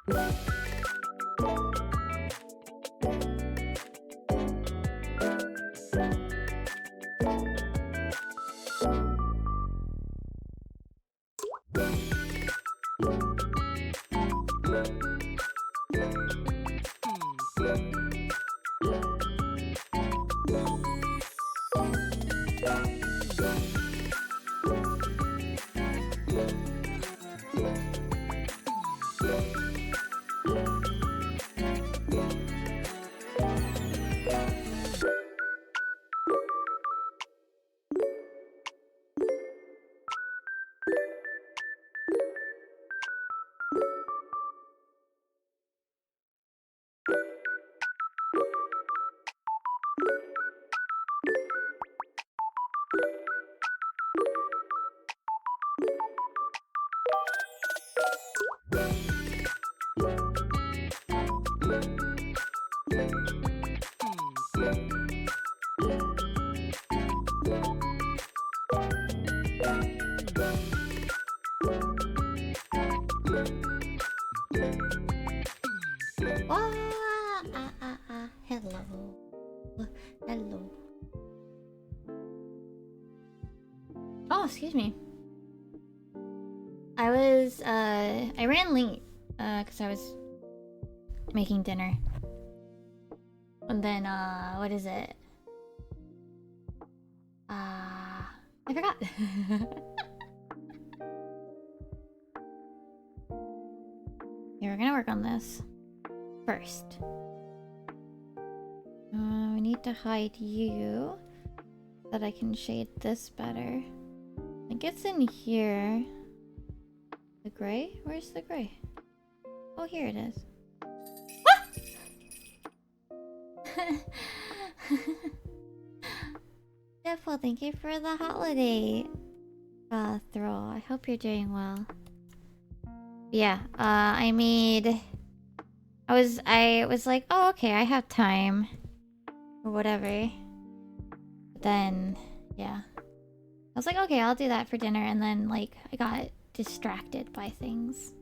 Hello. Hello. Oh, excuse me. I ran late, because I was making dinner. And then, what is it? I forgot. Yeah, we're gonna work on this first. We need to hide you so that I can shade this better. I think it's in here. The gray? Where's the gray? Oh, here it is. Jeff, well, thank you for the holiday throw. I hope you're doing well. Yeah, I was like, oh, okay, I have time. Or whatever. But then, yeah. I was like, okay, I'll do that for dinner, and then, like, I got distracted by things.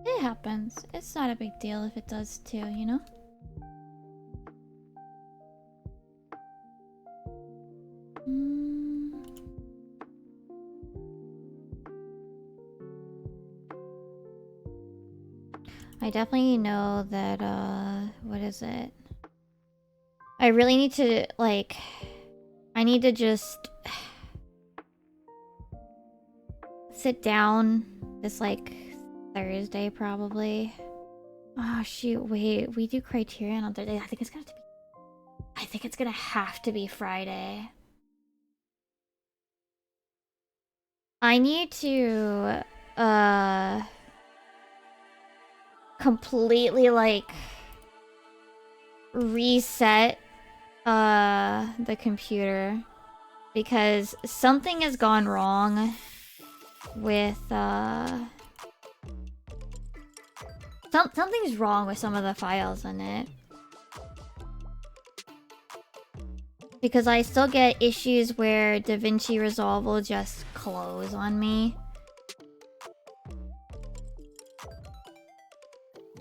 It happens. It's not a big deal if it does too, you know? I definitely know that, what is it? I really need to, like... I need to just... sit down this, like, Thursday, probably. Oh, shoot, wait. We do Criterion on Thursday. I think it's gonna have to be... I think it's gonna have to be Friday. I need to, completely, like, reset, the computer. Because something has gone wrong with, something's wrong with some of the files in it. Because I still get issues where DaVinci Resolve will just close on me.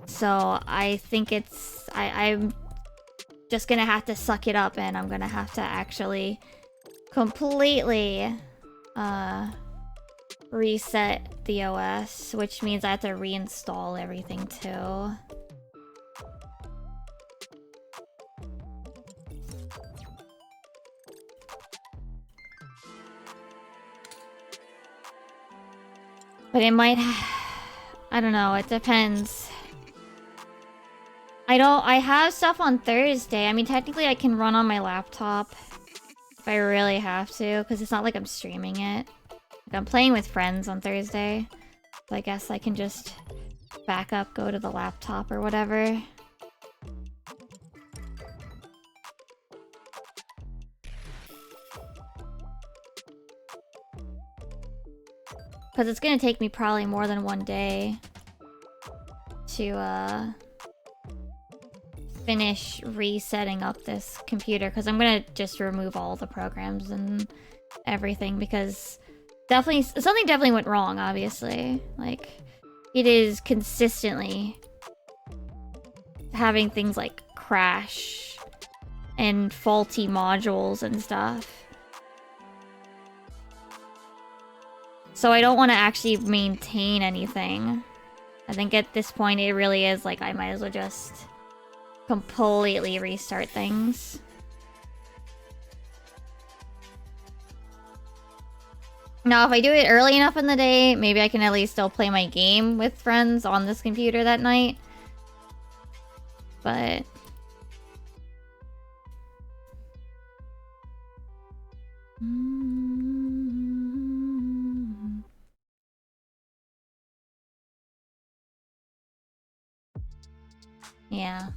So I think it's... I'm just gonna have to suck it up, and I'm gonna have to actually completely reset the OS, which means I have to reinstall everything too. But it might... I don't know, it depends. I have stuff on Thursday. I mean, technically I can run on my laptop if I really have to, because it's not like I'm streaming it. Like, I'm playing with friends on Thursday. So I guess I can just back up, go to the laptop or whatever. Because it's gonna take me probably more than one day to finish resetting up this computer, because I'm gonna just remove all the programs and everything, because something definitely went wrong, obviously. Like, it is consistently having things like crash and faulty modules and stuff. So I don't want to actually maintain anything. I think at this point it really is like I might as well just completely restart things. Now, if I do it early enough in the day, maybe I can at least still play my game with friends on this computer that night. But... yeah.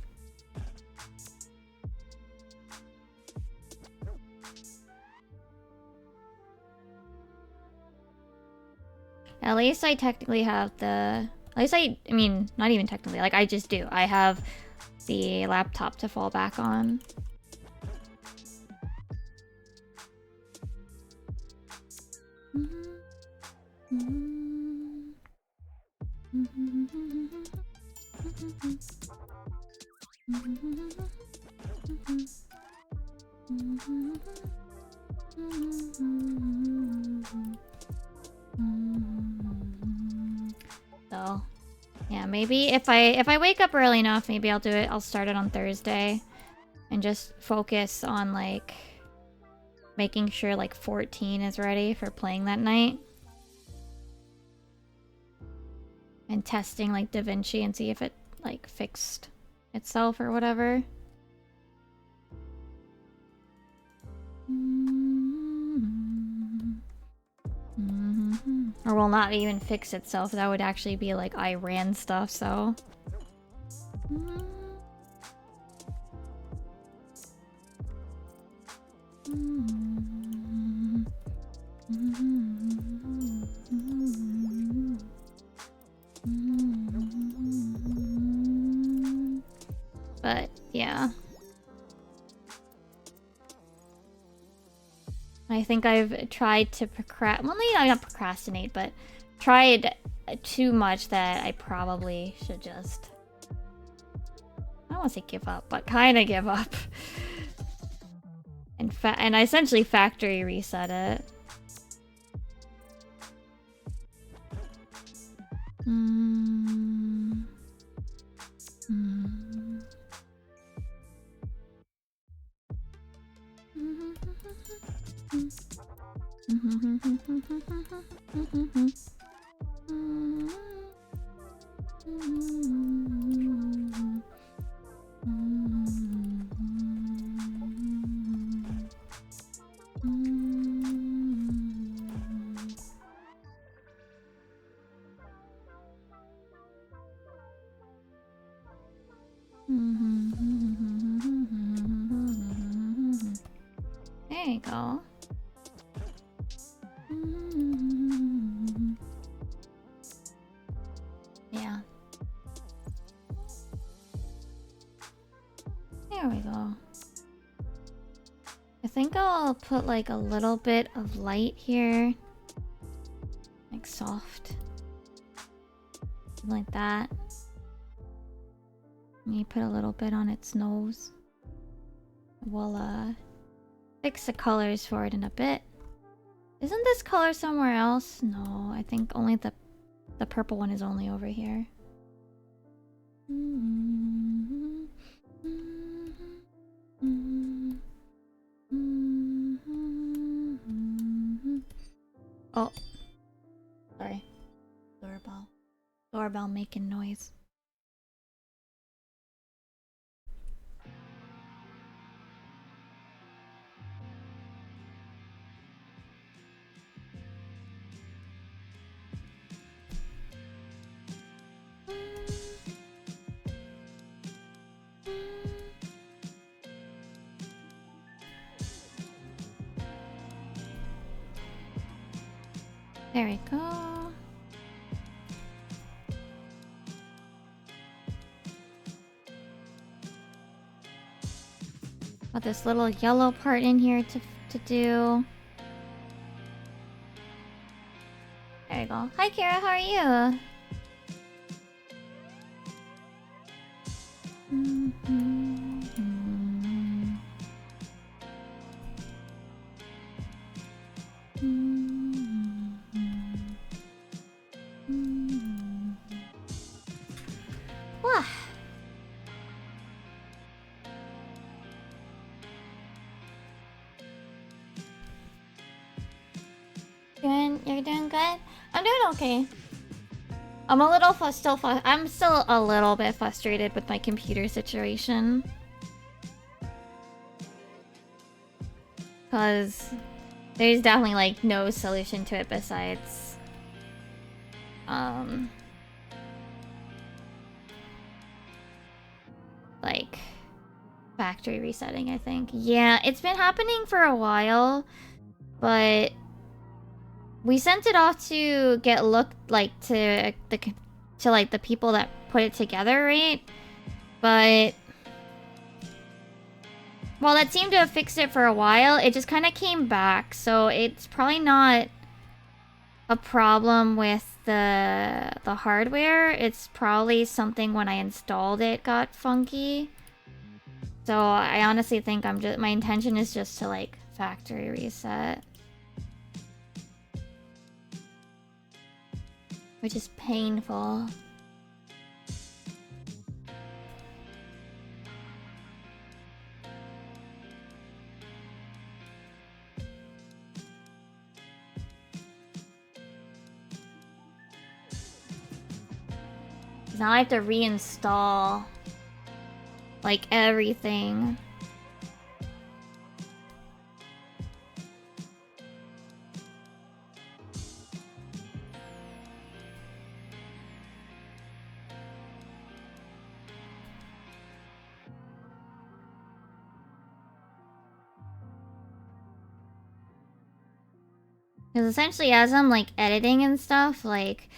At least I technically have the... At least I mean, not even technically. Like, I just do. I have the laptop to fall back on. So, yeah, maybe if I wake up early enough, maybe I'll do it. I'll start it on Thursday and just focus on like making sure like 14 is ready for playing that night. And testing like DaVinci and see if it like fixed itself or whatever. Or will not even fix itself. That would actually be like I ran stuff, so. But yeah. I think I've tried to not procrastinate, but tried too much that I probably should just... I don't want to say give up, but kind of give up. And I essentially factory reset it. There you go. Yeah. There we go. I think I'll put like a little bit of light here. Like soft. Like that. And you put a little bit on its nose. We'll fix the colors for it in a bit. Isn't this color somewhere else? No, I think only the purple one is only over here. Oh. Sorry. Doorbell. Doorbell making noise. There we go. Got this little yellow part in here to do. There you go. Hi Kira, how are you? Wah. You're doing good? I'm doing okay. I'm a little I'm still a little bit frustrated with my computer situation. Cause there's definitely like no solution to it besides like factory resetting, I think. Yeah, it's been happening for a while, but we sent it off to get looked like to the people that put it together, right? But while that seemed to have fixed it for a while, it just kind of came back. So it's probably not a problem with the hardware. It's probably something when I installed it got funky. So I honestly think my intention is just to like factory reset. Which is painful. Now I have to reinstall like everything. Because essentially as I'm like editing and stuff, like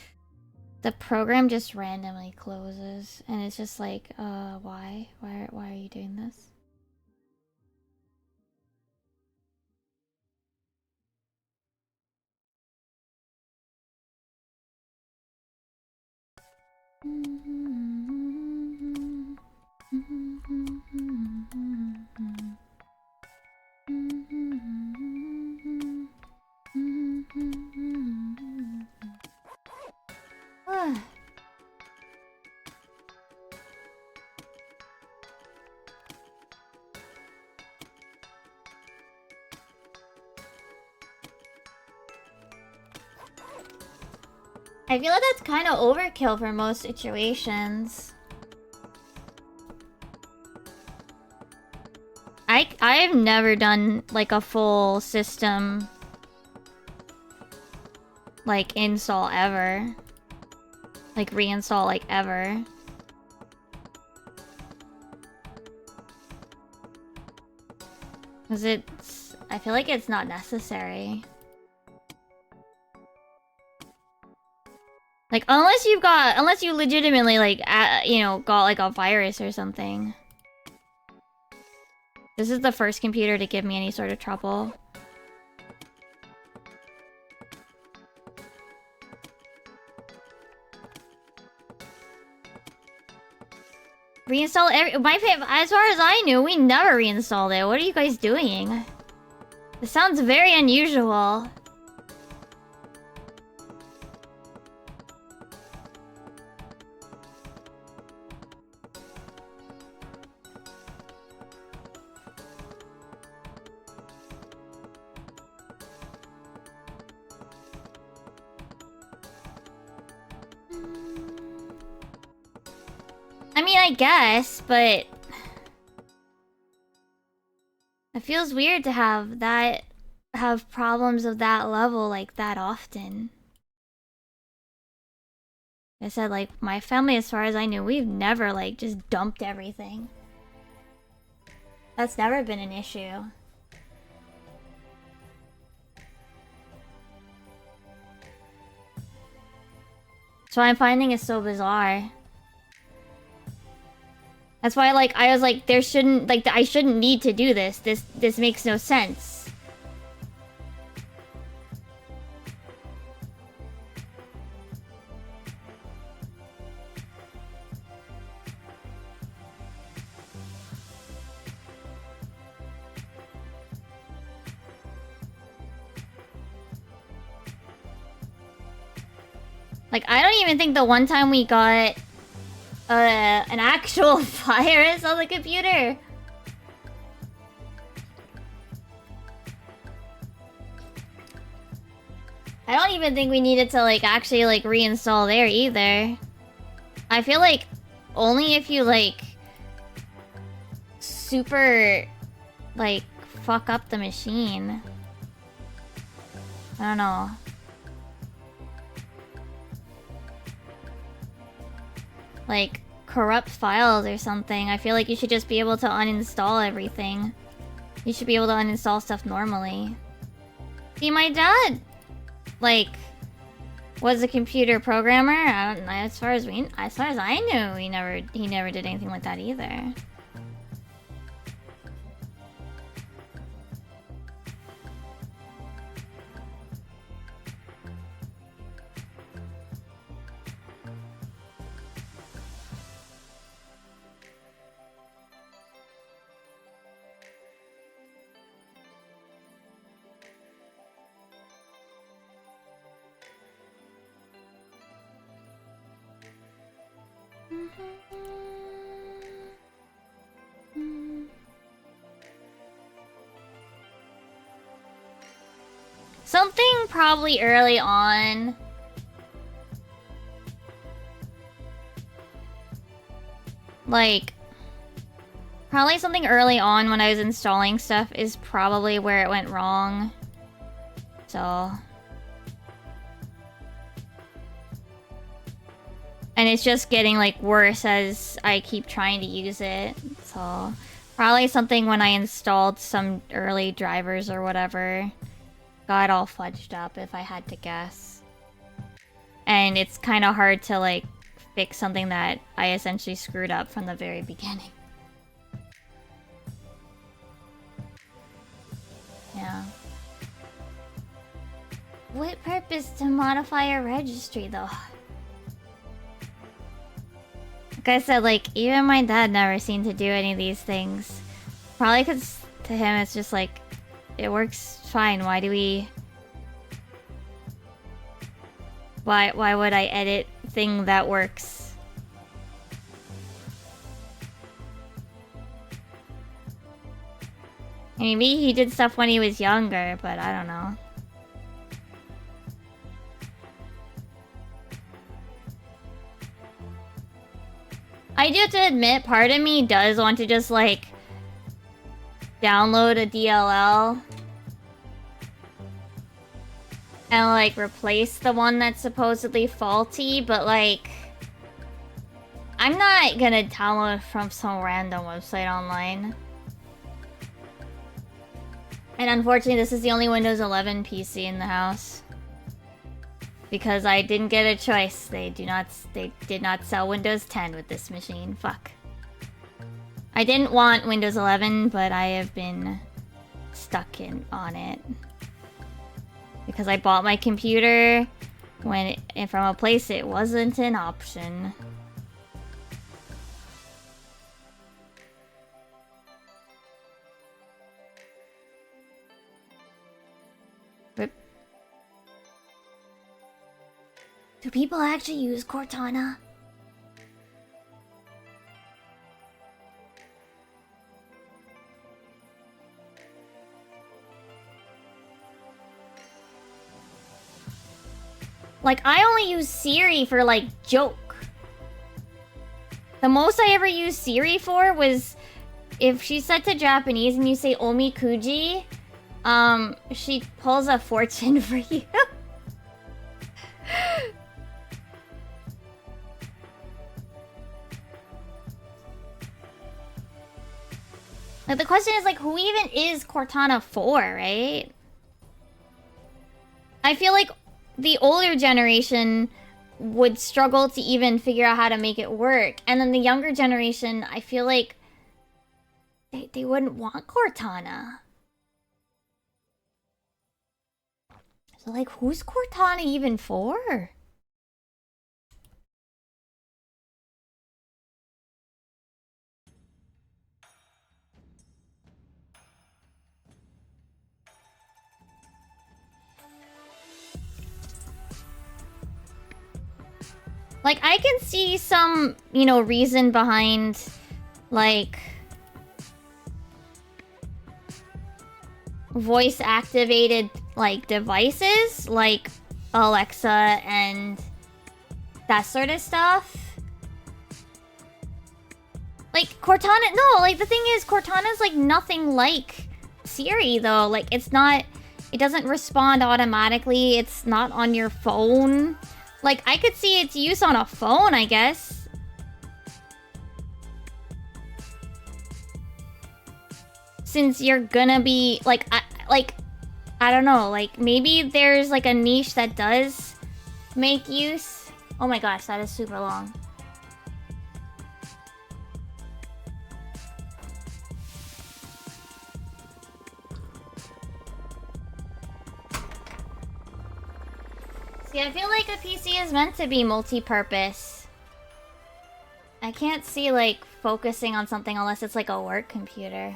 the program just randomly closes and it's just like, why? Why are you doing this? I feel like that's kind of overkill for most situations. I've never done like a full system like install ever. Like reinstall like ever. Cause I feel like it's not necessary. Like unless you legitimately like you know, got like a virus or something. This is the first computer to give me any sort of trouble. Reinstall as far as I knew, we never reinstalled it. What are you guys doing? This sounds very unusual. I mean, I guess, but it feels weird to have problems of that level like that often. I said, like, my family, as far as I knew, we've never like just dumped everything. That's never been an issue. So I'm finding it so bizarre. That's why, like, I was like, there shouldn't, like, I shouldn't need to do this. This makes no sense. Like, I don't even think the one time we got an actual virus on the computer. I don't even think we needed to, like, actually, like, reinstall there either. I feel like only if you, like, super, like, fuck up the machine. I don't know. Like, corrupt files or something. I feel like you should just be able to uninstall everything. You should be able to uninstall stuff normally. See, my dad, like, was a computer programmer. I don't know, as far as I knew, he never did anything like that either. Something probably early on. Like, probably something early on when I was installing stuff is probably where it went wrong. So... And it's just getting, like, worse as I keep trying to use it. So, probably something when I installed some early drivers or whatever. Got all fudged up, if I had to guess. And it's kind of hard to, like, fix something that I essentially screwed up from the very beginning. Yeah. What purpose to modify a registry, though? Like I said, like, even my dad never seemed to do any of these things. Probably because to him it's just like, it works fine. Why do we... Why would I edit thing that works? Maybe he did stuff when he was younger, but I don't know. I do have to admit, part of me does want to just, like, download a DLL and, like, replace the one that's supposedly faulty, but, like, I'm not gonna download from some random website online. And unfortunately, this is the only Windows 11 PC in the house. Because I didn't get a choice. They did not sell Windows 10 with this machine. Fuck. I didn't want Windows 11, but I have been stuck on it. Because I bought my computer from a place it wasn't an option. Do people actually use Cortana? Like, I only use Siri for, like, joke. The most I ever used Siri for was if she's set to Japanese and you say Omikuji, she pulls a fortune for you. Like, the question is, like, who even is Cortana for, right? I feel like the older generation would struggle to even figure out how to make it work. And then the younger generation, I feel like they wouldn't want Cortana. So like, who's Cortana even for? Like, I can see some, you know, reason behind, like, voice-activated, like, devices, like Alexa and that sort of stuff. Like, Cortana, no, like, the thing is, Cortana's, like, nothing like Siri, though. Like, it's not, it doesn't respond automatically, it's not on your phone. Like, I could see its use on a phone, I guess. Since you're gonna be, like, I don't know, like, maybe there's, like, a niche that does make use. Oh my gosh, that is super long. See, I feel like a PC is meant to be multi-purpose. I can't see, like, focusing on something unless it's, like, a work computer.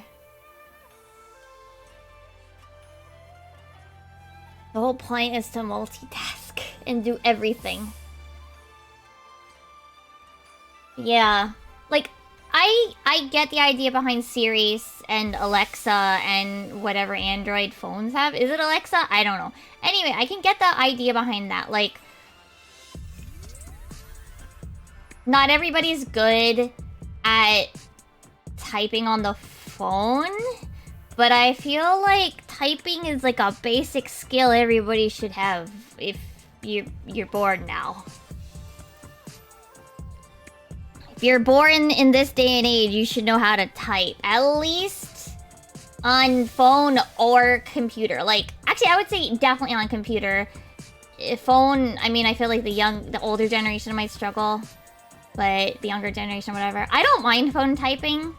The whole point is to multitask and do everything. Yeah. Like, I get the idea behind Siri and Alexa and whatever Android phones have. Is it Alexa? I don't know. Anyway, I can get the idea behind that. Like, not everybody's good at typing on the phone, but I feel like typing is like a basic skill everybody should have if you're bored now. If you're born in this day and age, you should know how to type. At least on phone or computer. Like, actually, I would say definitely on computer. Phone, I mean, I feel like the older generation might struggle. But the younger generation, whatever. I don't mind phone typing.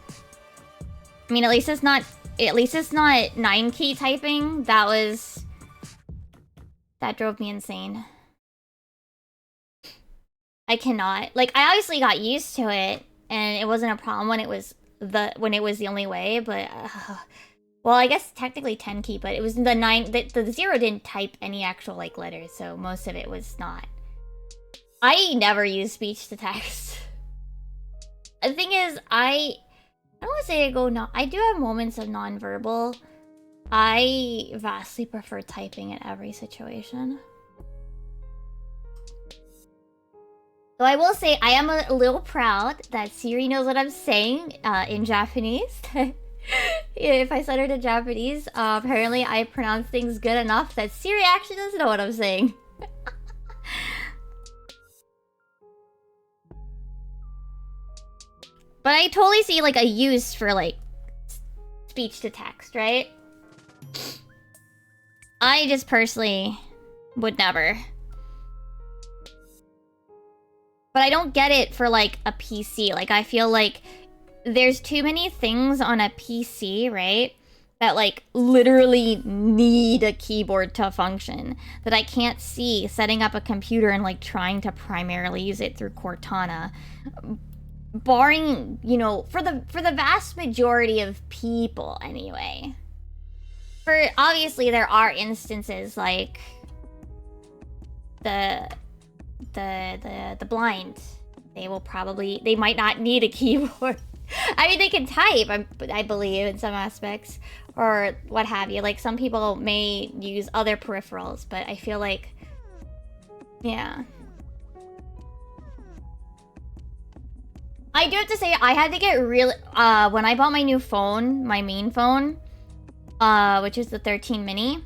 I mean, at least it's not 9-key typing. That drove me insane. I cannot. Like, I obviously got used to it, and it wasn't a problem when it was the only way, but well, I guess technically 10-key, but it was the 0 didn't type any actual like letters, so most of it was not. I never use speech to text. The thing is, I don't want to say I do have moments of nonverbal. I vastly prefer typing in every situation. So I will say, I am a little proud that Siri knows what I'm saying in Japanese. If I said it in Japanese, apparently I pronounce things good enough that Siri actually doesn't know what I'm saying. But I totally see, like, a use for, like, speech to text, right? I just personally would never. But I don't get it for, like, a PC. Like, I feel like there's too many things on a PC, right? That, like, literally need a keyboard to function. That I can't see setting up a computer and, like, trying to primarily use it through Cortana. Barring, you know, for the vast majority of people, anyway. For, obviously, there are instances, like, the blind. They might not need a keyboard. I mean, they can type, I believe, in some aspects, or what have you. Like, some people may use other peripherals, but I feel like, yeah. I do have to say, I had to get really, when I bought my new phone, my main phone, which is the 13 mini,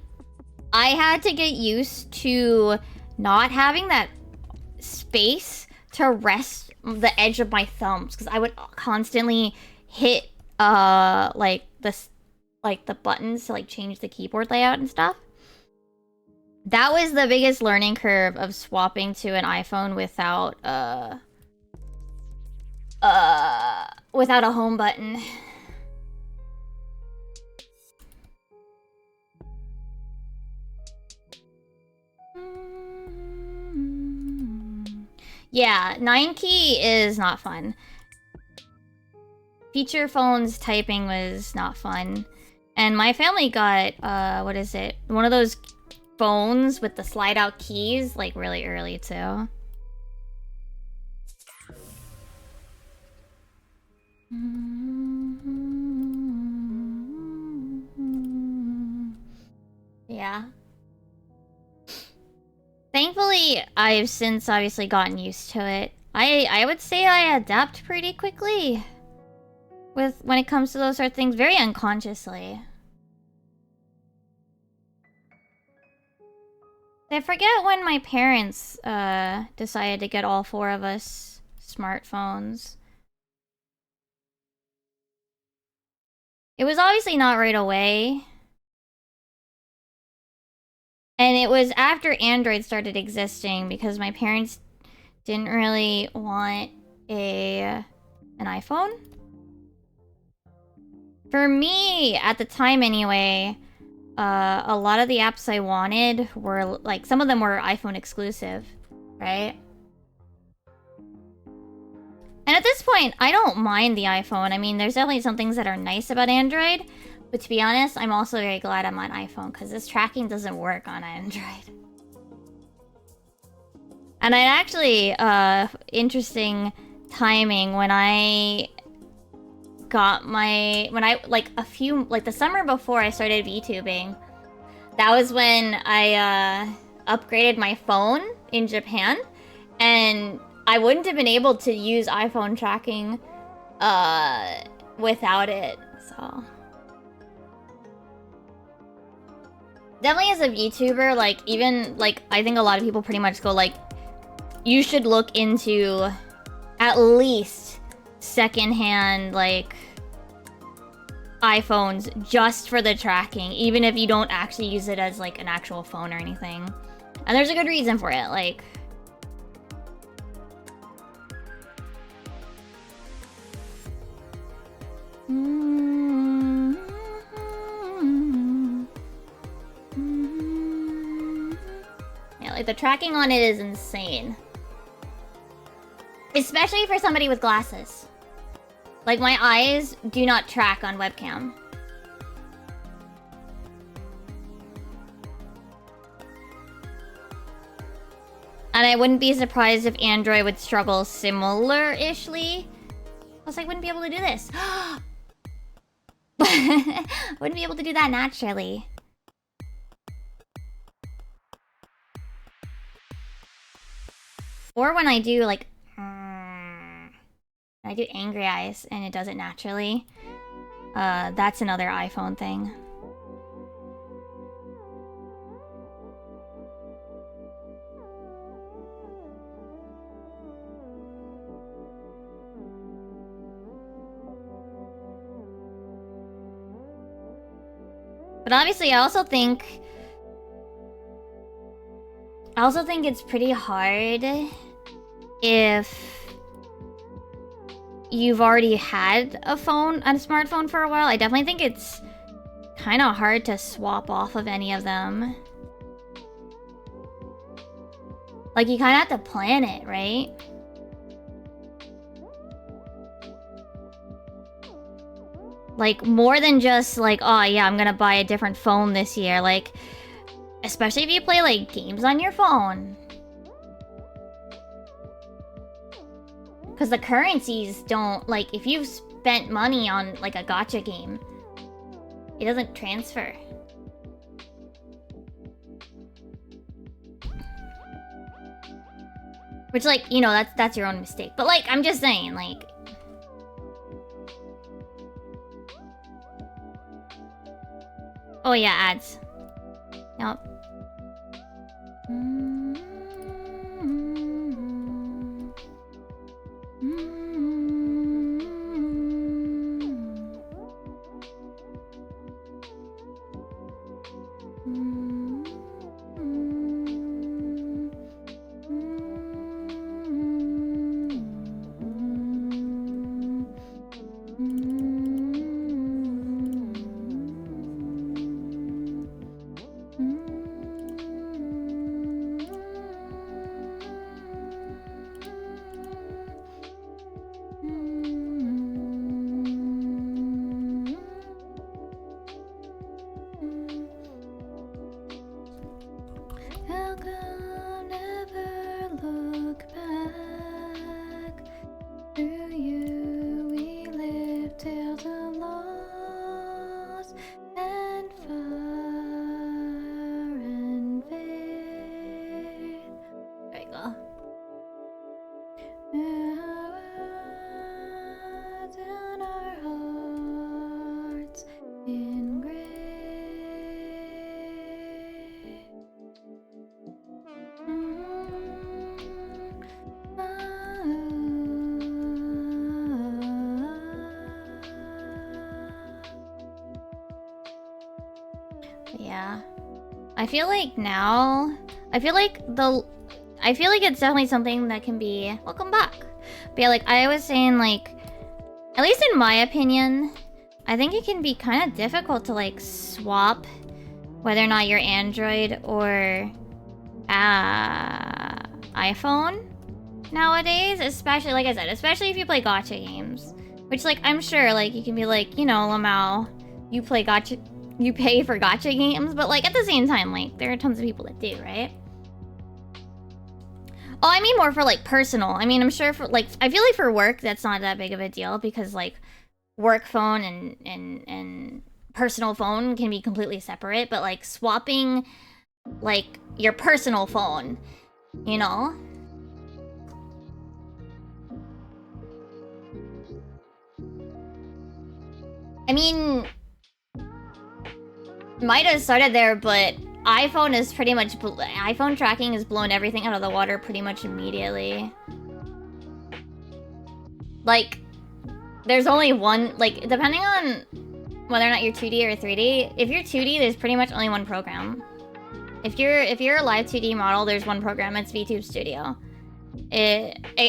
I had to get used to not having that space to rest the edge of my thumbs, because I would constantly hit like the buttons to like change the keyboard layout and stuff. That was the biggest learning curve of swapping to an iPhone without a home button. Yeah, 9 key is not fun. Feature phones typing was not fun. And my family got, what is it? One of those phones with the slide out keys, like, really early, too. Yeah. Thankfully, I've since obviously gotten used to it. I would say I adapt pretty quickly when it comes to those sort of things, very unconsciously. I forget when my parents decided to get all 4 of us smartphones. It was obviously not right away. And it was after Android started existing because my parents didn't really want an iPhone. For me, at the time anyway, a lot of the apps I wanted were, like, some of them were iPhone exclusive, right? And at this point, I don't mind the iPhone. I mean, there's definitely some things that are nice about Android. But to be honest, I'm also very glad I'm on iPhone because this tracking doesn't work on Android. And I actually, interesting timing when I got my... like, the summer before I started VTubing, that was when I, upgraded my phone in Japan. And I wouldn't have been able to use iPhone tracking, without it, so... Definitely as a VTuber, like, even, like, I think a lot of people pretty much go, like, you should look into at least secondhand, like, iPhones just for the tracking, even if you don't actually use it as, like, an actual phone or anything. And there's a good reason for it, like... Yeah, like, the tracking on it is insane. Especially for somebody with glasses. Like, my eyes do not track on webcam. And I wouldn't be surprised if Android would struggle similar-ishly. Plus, I wouldn't be able to do this. Wouldn't be able to do that naturally. Or when I do, like... I do angry eyes and it does it naturally. That's another iPhone thing. But obviously, I also think it's pretty hard if you've already had a smartphone for a while. I definitely think it's kind of hard to swap off of any of them. Like, you kind of have to plan it, right? Like, more than just, like, oh yeah, I'm gonna buy a different phone this year. Like, especially if you play, like, games on your phone. Because the currencies don't, like, if you've spent money on, like, a gacha game, it doesn't transfer. Which, like, you know, that's your own mistake. But, like, I'm just saying, like... Oh yeah, ads. Yup. Yeah. I feel like now... I feel like it's definitely something that can be... Welcome back! But yeah, like, I was saying, like... At least in my opinion, I think it can be kind of difficult to, like, swap whether or not you're Android or... iPhone nowadays. Especially, like I said, especially if you play gacha games. Which, like, I'm sure, like, you can be like, you know, Lamau, you play gacha... You pay for gacha games, but, like, at the same time, like, there are tons of people that do, right? Oh, I mean more for, like, personal. I mean, I'm sure for, like, I feel like for work, that's not that big of a deal because, like, work phone and personal phone can be completely separate, but, like, swapping, like, your personal phone, you know? I mean... Might have started there, but iPhone is pretty much... iPhone tracking has blown everything out of the water pretty much immediately. Like, there's only one... Like, depending on whether or not you're 2D or 3D, if you're 2D, there's pretty much only one program. If you're a live 2D model, there's one program. It's VTube Studio.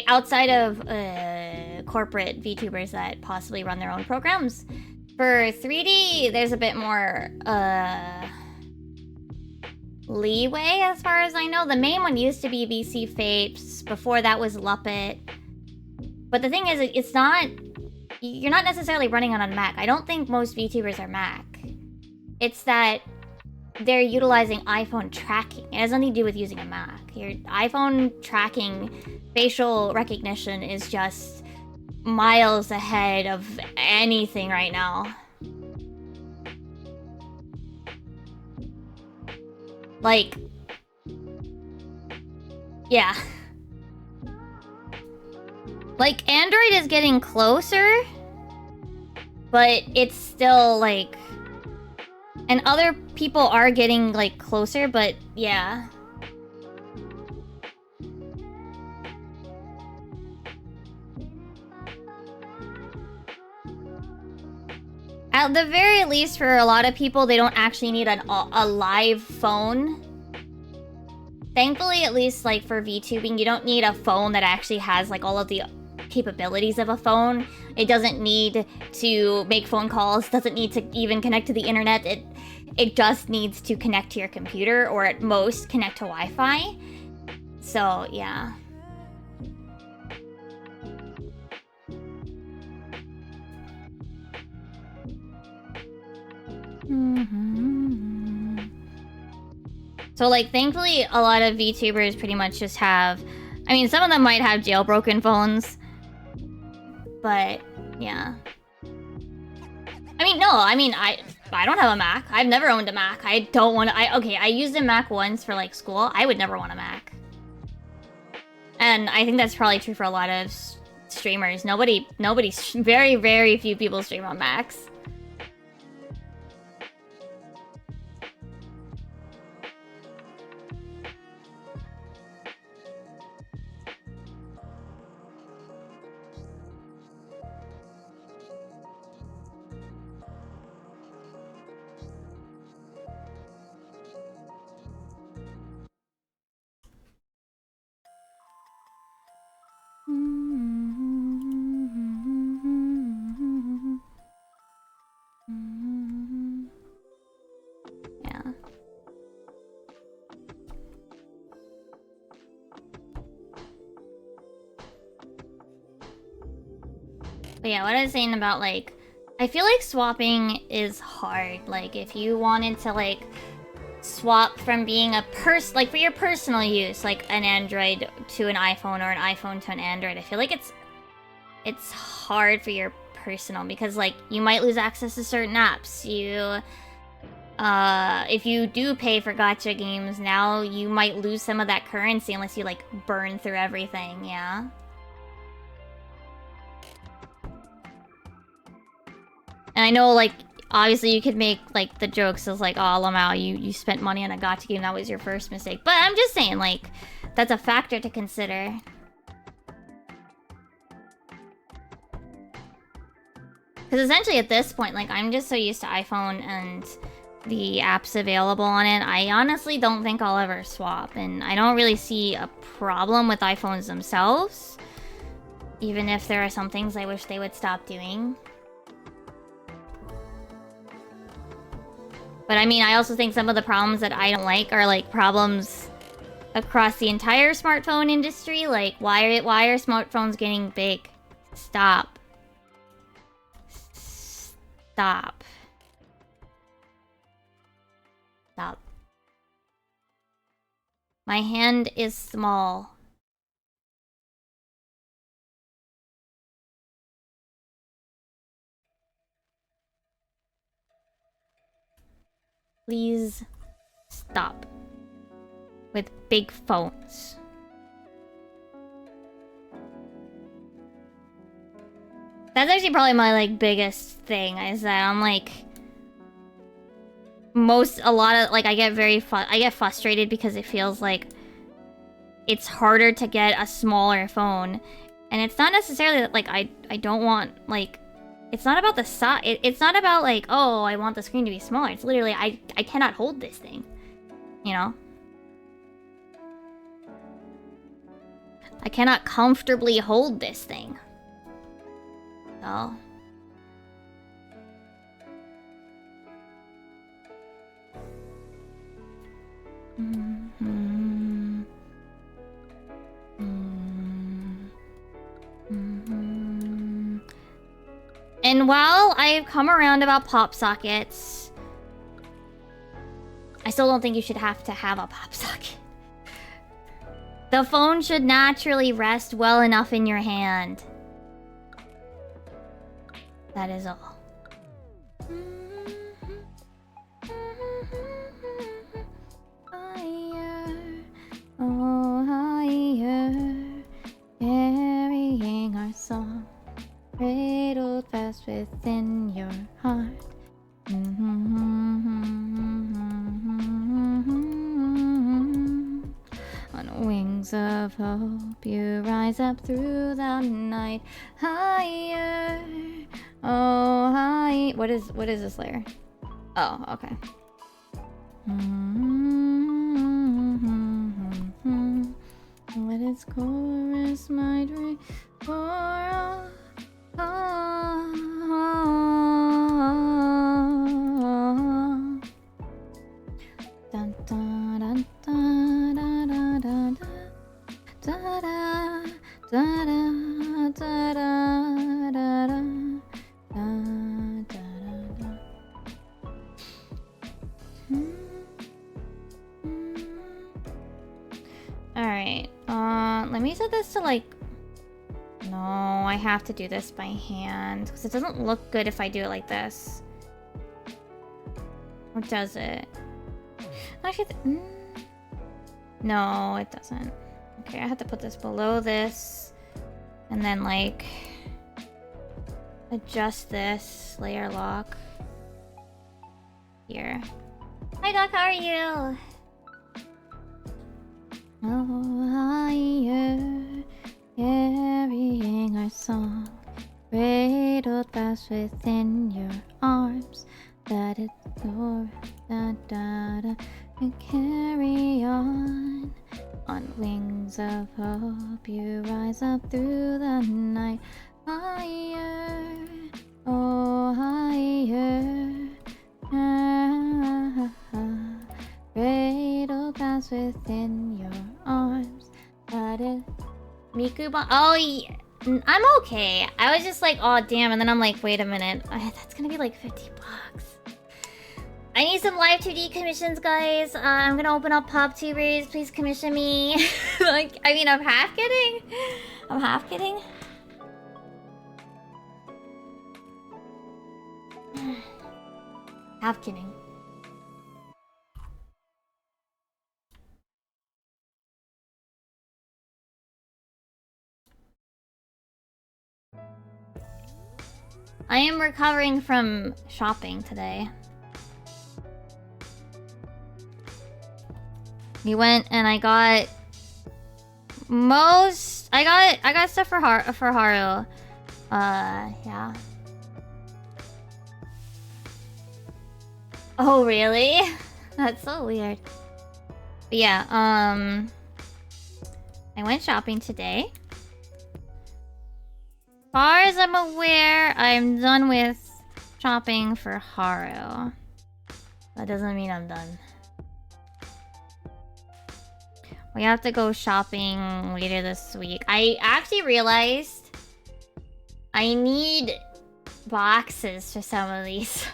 Outside of corporate VTubers that possibly run their own programs. For 3D, there's a bit more leeway as far as I know. The main one used to be VC Fapes. Before that was Luppet. But the thing is, it's not... You're not necessarily running on a Mac. I don't think most VTubers are Mac. It's that they're utilizing iPhone tracking. It has nothing to do with using a Mac. Your iPhone tracking, facial recognition is just miles ahead of anything right now. Like, yeah. Like, Android is getting closer, but it's still, like... And other people are getting, like, closer, but yeah. At the very least, for a lot of people, they don't actually need a live phone. Thankfully, at least, like, for VTubing, you don't need a phone that actually has, like, all of the capabilities of a phone. It doesn't need to make phone calls, doesn't need to even connect to the internet. It just needs to connect to your computer, or at most, connect to Wi-Fi. So, yeah. So, like, thankfully, a lot of VTubers pretty much just have... I mean, some of them might have jailbroken phones. But, yeah. I mean, no, I mean, I don't have a Mac. I've never owned a Mac. I don't want to... Okay, I used a Mac once for, like, school. I would never want a Mac. And I think that's probably true for a lot of streamers. Very, very few people stream on Macs. Yeah. But yeah, what I was saying about, like... I feel like swapping is hard. Like, if you wanted to, like... swap from being a like, for your personal use, like an Android to an iPhone or an iPhone to an Android, I feel like it's hard for your personal because, like, you might lose access to certain apps. If you do pay for gacha games now, you might lose some of that currency unless you, like, burn through everything, yeah? And I know, like, obviously you could make, like, the jokes as, like, oh, Lamau, you spent money on a gacha game, that was your first mistake. But I'm just saying, like, that's a factor to consider. Because essentially at this point, like, I'm just so used to iPhone and the apps available on it, I honestly don't think I'll ever swap. And I don't really see a problem with iPhones themselves. Even if there are some things I wish they would stop doing. But I mean, I also think some of the problems that I don't like are like problems across the entire smartphone industry. Like, why are smartphones getting big? Stop. Stop. Stop. My hand is small. Please stop with big phones. That's actually probably my like biggest thing, is that I'm like a lot of like I get frustrated because it feels like it's harder to get a smaller phone, and it's not necessarily that like I don't want like. It's not about the size. It's not about like, oh, I want the screen to be smaller. It's literally, I cannot hold this thing. You know? I cannot comfortably hold this thing. So. And while I've come around about pop sockets, I still don't think you should have to have a pop socket. The phone should naturally rest well enough in your hand. That is all. Higher, oh higher, carrying our song. Cradled fast within your heart. On wings of hope, you rise up through the night. Higher, oh high. What is this layer? Oh, okay. Let its chorus my dream for all. Alright, let me set this to like... No, I have to do this by hand, because it doesn't look good if I do it like this. Or does it? Actually, no, it doesn't. Okay, I have to put this below this. And then, like, adjust this layer lock. Here. Hi, Doc, how are you? Oh, higher, carrying our song, cradled fast within your arms. Let it go, da da da, and carry on wings of hope. You rise up through the night. Higher, oh higher, cradled fast within your arms. Let it Mikuba. Oh, yeah. I'm okay. I was just like, oh damn, and then I'm like, wait a minute, that's gonna be like 50 bucks. I need some live 2D commissions, guys. I'm gonna open up PopTubers. Please commission me. Like, I mean, I'm half kidding. I'm half kidding. Half kidding. I am recovering from shopping today. We went and I got I got stuff for Haru. Yeah. Oh, really? That's so weird. But yeah, I went shopping today. As far as I'm aware, I'm done with shopping for Haru. That doesn't mean I'm done. We have to go shopping later this week. I actually realized I need boxes for some of these.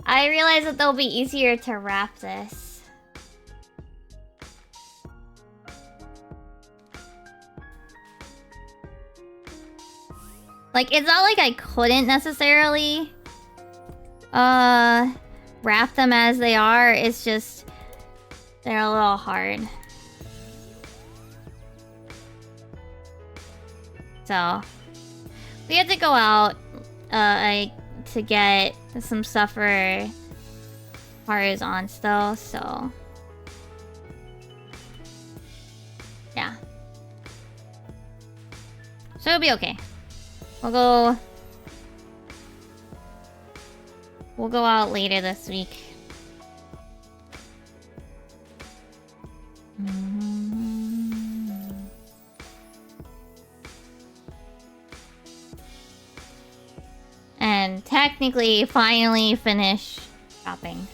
I realized that they'll be easier to wrap this. Like, it's not like I couldn't necessarily wrap them as they are. It's just they're a little hard. So we had to go out to get some stuff for Haru's on still, so yeah. So it'll be okay. We'll go out later this week. And technically finally finish shopping.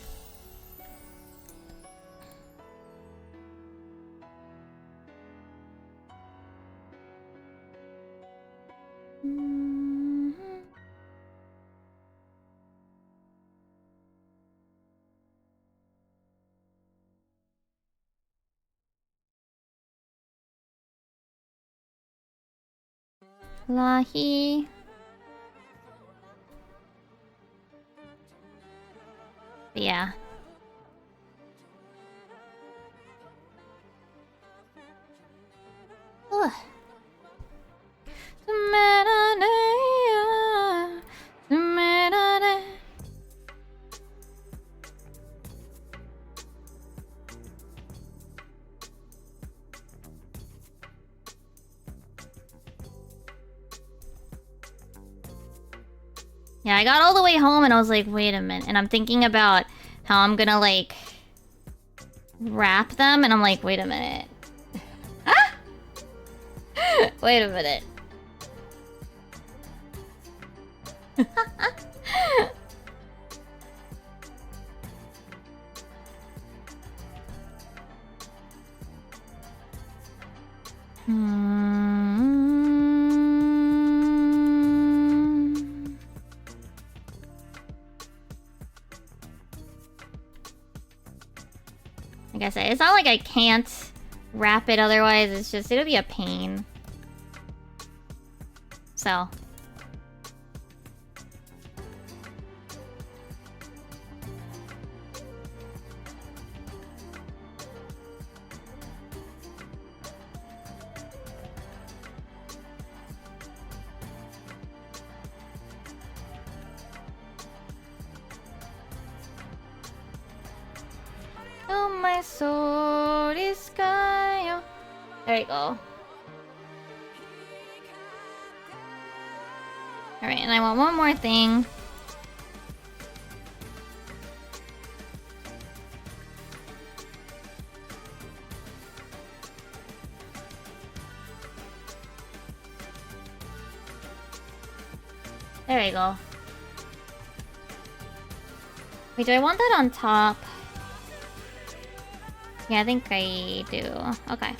Lahi. But yeah. Ugh. Yeah, I got all the way home and I was like, wait a minute. And I'm thinking about how I'm gonna, like, wrap them. And I'm like, wait a minute. Wait a minute. Like I said, it's not like I can't wrap it otherwise. It's just, it'll be a pain. So. Oh, my soul is sky. There we go. Alright, and I want one more thing. There we go. Wait, do I want that on top? Yeah, I think I do. Okay.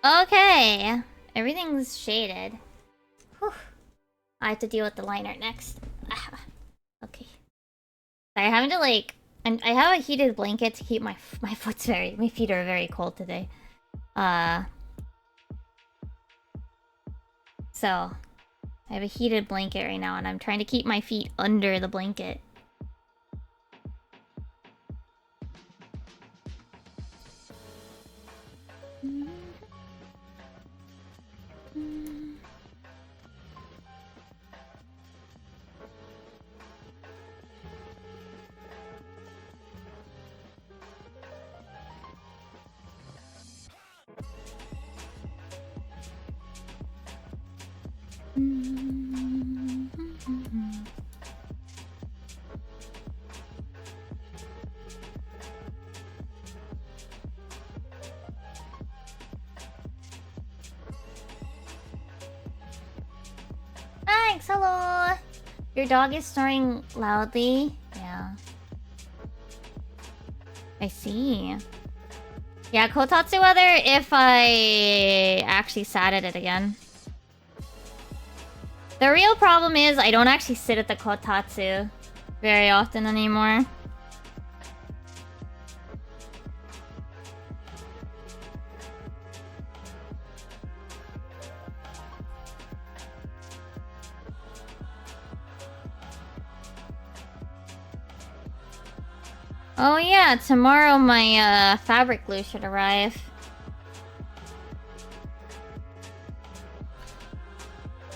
Okay, everything's shaded. Whew. I have to deal with the line art next. Okay. I'm having to like, I have a heated blanket to keep my feet are very cold today. So I have a heated blanket right now, and I'm trying to keep my feet under the blanket. Thanks, hello! Your dog is snoring loudly? Yeah. I see. Yeah, kotatsu weather if I actually sat at it again. The real problem is I don't actually sit at the kotatsu very often anymore. Oh yeah, tomorrow my fabric glue should arrive.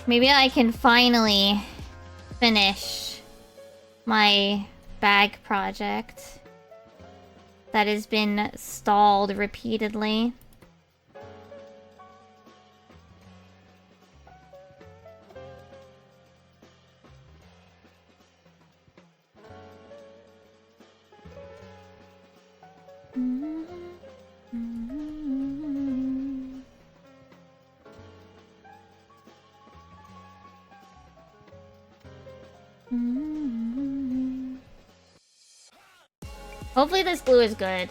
Maybe I can finally finish my bag project that has been stalled repeatedly. Hopefully this glue is good.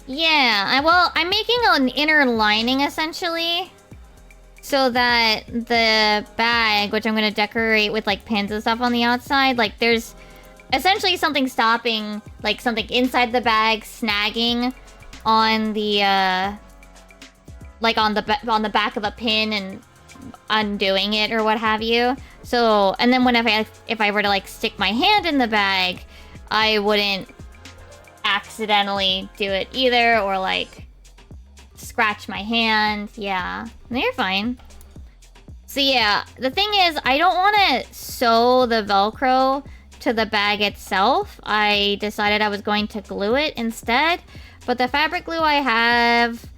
Yeah, I'm making an inner lining essentially, so that the bag, which I'm gonna decorate with like pins and stuff on the outside, like there's essentially something stopping, like something inside the bag snagging on the like on the back of a pin and undoing it or what have you. So, and then if I were to like stick my hand in the bag, I wouldn't accidentally do it either, or like scratch my hand. Yeah, no, you're fine. So yeah, the thing is, I don't want to sew the Velcro to the bag itself. I decided I was going to glue it instead, but the fabric glue I have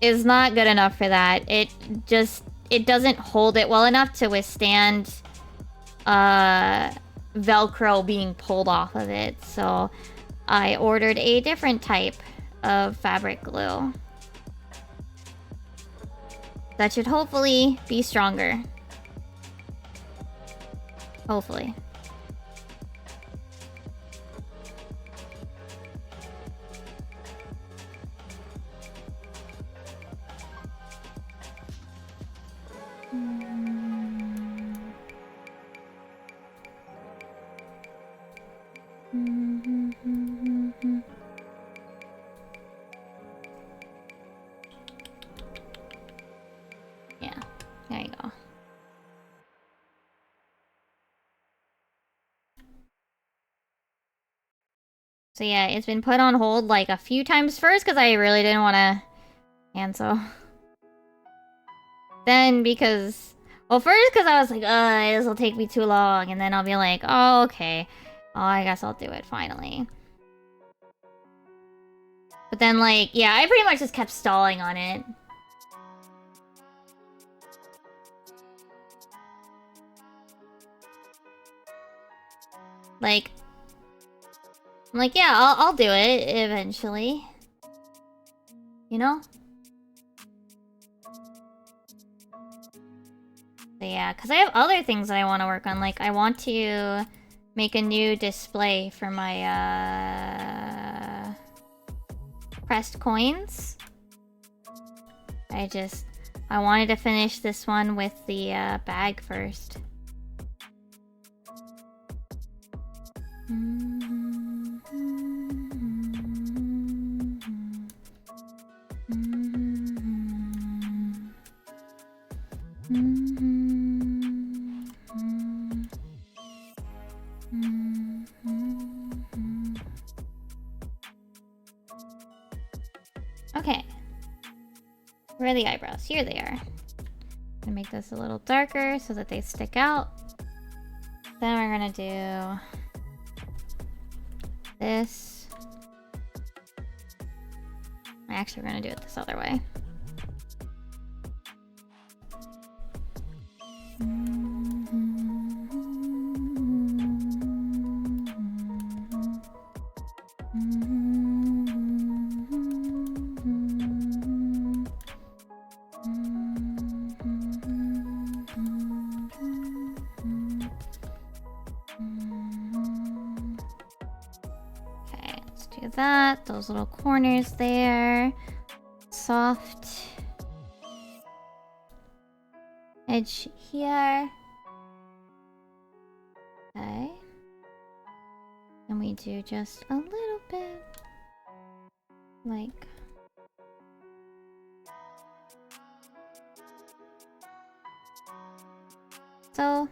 is not good enough for that. It doesn't hold it well enough to withstand Velcro being pulled off of it, so I ordered a different type of fabric glue that should hopefully be stronger. Hopefully. Yeah, there you go. So yeah, it's been put on hold like a few times first because I really didn't want to cancel. Then because... Well, first because I was like, this will take me too long. And then I'll be like, oh, okay. Oh, I guess I'll do it finally. But then, like, yeah, I pretty much just kept stalling on it. Like... I'm like, yeah, I'll do it eventually. You know? So yeah, because I have other things that I want to work on. Like, I want to make a new display for my, pressed coins. I wanted to finish this one with the, bag first. Okay. Where are the eyebrows? Here they are. I'm gonna make this a little darker so that they stick out. Then we're gonna do this. Actually, we're gonna do it this other way. do that. Those little corners there. Soft edge here. Okay. And we do just a little bit like so.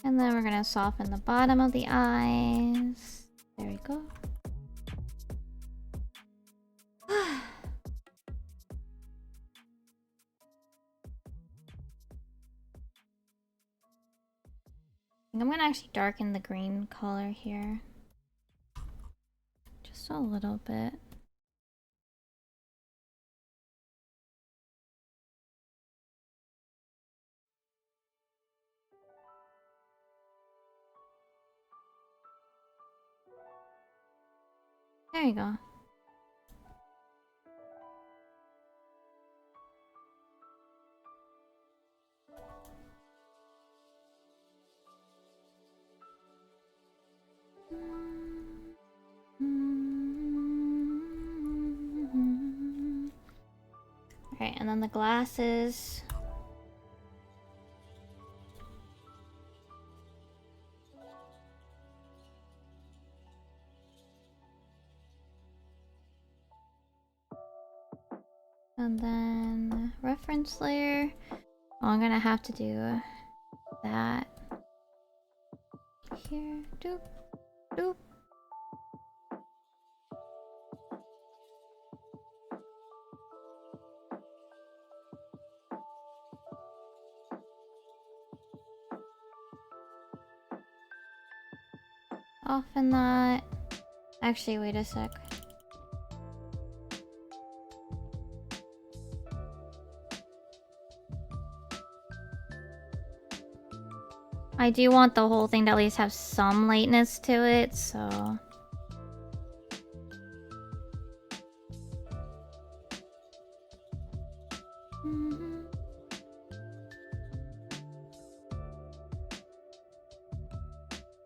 And then we're gonna soften the bottom of the eyes. There we go. I'm gonna actually darken the green color here. Just a little bit. There you go. Alright, and then the glasses. And then reference layer. Oh, I'm gonna have to do that here. Doop, doop. Soften that. Actually, wait a sec. I do want the whole thing to at least have some lightness to it, so...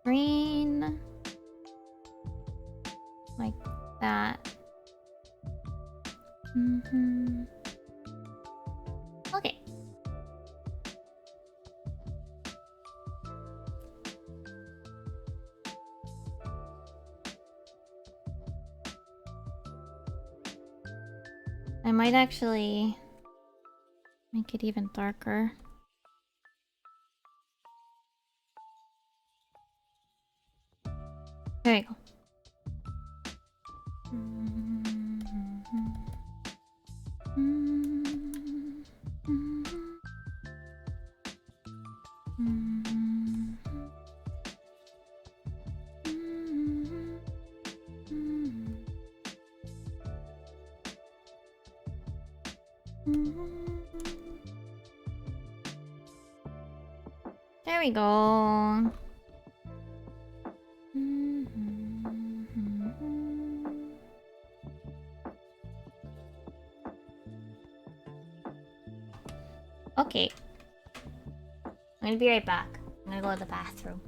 Green... Like that. Okay. I might actually make it even darker. There you go. There we go. Okay. I'm gonna be right back. I'm gonna go to the bathroom.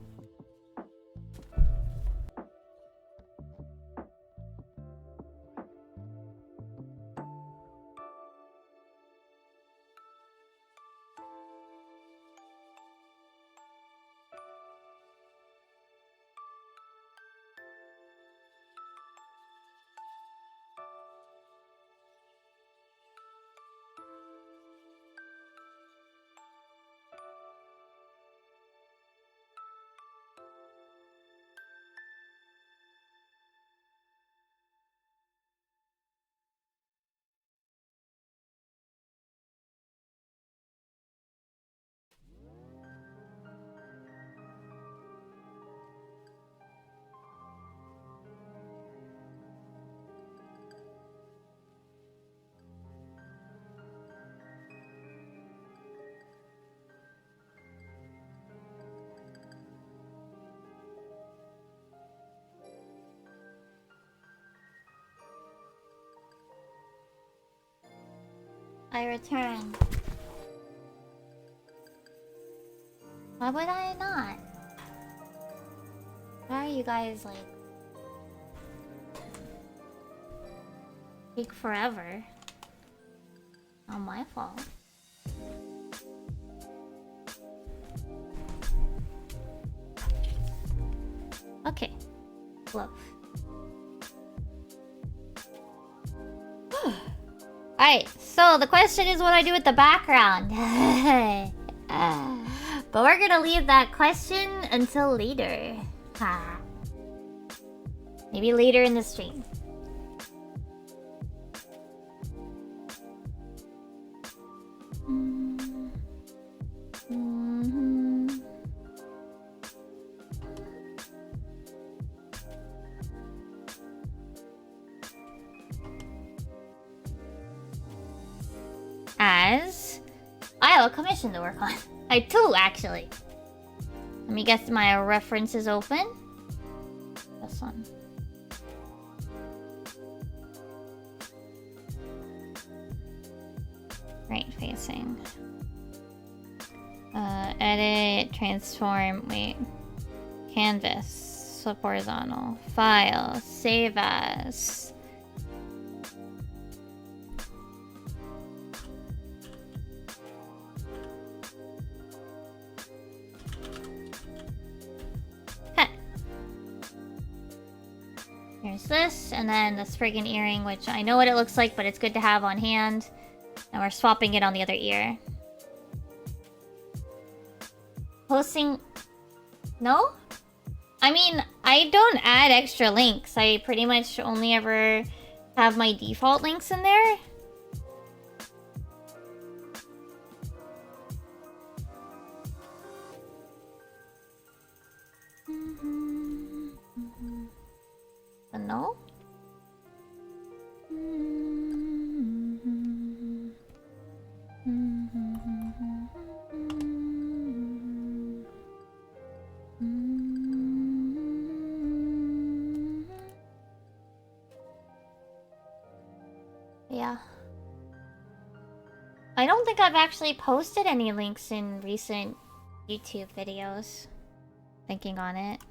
I return. Why would I not? Why are you guys like... take forever? Not my fault. Okay. Love. Alright, so the question is what I do with the background. But we're gonna leave that question until later. Maybe later in the stream. As I have a commission to work on. I have two, actually. Let me get my references open. This one. Right facing. Edit, transform, wait. Canvas, flip horizontal, file, save as. Here's this, and then this friggin' earring, which I know what it looks like, but it's good to have on hand. And we're swapping it on the other ear. Posting... No? I mean, I don't add extra links. I pretty much only ever have my default links in there. No? Yeah. I don't think I've actually posted any links in recent YouTube videos. Thinking on it.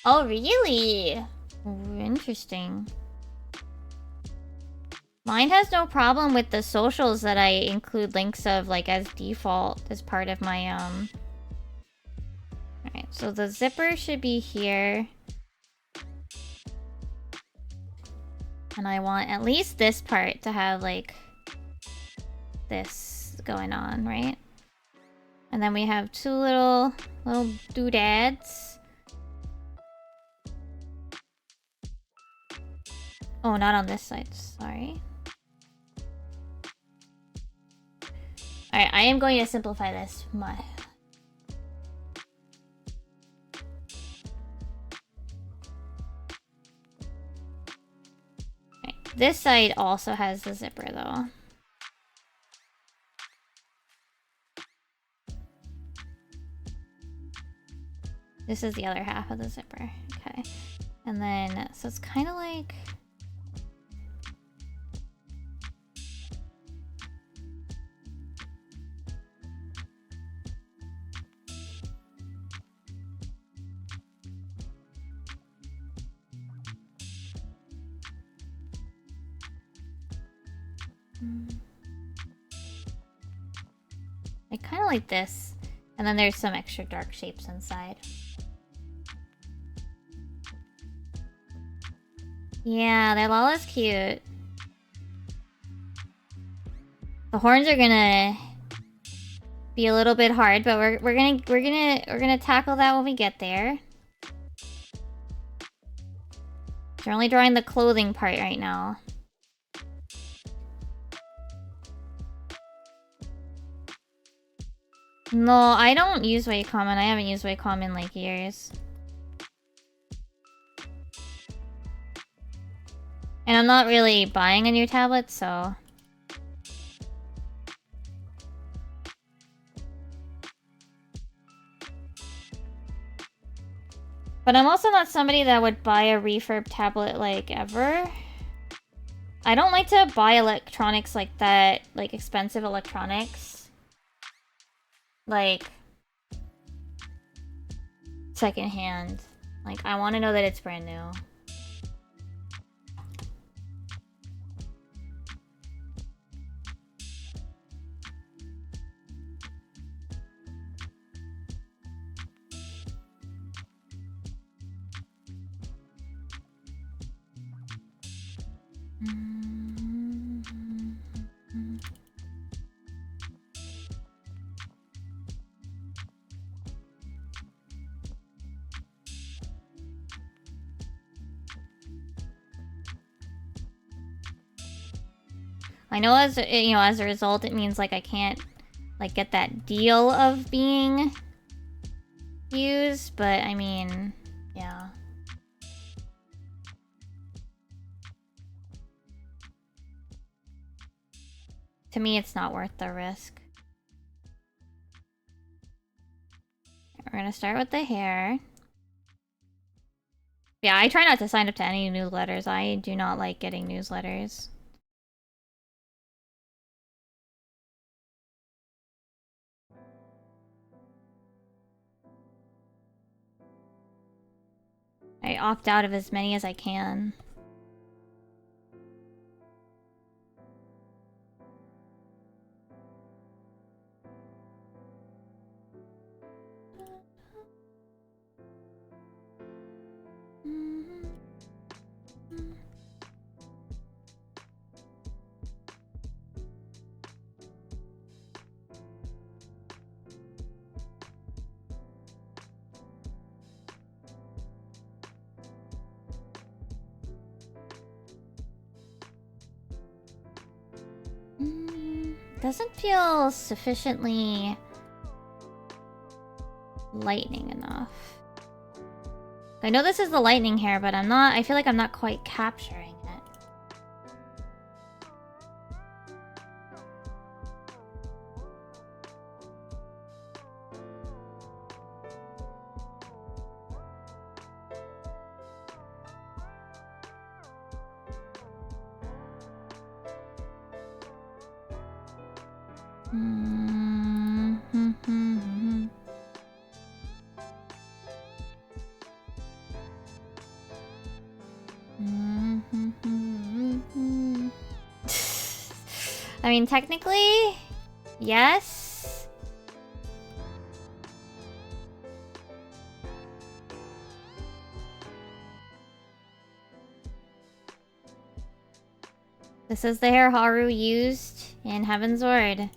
Oh, really? Interesting. Mine has no problem with the socials that I include links of, like, as default as part of my, Alright, so the zipper should be here. And I want at least this part to have, like, this going on, right? And then we have two little doodads. Oh, not on this side, sorry. Alright, I am going to simplify this. Right, this side also has the zipper though. This is the other half of the zipper. Okay. And then, so it's kind of like... I kind of like this. And then there's some extra dark shapes inside. Yeah, they're Lala's cute. The horns are gonna be a little bit hard, but we're gonna tackle that when we get there. They're only drawing the clothing part right now. No, I don't use Wacom, and I haven't used Wacom in like years. And I'm not really buying a new tablet, so... But I'm also not somebody that would buy a refurb tablet, like, ever. I don't like to buy electronics like that, like, expensive electronics. Like... secondhand. Like, I want to know that it's brand new. I know as a result, it means like I can't like get that deal of being used, but I mean, yeah. To me, it's not worth the risk. We're gonna start with the hair. Yeah, I try not to sign up to any newsletters. I do not like getting newsletters. I opt out of as many as I can. Doesn't feel sufficiently lightning enough. I know this is the lightning hair, but I feel like I'm not quite capturing it. I mean, technically, yes. This is the hair Haru used in Heaven's Word.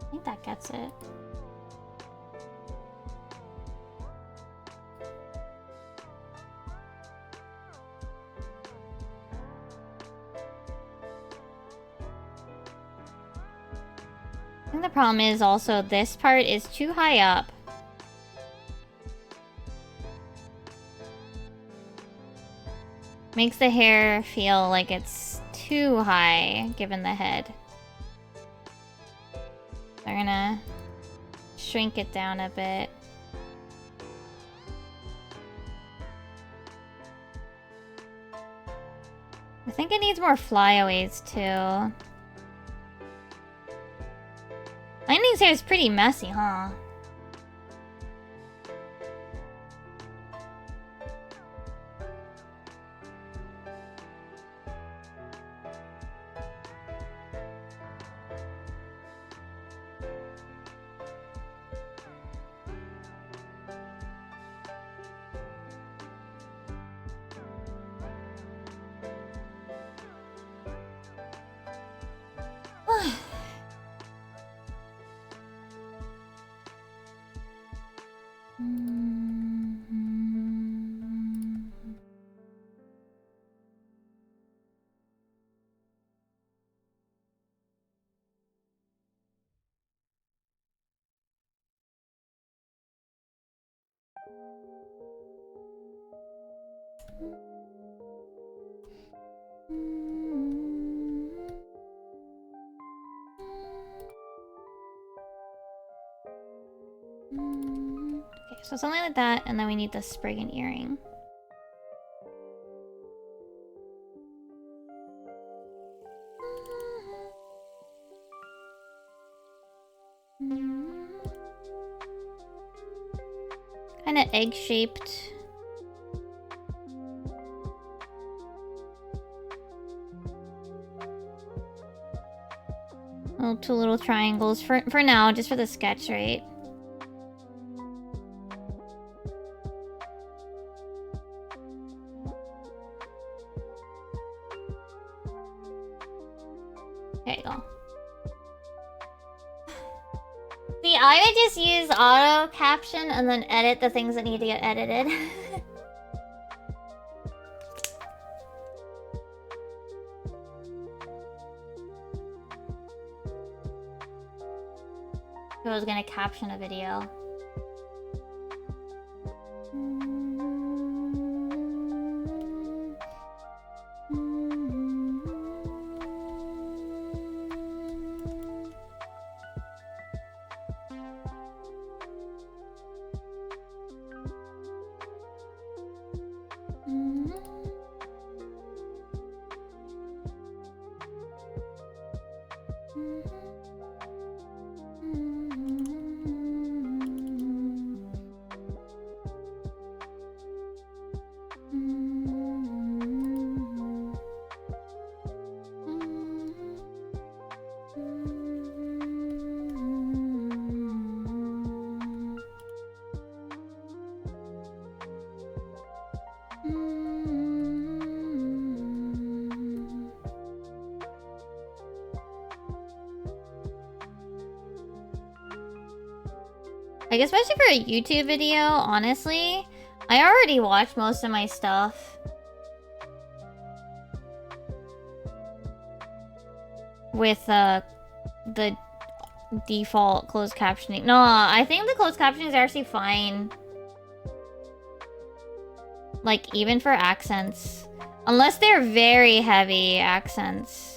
I think that gets it. I think the problem is also this part is too high up. Makes the hair feel like it's too high, given the head. They're gonna shrink it down a bit. I think it needs more flyaways too. Lightning's hair is pretty messy, huh? Okay, so something like that, and then we need the Spriggan earring. Kind of egg-shaped. Oh, two little triangles for now, just for the sketch, right? There you go. See, I would just use auto caption and then edit the things that need to get edited. I was gonna caption a video. Like, especially for a YouTube video, honestly, I already watched most of my stuff with the default closed captioning. No, I think the closed captioning is actually fine. Like, even for accents. Unless they're very heavy accents.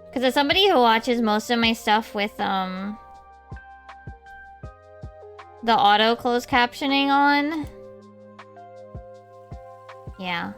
Because as somebody who watches most of my stuff with, the auto closed captioning on. Yeah.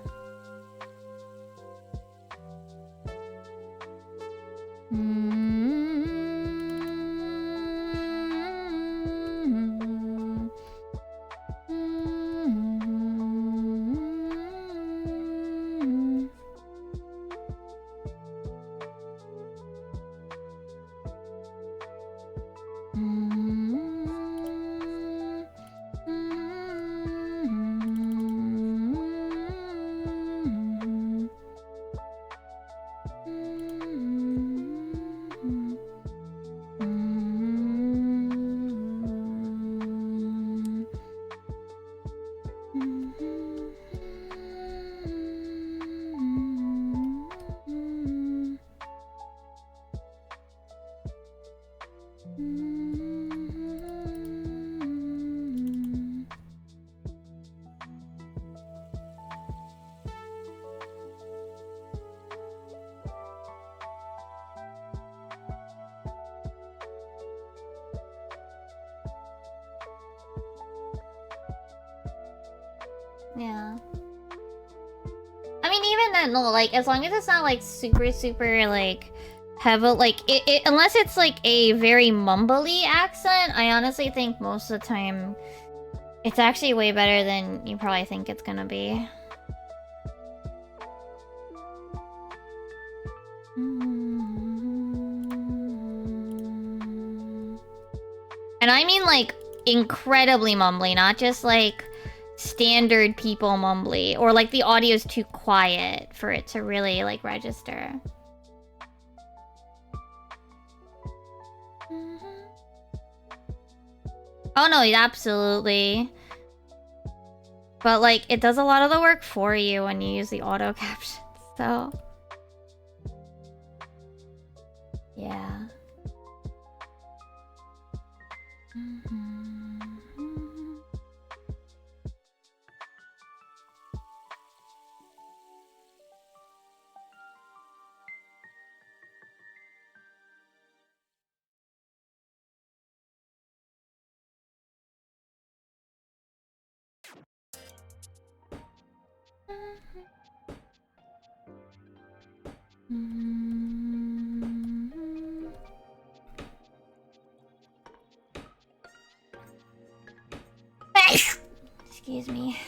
Yeah. I mean, even then, no, like, as long as it's not, like, super, like, heavy, like, unless it's, like, a very mumbly accent, I honestly think most of the time it's actually way better than you probably think it's gonna be. And I mean, like, incredibly mumbly, not just, like, standard people mumbly, or like the audio's too quiet for it to really like register. Oh no, absolutely. But like, it does a lot of the work for you when you use the auto captions, so... Yeah. Excuse me.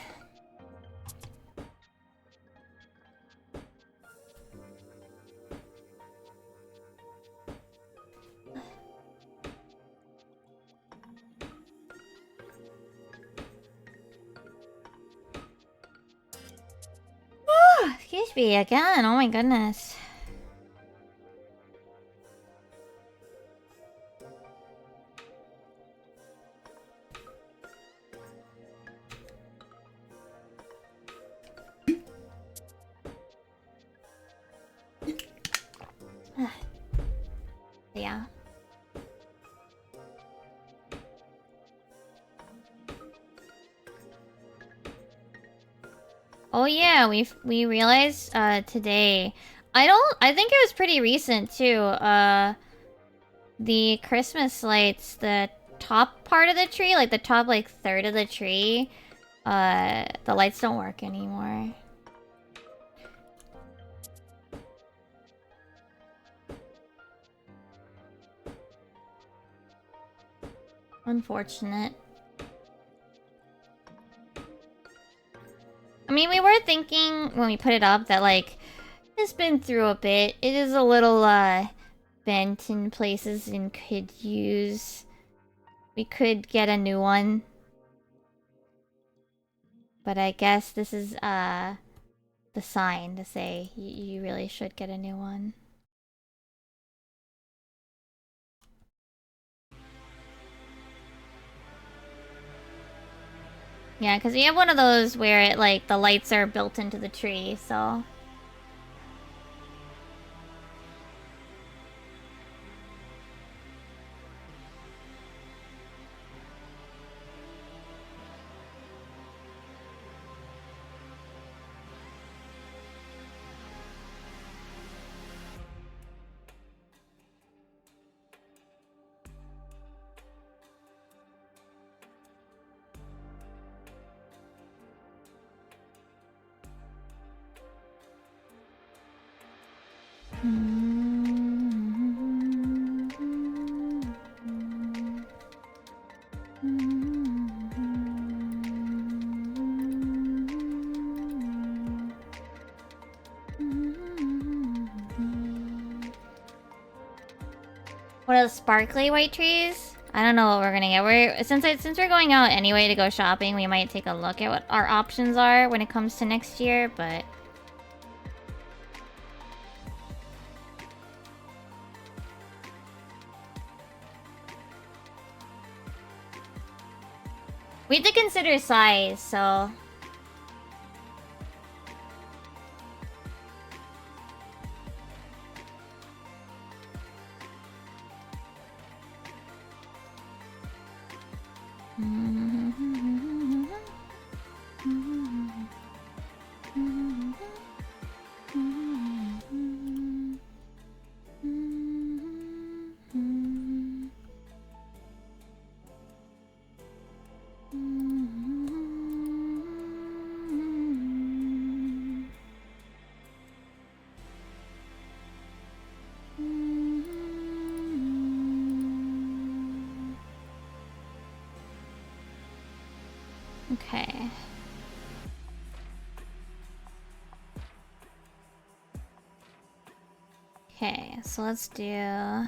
Excuse me again. Oh my goodness. Yeah. Oh yeah, we realized today. I think it was pretty recent too. The Christmas lights, the top part of the tree, like the top like third of the tree, the lights don't work anymore. Unfortunate. I mean, we were thinking when we put it up that like it's been through a bit. It is a little bent in places and could use. We could get a new one. But I guess this is the sign to say you really should get a new one. Yeah, because we have one of those where it like the lights are built into the tree, so... What are the sparkly white trees? I don't know what we're gonna get. Since we're going out anyway to go shopping, we might take a look at what our options are when it comes to next year, but... We have to consider size, so... Okay. Okay, so let's do...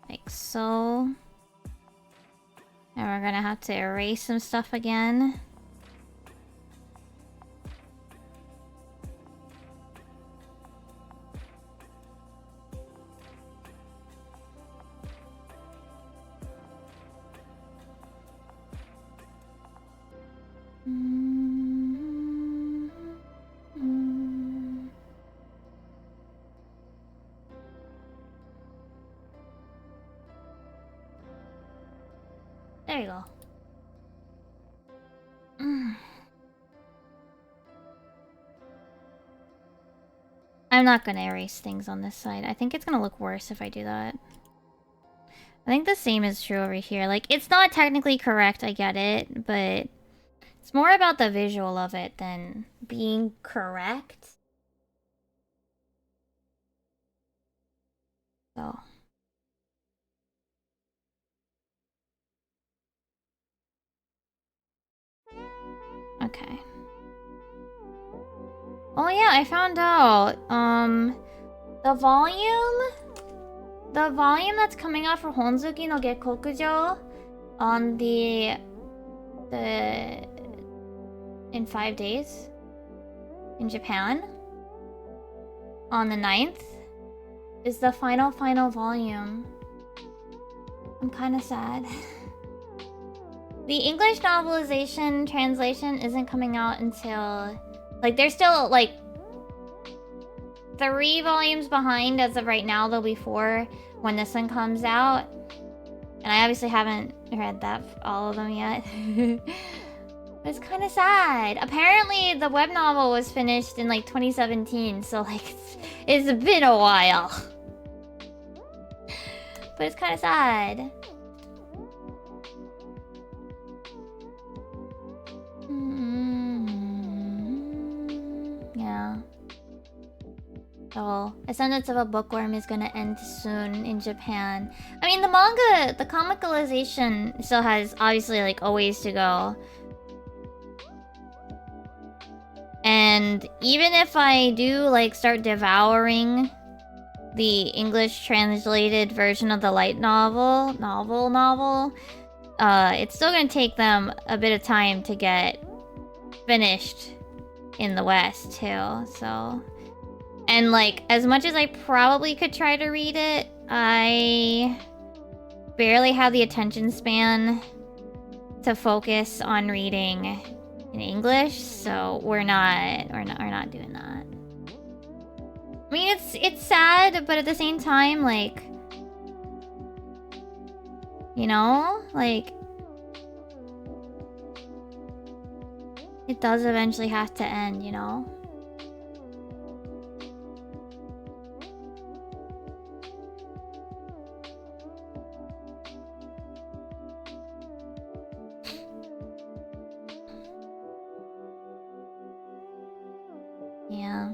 like so. And we're gonna have to erase some stuff again. There you go. I'm not gonna erase things on this side. I think it's gonna look worse if I do that. I think the same is true over here. Like, it's not technically correct, I get it, but it's more about the visual of it than being correct. So. Okay. Oh yeah, I found out, the volume that's coming out for Honzuki no Gekkokujo on in 5 days in Japan on the 9th is the final volume. I'm kind of sad. The English novelization translation isn't coming out until, like, there's still like 3 volumes behind as of right now. There'll be 4 when this one comes out, and I obviously haven't read all of them yet. It's kind of sad. Apparently the web novel was finished in like 2017, so like it's been a while. But it's kind of sad. Yeah. So, Ascendance of a Bookworm is gonna end soon in Japan. I mean, the manga, the comicalization still has obviously like a ways to go. And even if I do like start devouring the English translated version of the light novel, it's still gonna take them a bit of time to get finished in the West too, so. And like, as much as I probably could try to read it, I barely have the attention span to focus on reading in English, so we're not doing that. I mean, it's sad, but at the same time, like, you know, like, it does eventually have to end, you know? Yeah.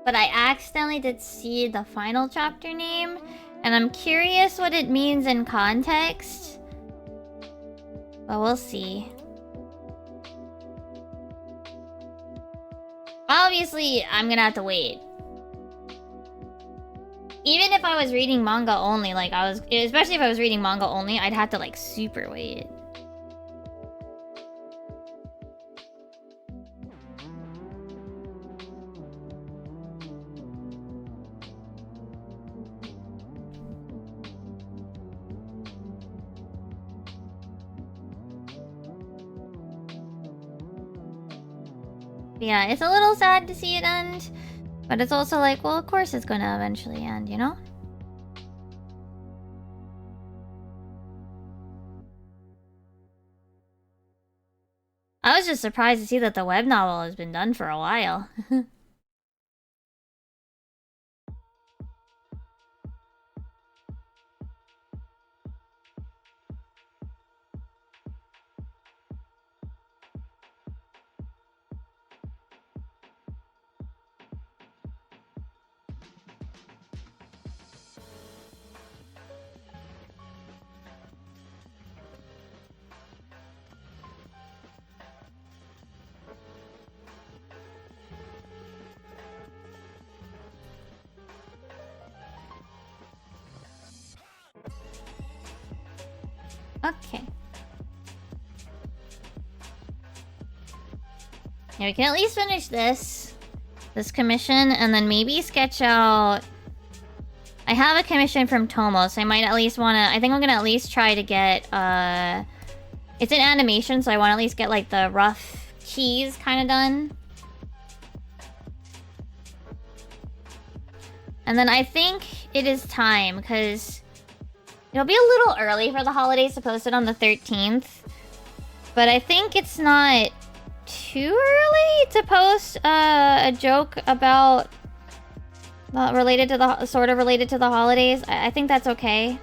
But I accidentally did see the final chapter name, and I'm curious what it means in context. But we'll see. Obviously, I'm gonna have to wait. Even if I was reading manga only, like especially if I was reading manga only, I'd have to like super wait. Yeah, it's a little sad to see it end, but it's also like, well, of course it's gonna eventually end, you know? I was just surprised to see that the web novel has been done for a while. Okay. Yeah, we can at least finish this commission, and then maybe sketch out. I have a commission from Tomo, so I might at least wanna. I think I'm gonna at least try to get It's an animation, so I want to at least get like the rough keys kind of done. And then I think it is time, because it'll be a little early for the holidays to post it on the 13th. But I think it's not too early to post a joke about related to the sort of related to the holidays. I think that's okay.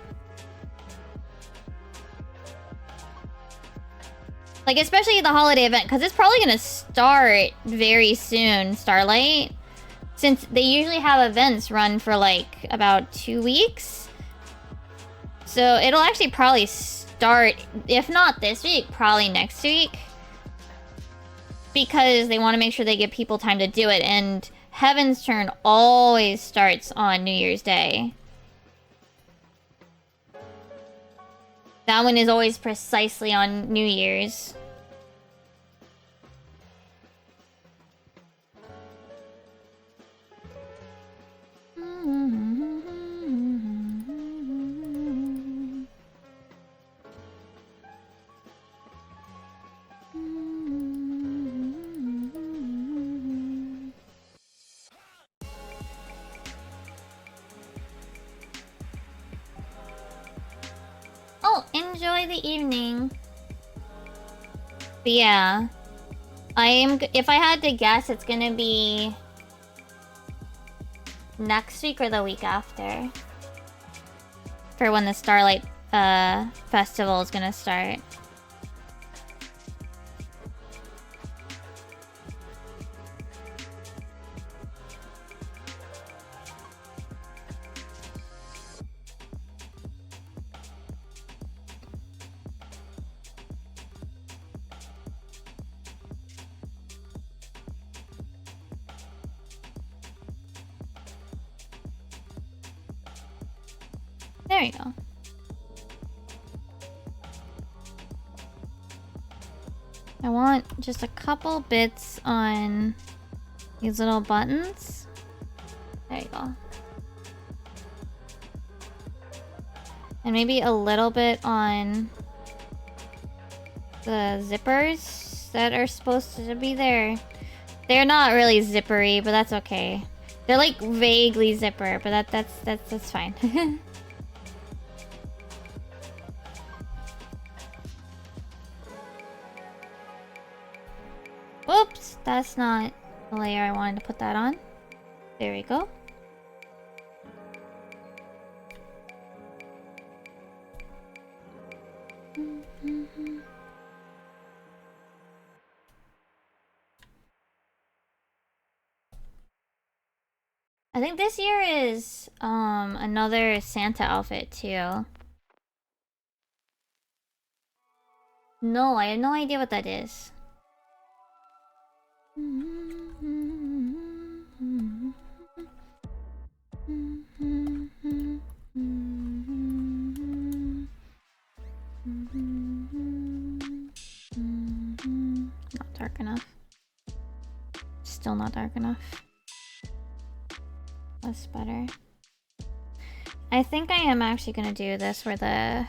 Like, especially the holiday event, because it's probably gonna start very soon, Starlight. Since they usually have events run for like about 2 weeks. So it'll actually probably start, if not this week, probably next week. Because they want to make sure they give people time to do it. And Heaven's Turn always starts on New Year's Day. That one is always precisely on New Year's. Oh, enjoy the evening. But yeah, if I had to guess, it's gonna be next week or the week after. For when the Starlight Festival is gonna start. There you go. I want just a couple bits on these little buttons. There you go. And maybe a little bit on the zippers that are supposed to be there. They're not really zippery, but that's okay. They're like vaguely zipper, but that's fine. Oops, that's not the layer I wanted to put that on. There we go. I think this year is another Santa outfit too. No, I have no idea what that is. Not dark enough. Still not dark enough. That's better. I think I am actually gonna do this where the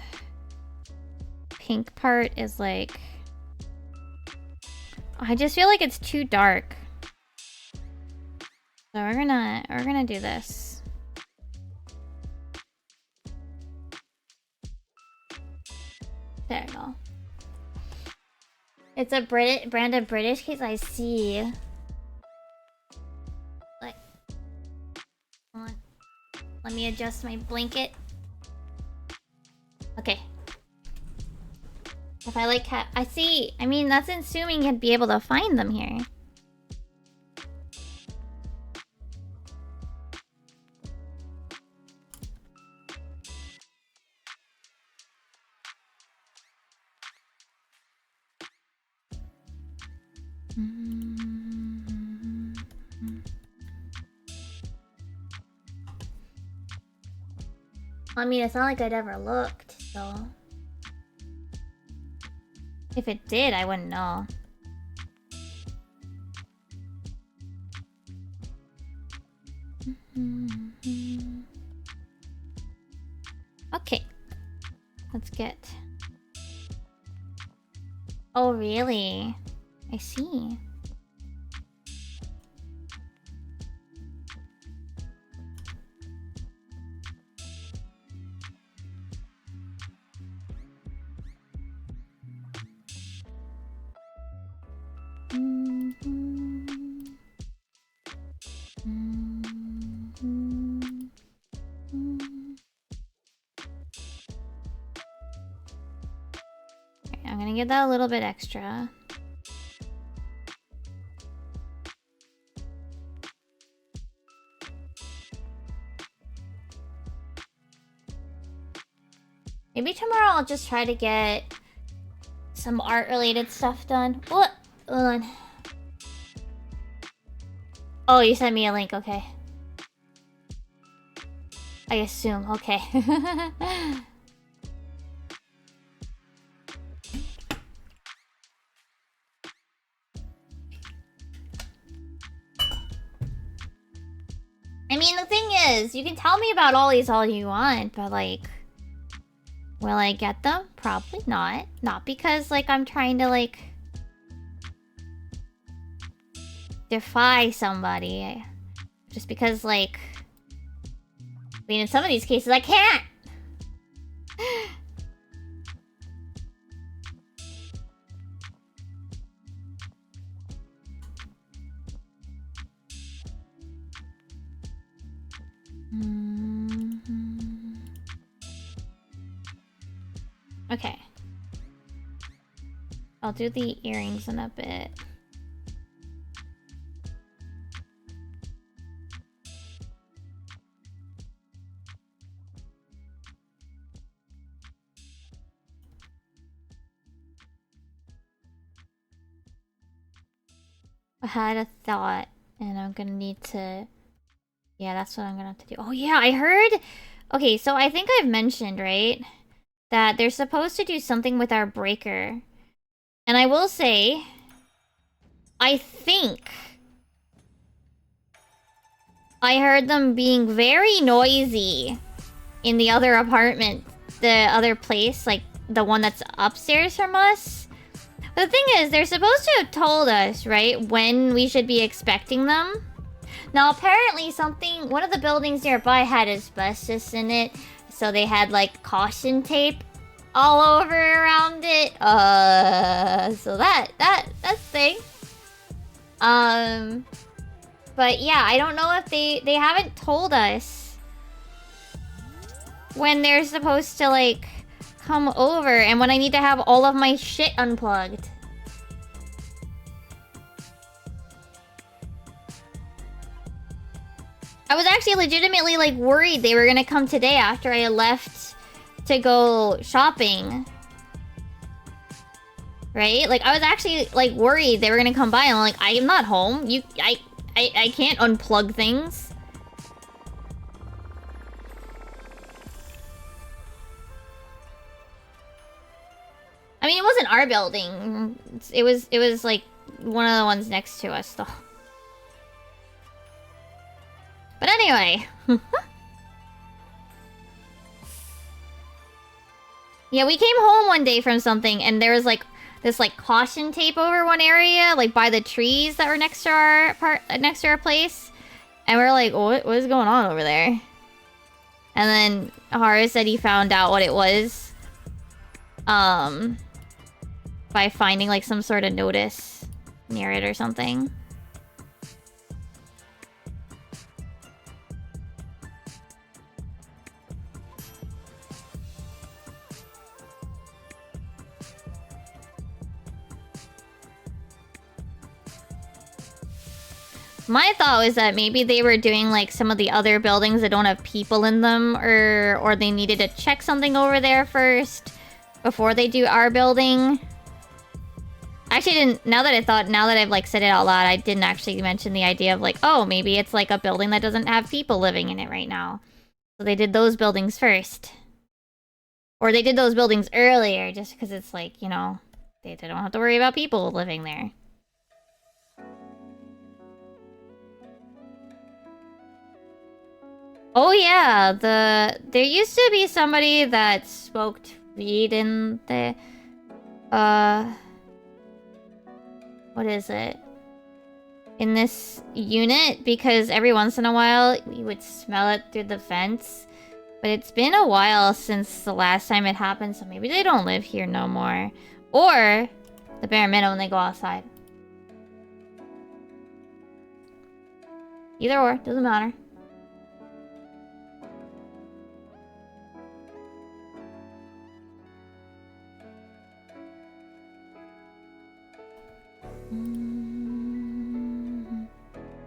pink part is like... I just feel like it's too dark. So we're gonna do this. There we go. It's a brand of British case. I see. Like, hold on. Let me adjust my blanket. Okay. If I like I see. I mean, that's assuming you'd be able to find them here. I mean, it's not like I'd ever looked, so... If it did, I wouldn't know. Okay. Let's get Oh, really? I see. Okay, I'm gonna give that a little bit extra. Maybe tomorrow I'll just try to get some art-related stuff done. What? Hold on. Oh, you sent me a link, okay. I assume, okay. I mean, the thing is, you can tell me about all these all you want, but like... Will I get them? Probably not. Not because, like, I'm trying to, like... defy somebody. Just because, like... I mean, in some of these cases, I can't! Okay. I'll do the earrings in a bit. I had a thought, and I'm gonna need to... Yeah, that's what I'm gonna have to do. Oh yeah, I heard... Okay, so I think I've mentioned, right? That they're supposed to do something with our breaker. And I will say... I think... I heard them being very noisy in the other apartment. The other place, like the one that's upstairs from us. But the thing is, they're supposed to have told us, right, when we should be expecting them. Now, apparently one of the buildings nearby had asbestos in it, so they had, like, caution tape all over around it. So that's the thing. But yeah, I don't know if they haven't told us when they're supposed to, like, come over and when I need to have all of my shit unplugged. I was actually legitimately, like, worried they were gonna come today after I left to go shopping. Right? Like, I was actually, like, worried they were gonna come by and I'm like, I am not home. I can't unplug things. I mean, it wasn't our building. It was like one of the ones next to us, though. But anyway. Yeah, we came home one day from something, and there was like this like caution tape over one area, like by the trees that were next to our place, and we were like, what is going on over there? And then Haru said he found out what it was. By finding like some sort of notice near it or something. My thought was that maybe they were doing like some of the other buildings that don't have people in them, or they needed to check something over there first before they do our building. I actually didn't, now that I've like said it out loud, I didn't actually mention the idea of like, oh, maybe it's like a building that doesn't have people living in it right now. So they did those buildings first. Or they did those buildings earlier just because it's like, you know, they don't have to worry about people living there. Oh yeah, there used to be somebody that smoked weed in the What is it? In this unit, because every once in a while we would smell it through the vents. But it's been a while since the last time it happened, so maybe they don't live here no more. Or, the bare minimum, they go outside. Either or, doesn't matter.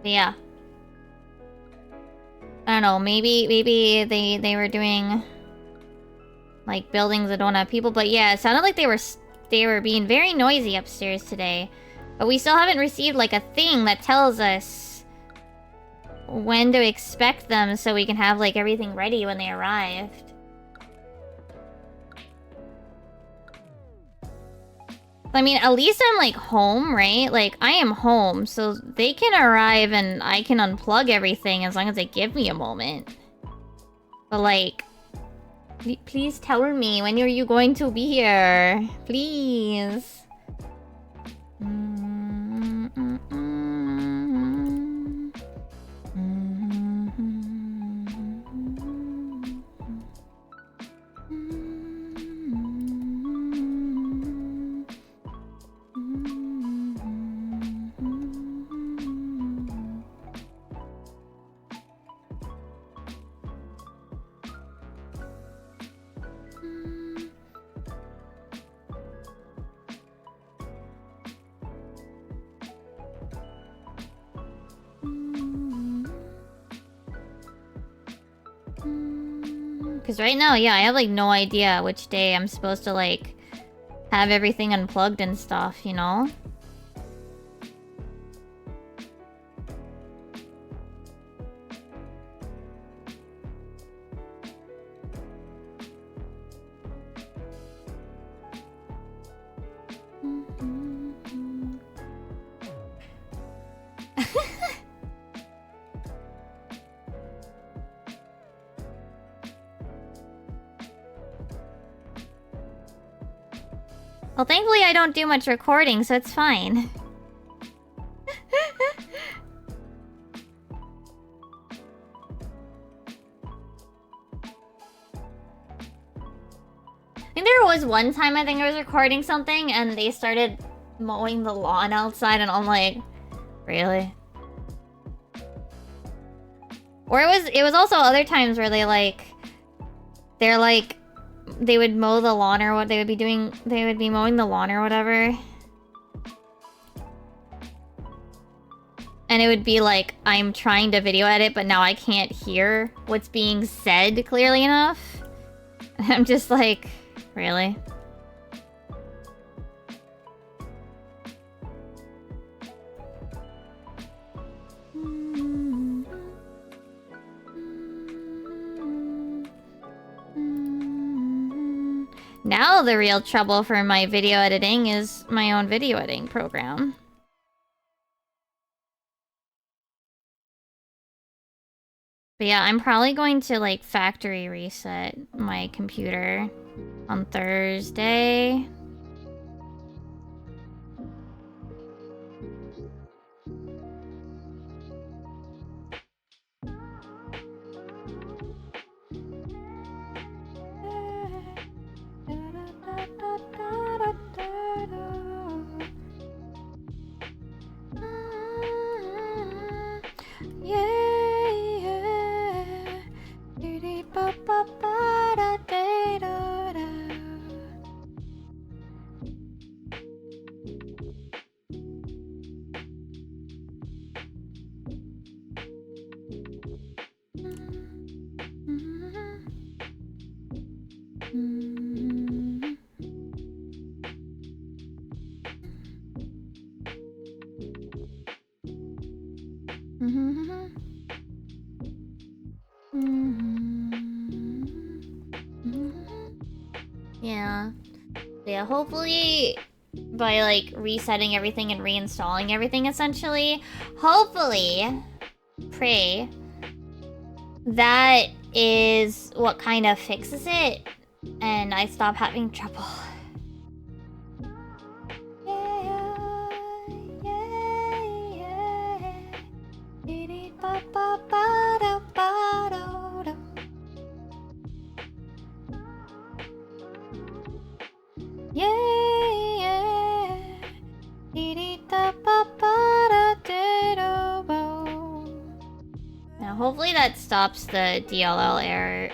But yeah. I don't know, maybe they were doing like buildings that don't have people, but yeah, it sounded like they were being very noisy upstairs today. But we still haven't received like a thing that tells us when to expect them so we can have like everything ready when they arrived. I mean, at least I'm like home, right? Like I am home, so they can arrive and I can unplug everything as long as they give me a moment. But like, please tell me, when are you going to be here? Please. Because right now, yeah, I have like no idea which day I'm supposed to like have everything unplugged and stuff, you know? Well, thankfully I don't do much recording, so it's fine. I think there was one time I think I was recording something and they started mowing the lawn outside and I'm like, really? Or it was also other times where they would mow the lawn or what they would be doing. They would be mowing the lawn or whatever. And it would be like, I'm trying to video edit, but now I can't hear what's being said clearly enough. I'm just like, really? Now the real trouble for my video editing is my own video editing program. But yeah, I'm probably going to like factory reset my computer on Thursday. Yeah, hopefully by like resetting everything and reinstalling everything essentially, hopefully, pray, that is what kind of fixes it and I stop having trouble. Yeah. Now, hopefully that stops the DLL error.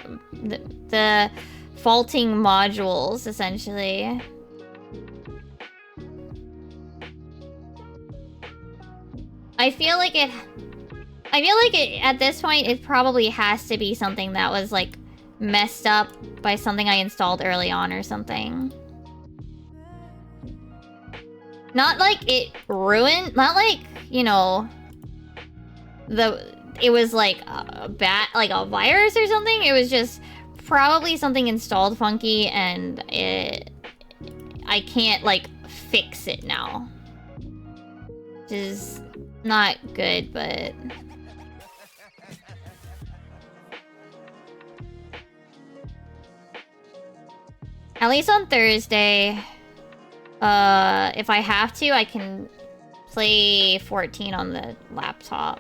The faulting modules, essentially. I feel like it at this point it probably has to be something that was like messed up by something I installed early on or something. Not like it ruined, not like, you know, it was like a a virus or something. It was just probably something installed funky and I can't like fix it now. Which is not good, but at least on Thursday, if I have to, I can play 14 on the laptop.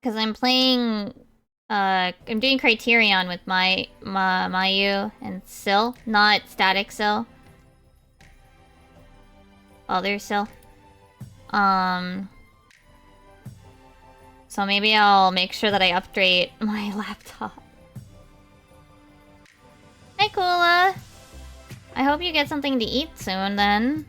Because I'm playing, I'm doing Criterion with my Mayu and Syl, not Static Syl. Other Syl. So maybe I'll make sure that I upgrade my laptop. Hi, Kula. I hope you get something to eat soon, then.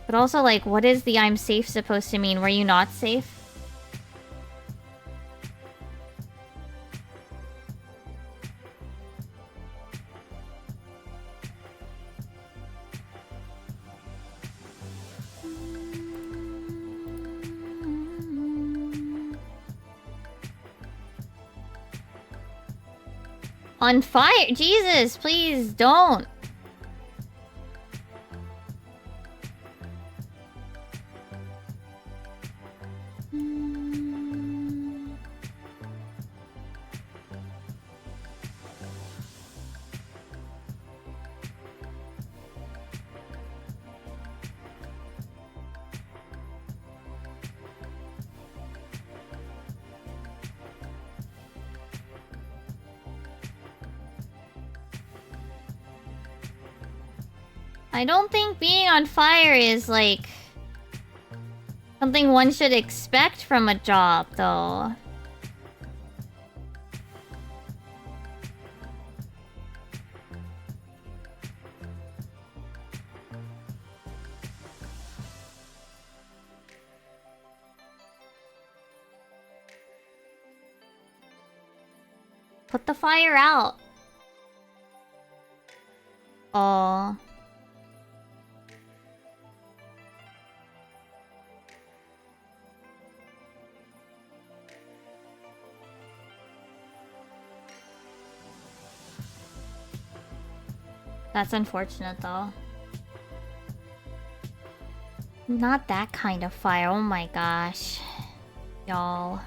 But also, like, what is the I'm safe supposed to mean? Were you not safe? On fire? Jesus, please don't. I don't think being on fire is, like, something one should expect from a job, though. Put the fire out. Oh. That's unfortunate, though. Not that kind of fire. Oh my gosh. Y'all.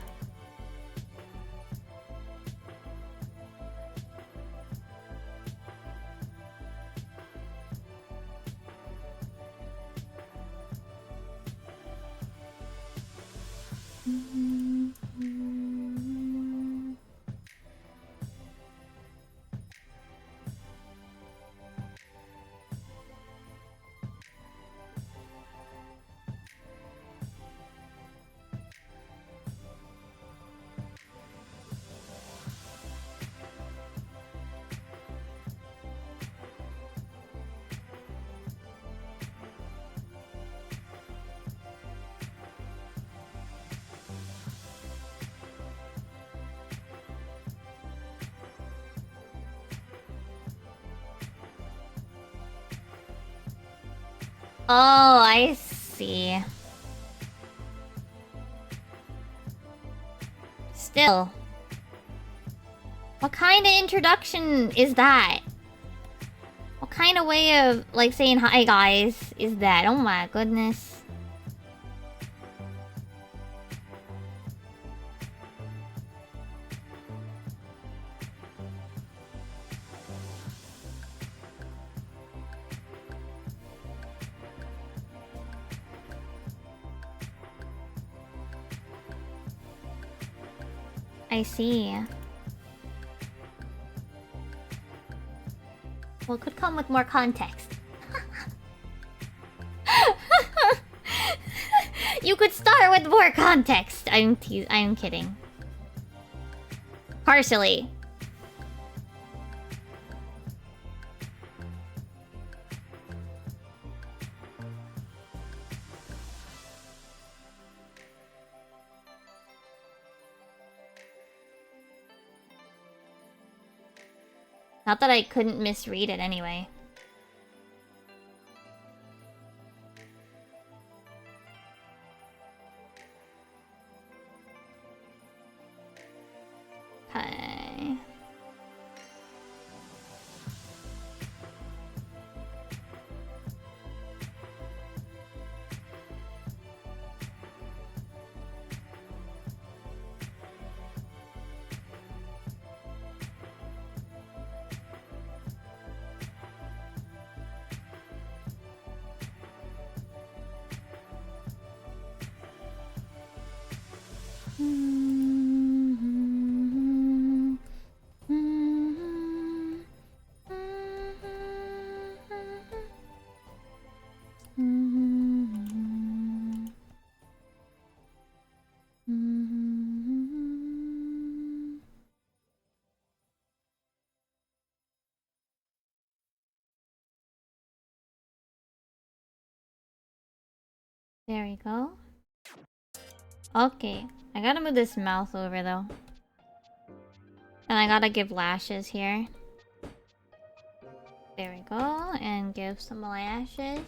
Oh, I see. Still. What kind of introduction is that? What kind of way of, like, saying hi, guys, is that? Oh my goodness. I see. Well, it could come with more context. You could start with more context. I'm kidding. Partially. Not that I couldn't misread it anyway. Okay. There we go. Okay, I gotta move this mouth over though. And I gotta give lashes here. There we go, and give some lashes.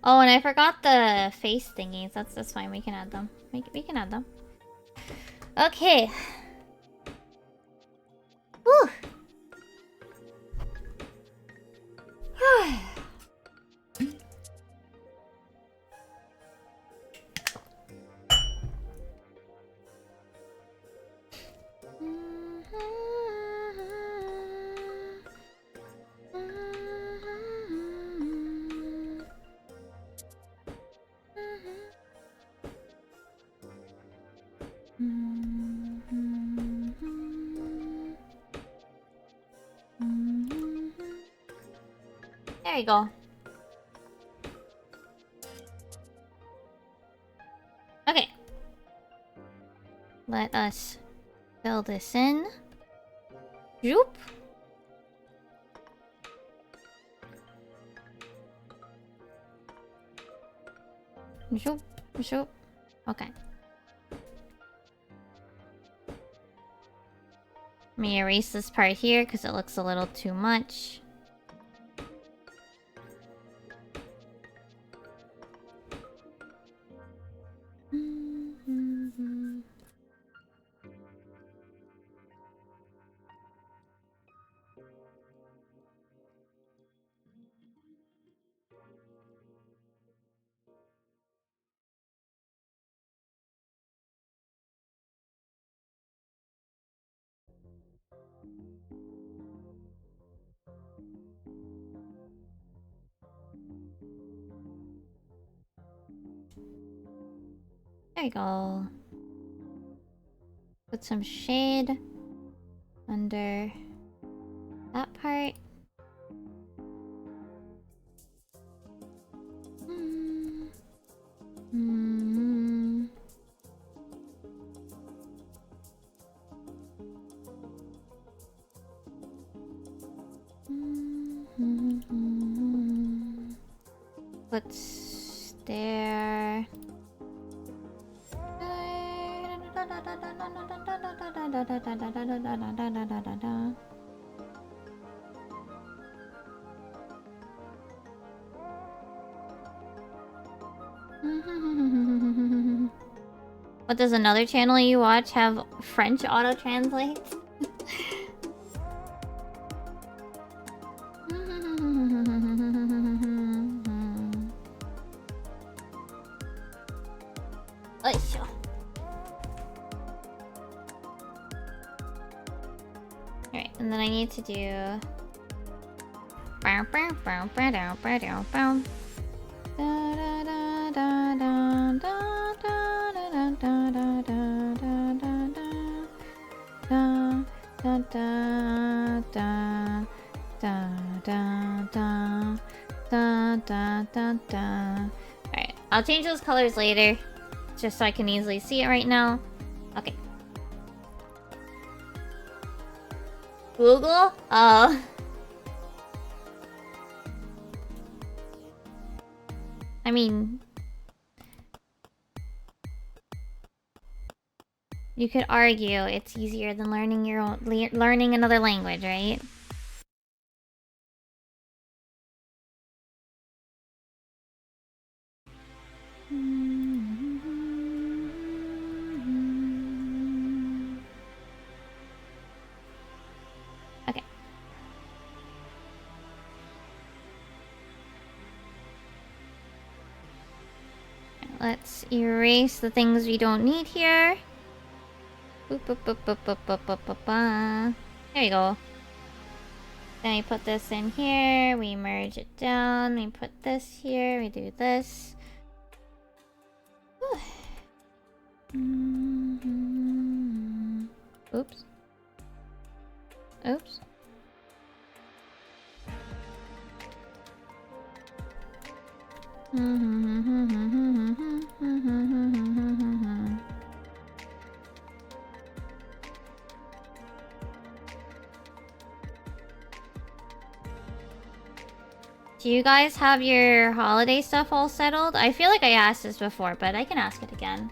Oh, and I forgot the face thingies. That's fine, we can add them. We can add them. Okay. Whew. There you go. Okay. Let us fill this in. Zoop. Zoop. Zoop. Okay. Let me erase this part here because it looks a little too much. There you go. Put some shade under that part. What's there? What, does another channel you watch have French auto-translate? Alright, and then I need to do... Da, da, da. Alright, I'll change those colors later. Just so I can easily see it right now. Okay. Google? Oh. I mean... You could argue it's easier than learning your own, learning another language, right? Okay. Let's erase the things we don't need here. Boop, boop, boop, boop, boop, boop, boop, boop, boop. There we go. Then we put this in here, we merge it down, we put this here, we do this. Oops. Oops. Do you guys have your holiday stuff all settled? I feel like I asked this before, but I can ask it again.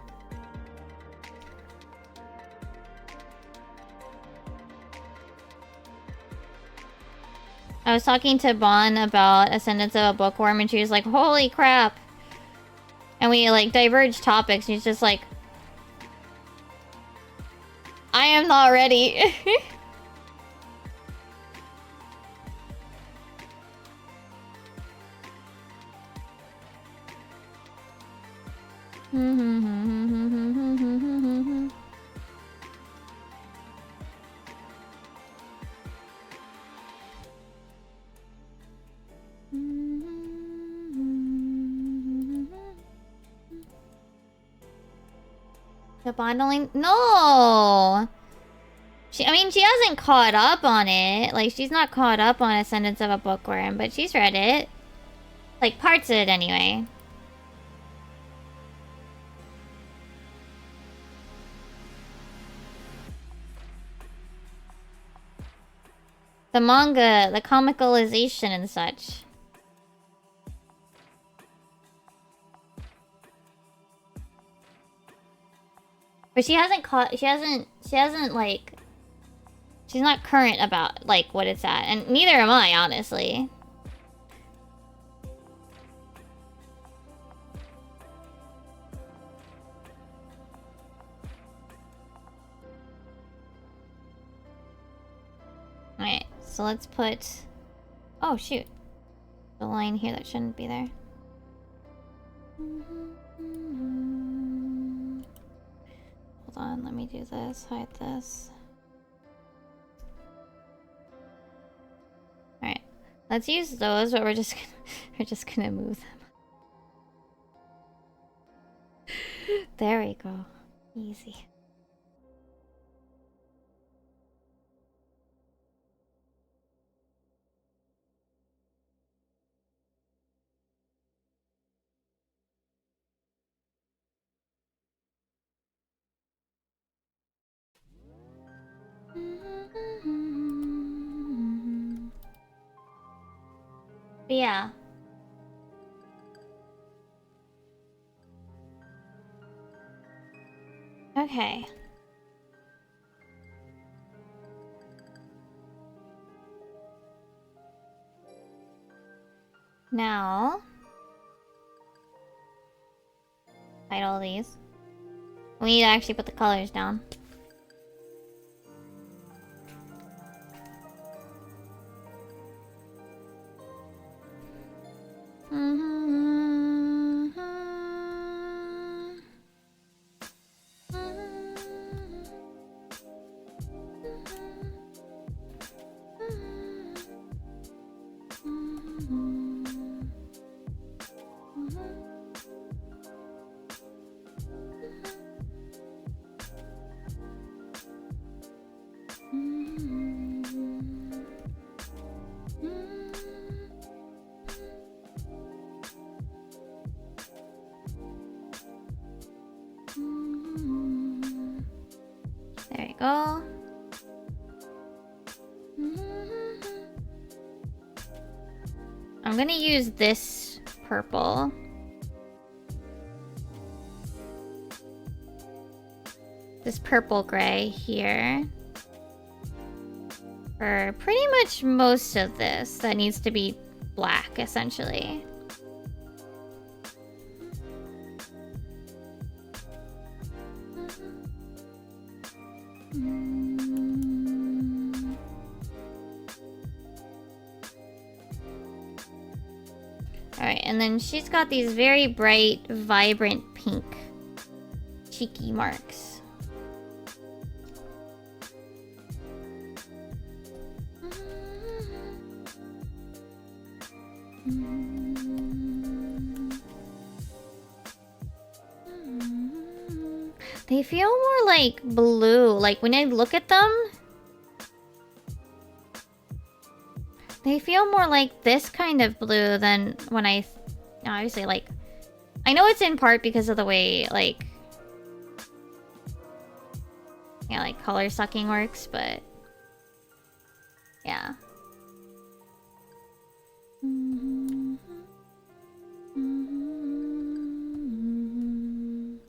I was talking to Bon about Ascendance of a Bookworm, and she was like, holy crap. And we, like, diverged topics, and she's just like... I am not ready. The Bond only... No! I mean, she hasn't caught up on it. Like, she's not caught up on Ascendance of a Bookworm, but she's read it. Like, parts of it anyway. The manga, the comicalization and such. But she hasn't like... She's not current about, like, what it's at. And neither am I, honestly. Alright, so let's put... Oh, shoot. The line here that shouldn't be there. Hold on, let me do this, hide this. Alright, let's use those, but we're just gonna move them. There we go. Easy. But yeah. Okay. Now... hide all these. We need to actually put the colors down. go. I'm gonna use this purple. This purple gray here. For pretty much most of this that needs to be black, essentially. Alright, and then she's got these very bright, vibrant pink cheeky marks. They feel more like blue. Like when I look at them, they feel more like this kind of blue than when I obviously, like, I know it's in part because of the way, like, yeah, like color sucking works, but yeah.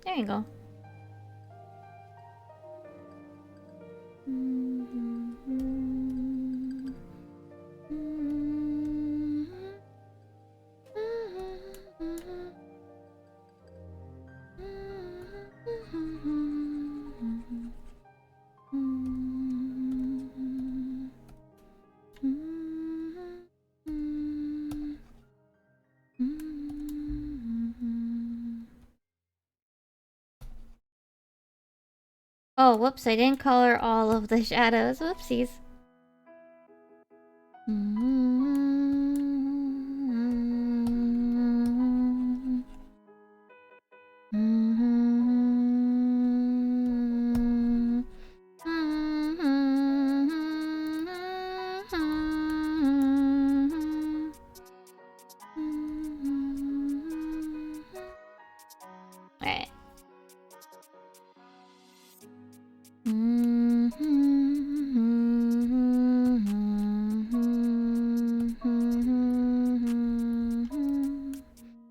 There you go. Oh, whoops, I didn't color all of the shadows. Whoopsies. Alright.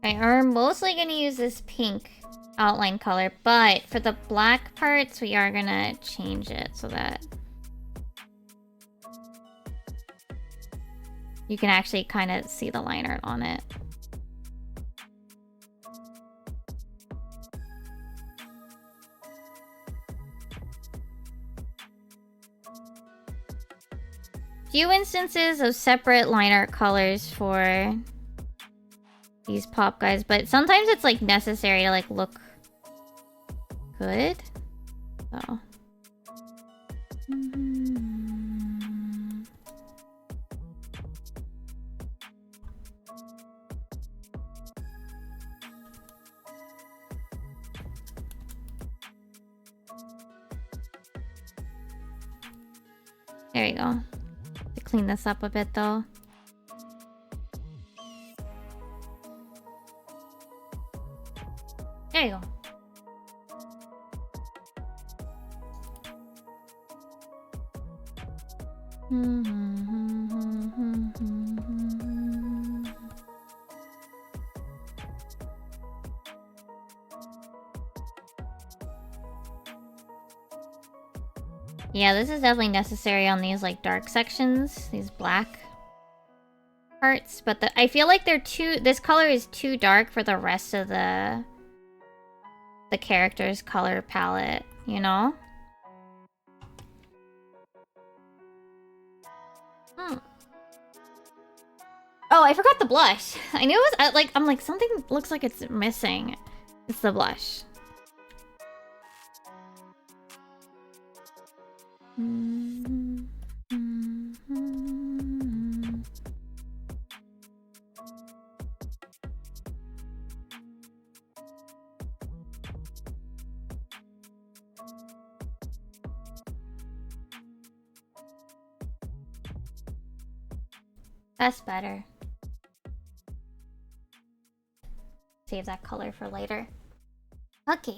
Alright, we're mostly gonna use this pink outline color, but for the black parts, we are gonna change it so that you can actually kind of see the line art on it. Few instances of separate line art colors for these pop guys, but sometimes it's like necessary to like look good. So. There you go. To clean this up a bit though. There you go. Yeah, this is definitely necessary on these like dark sections, these black parts, but I feel like they're too, this color is too dark for the rest of the character's color palette, you know? Oh, I forgot the blush. I knew it was I'm like something looks like it's missing. It's the blush. That's better. Save that color for later. Okay.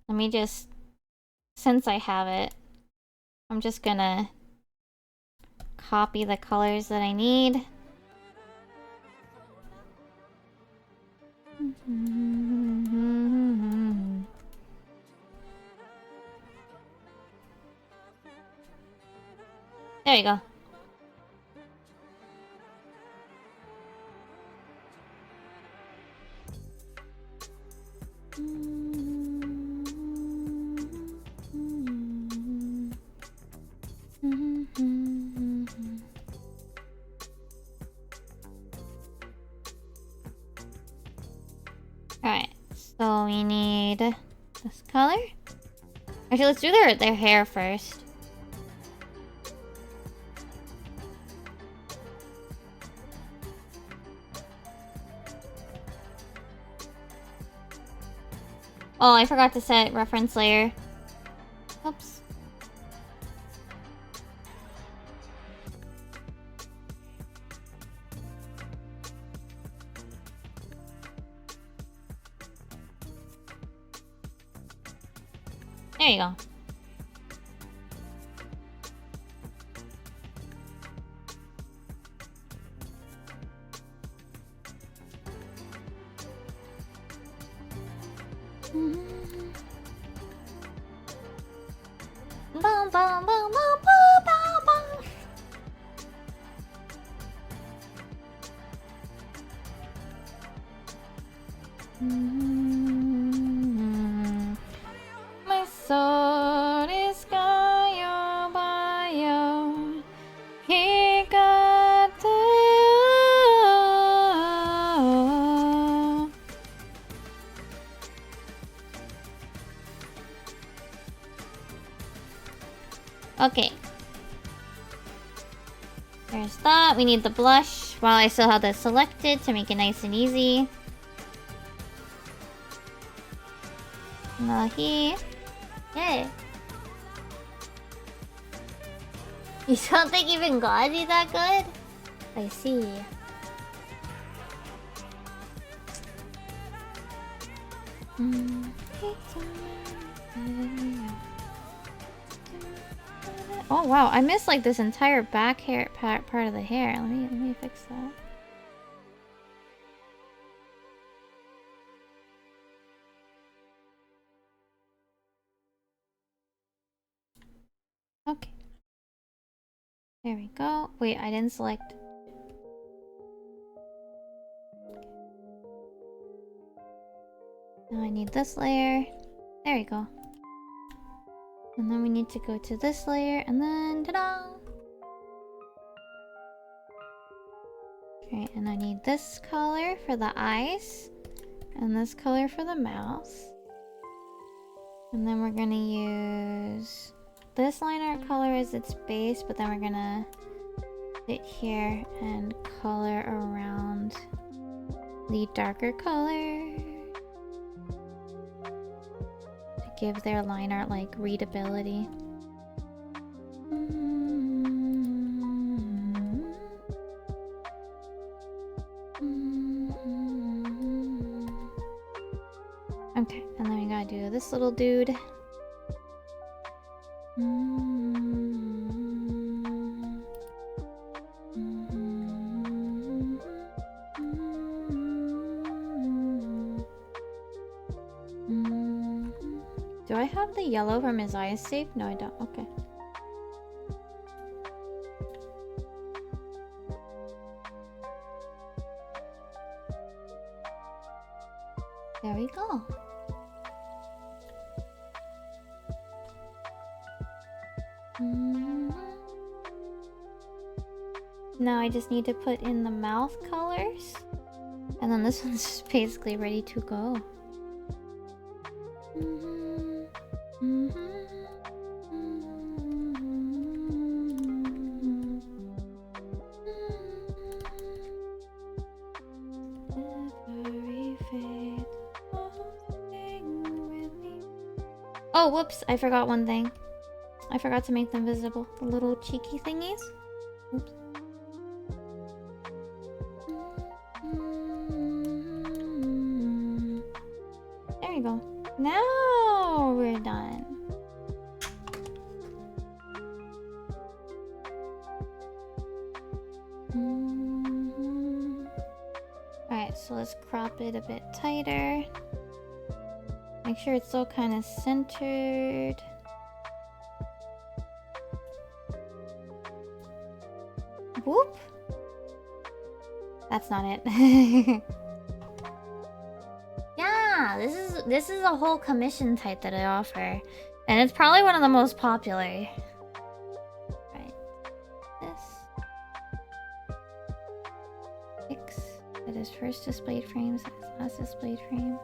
Let me just... Since I have it, I'm just gonna copy the colors that I need. There you go. Alright, so we need this color. Actually, let's do their hair first. Oh, I forgot to set reference layer. Oops. There you go. Bum, bum, bum, bum, bum, bum, bum. My sword is Gaio Bio. He got Okay. There's that. We need the blush while I still have this selected to make it nice and easy. Nahi. Yay. You don't think even Gauzy that good? I see. Oh wow, I missed like this entire back hair part of the hair. Let me fix that. Okay. There we go. Wait, I didn't select. Now I need this layer. There we go. And then we need to go to this layer, and then ta-da! Okay, and I need this color for the eyes, and this color for the mouth. And then we're gonna use this line art color as its base, but then we're gonna sit here and color around the darker color. Give their line art like readability. Okay, and then we gotta do this little dude. Do I have the yellow from his eyes saved? No, I don't. Okay. There we go. Now I just need to put in the mouth colors. And then this one's just basically ready to go. Oh, whoops, I forgot one thing. I forgot to make them visible. The little cheeky thingies. Oops. There you go. Now we're so let's crop it a bit tighter. Make sure it's still kind of centered. Whoop! That's not it. Yeah, this is a whole commission type that I offer. And it's probably one of the most popular. Right. This. Fix. It is first displayed frames, it is last displayed frame.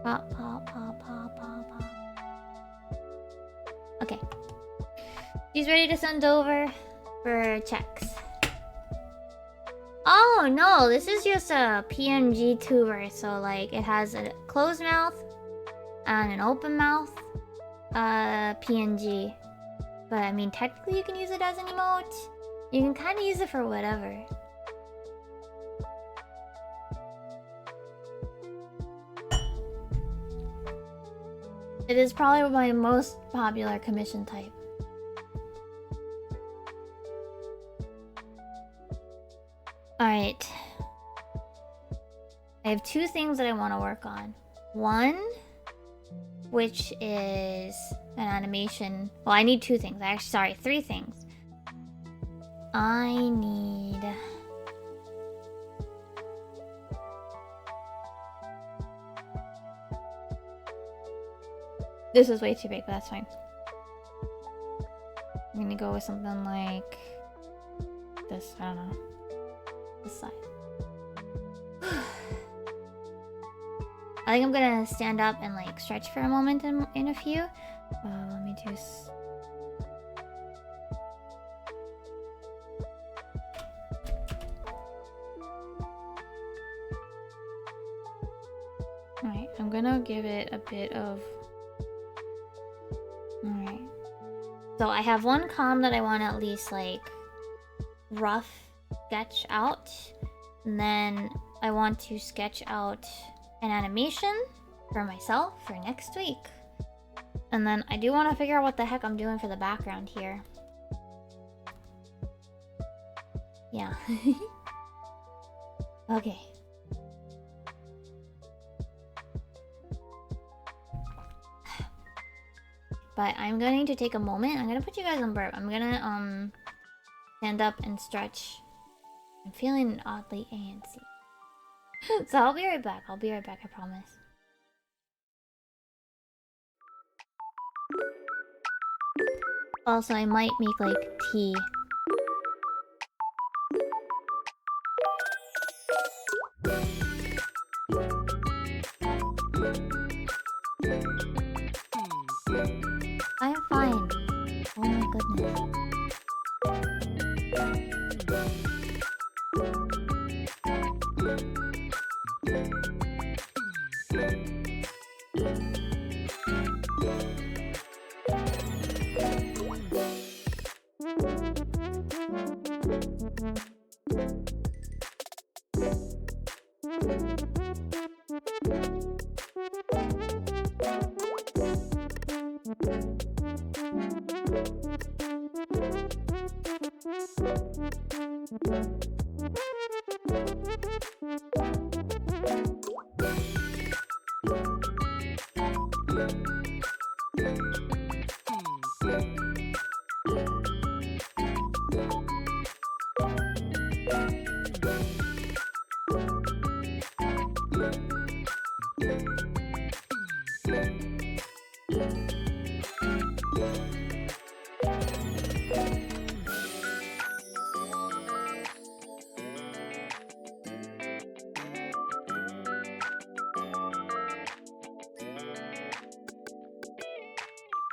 Pop, pop, pop, pop, pop, pop. Okay. She's ready to send over for checks. Oh no, this is just a PNG tuber, so like it has a closed mouth and an open mouth PNG. But I mean, technically you can use it as an emote. You can kind of use it for whatever. It is probably my most popular commission type. Alright. I have two things that I want to work on. One, which is an animation. Well, I need two things. Actually, sorry, three things. I need... This is way too big, but that's fine. I'm gonna go with something like this. I don't know. This side. I think I'm gonna stand up and like stretch for a moment in a few. Let me just... Alright, I'm gonna give it a bit of... Alright. So I have one comm that I want to at least like rough sketch out. And then I want to sketch out an animation for myself for next week. And then I do want to figure out what the heck I'm doing for the background here. Yeah. Okay. But I'm going to take a moment. I'm gonna put you guys on burp. I'm gonna stand up and stretch. I'm feeling oddly antsy. So I'll be right back. I'll be right back, I promise. Also, I might make like tea. I'm fine. Oh my goodness.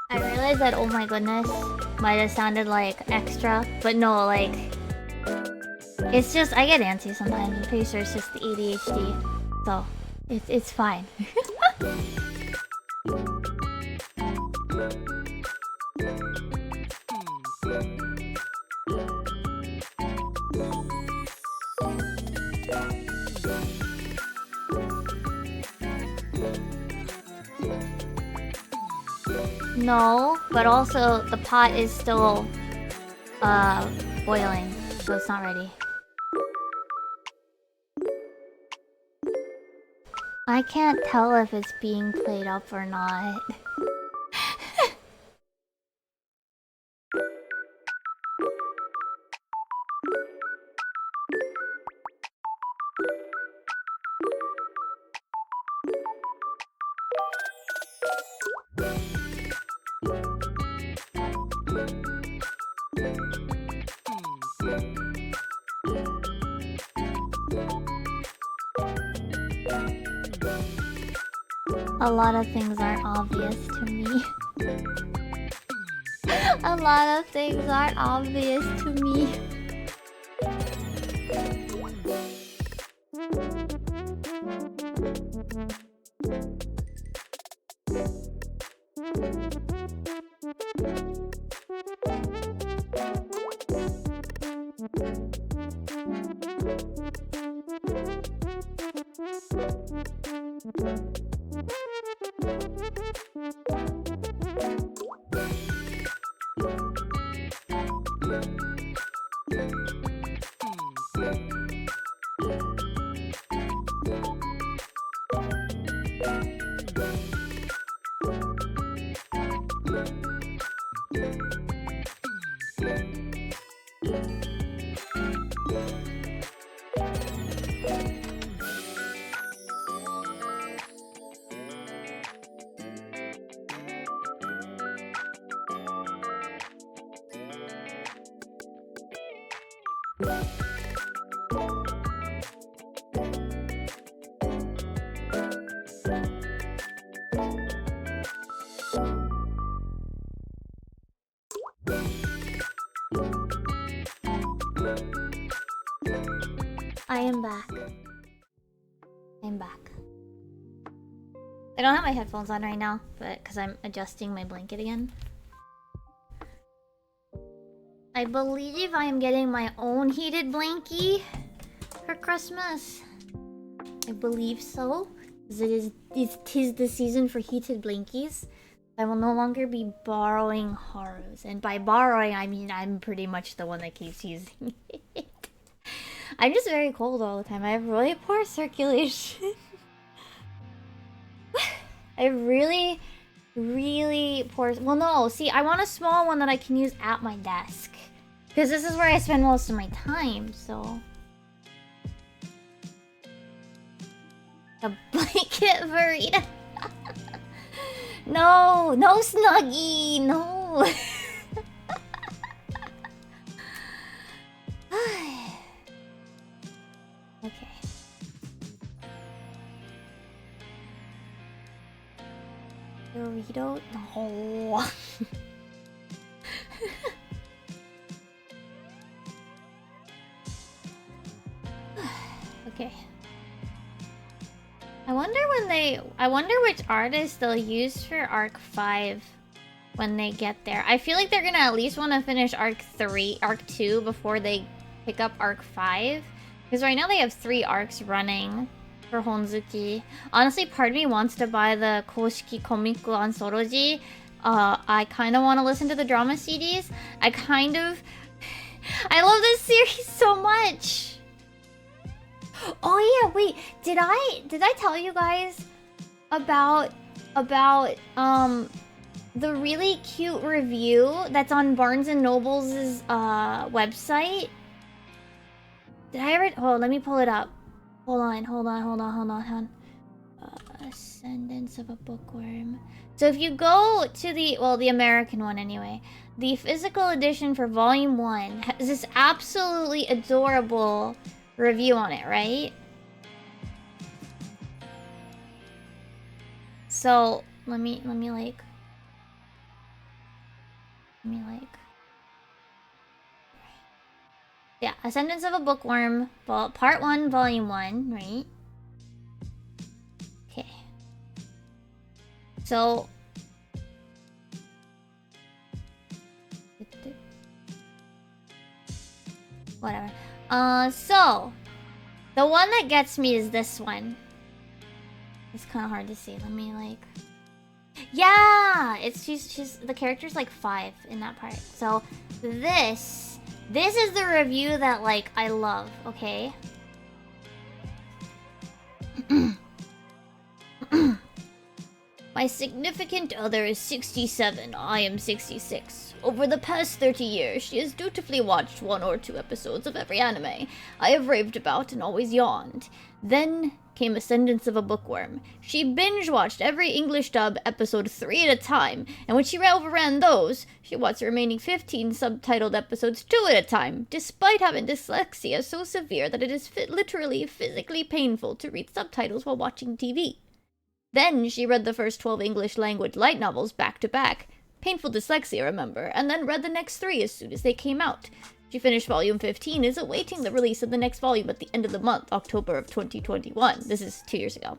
I realized that, oh my goodness, might have sounded like extra, but no, like, it's just, I get antsy sometimes. I'm pretty sure it's just the ADHD, so it's fine. No, but also the pot is still Boiling, so it's not ready. I can't tell if it's being played up or not. A lot of things aren't obvious to me. A lot of things aren't obvious to me. I am back. I'm back. I don't have my headphones on right now, but because I'm adjusting my blanket again. I believe I am getting my own heated blankie for Christmas. I believe so. Tis the season for heated blankies. I will no longer be borrowing Haru's. And by borrowing, I mean I'm pretty much the one that keeps using it. I'm just very cold all the time. I have really poor circulation. I have really, really poor... Well, no. See, I want a small one that I can use at my desk. Because this is where I spend most of my time, so... A blanket burrito. No, no Snuggie, no. Okay. Burrito? No. Okay. I wonder which artist they'll use for Arc 5 when they get there. I feel like they're gonna at least want to finish Arc 2 before they pick up Arc 5. Because right now they have 3 arcs running for Honzuki. Honestly, part of me wants to buy the Koshiki Komiku on Soroji. I kind of want to listen to the drama CDs. I love this series so much. Oh yeah, wait. Did I tell you guys about the really cute review that's on Barnes and Noble's website? Did I ever... Oh, let me pull it up. Hold on. Ascendance of a Bookworm. So if you go to the American one anyway, the physical edition for Volume 1 has this absolutely adorable review on it, right? So let me yeah, Ascendance of a Bookworm, Part 1, Volume 1, right? Okay. So whatever. So the one that gets me is this one. It's kind of hard to see. Let me yeah, she's the character's like 5 in that part. So this This is the review that, like, I love, okay? My significant other is 67, I am 66. Over the past 30 years, she has dutifully watched 1 or 2 episodes of every anime I have raved about and always yawned. Then came Ascendance of a Bookworm. She binge-watched every English dub episode 3 at a time, and when she overran those, she watched the remaining 15 subtitled episodes 2 at a time, despite having dyslexia so severe that it is literally physically painful to read subtitles while watching TV. Then she read the first 12 English language light novels back to back. Painful dyslexia, remember, and then read the next 3 as soon as they came out. She finished volume 15 and is awaiting the release of the next volume at the end of the month, October of 2021. This is 2 years ago.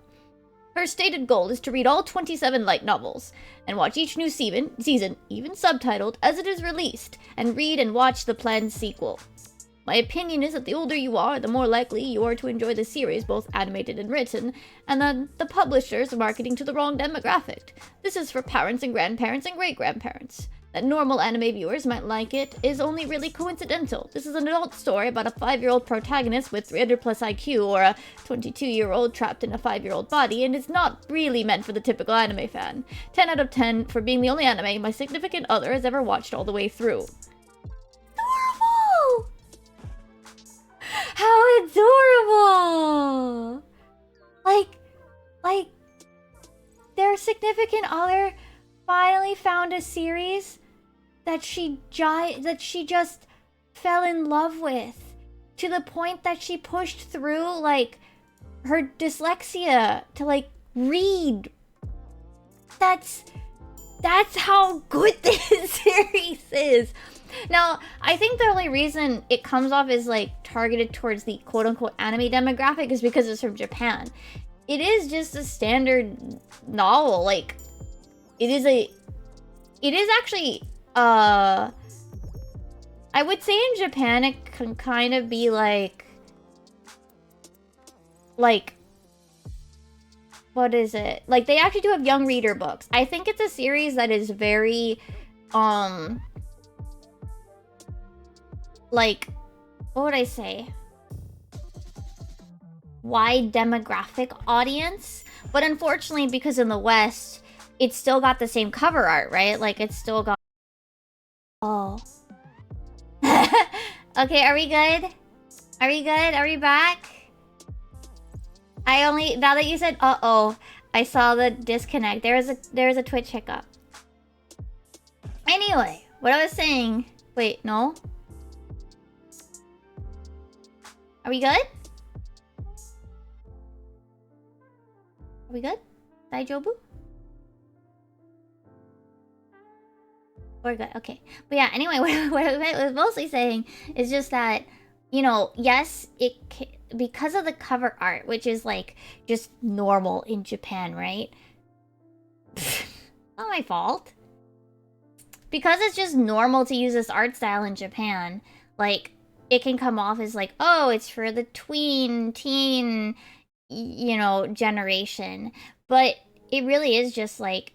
Her stated goal is to read all 27 light novels, and watch each new season, even subtitled, as it is released, and read and watch the planned sequel. My opinion is that the older you are, the more likely you are to enjoy the series, both animated and written, and then the publishers are marketing to the wrong demographic. This is for parents and grandparents and great-grandparents. That normal anime viewers might like it is only really coincidental. This is an adult story about a 5-year-old protagonist with 300 plus IQ or a 22-year-old trapped in a 5-year-old body, and is not really meant for the typical anime fan. 10 out of 10 for being the only anime my significant other has ever watched all the way through. Adorable! How adorable! Like, their significant other finally found a series that she just fell in love with, to the point that she pushed through, like, her dyslexia to, like, read. That's how good this series is. Now, I think the only reason it comes off as, like, targeted towards the quote-unquote anime demographic is because it's from Japan. It is just a standard novel, like, it is actually, I would say in Japan it can kind of be like, what is it? Like, they actually do have young reader books. I think it's a series that is very, like, what would I say? Wide demographic audience. But unfortunately, because in the West, it's still got the same cover art, right? Like, it's still got... Oh. Okay, are we good? Are we good? Are we back? Now that you said uh-oh, I saw the disconnect. There was a Twitch hiccup. Anyway, what I was saying... Wait, no? Are we good? Are we good? Daijobu? We're good, okay. But yeah, anyway, what I was mostly saying is just that, you know, yes, because of the cover art, which is, like, just normal in Japan, right? Not my fault. Because it's just normal to use this art style in Japan, like, it can come off as like, oh, it's for the teen, you know, generation. But it really is just, like,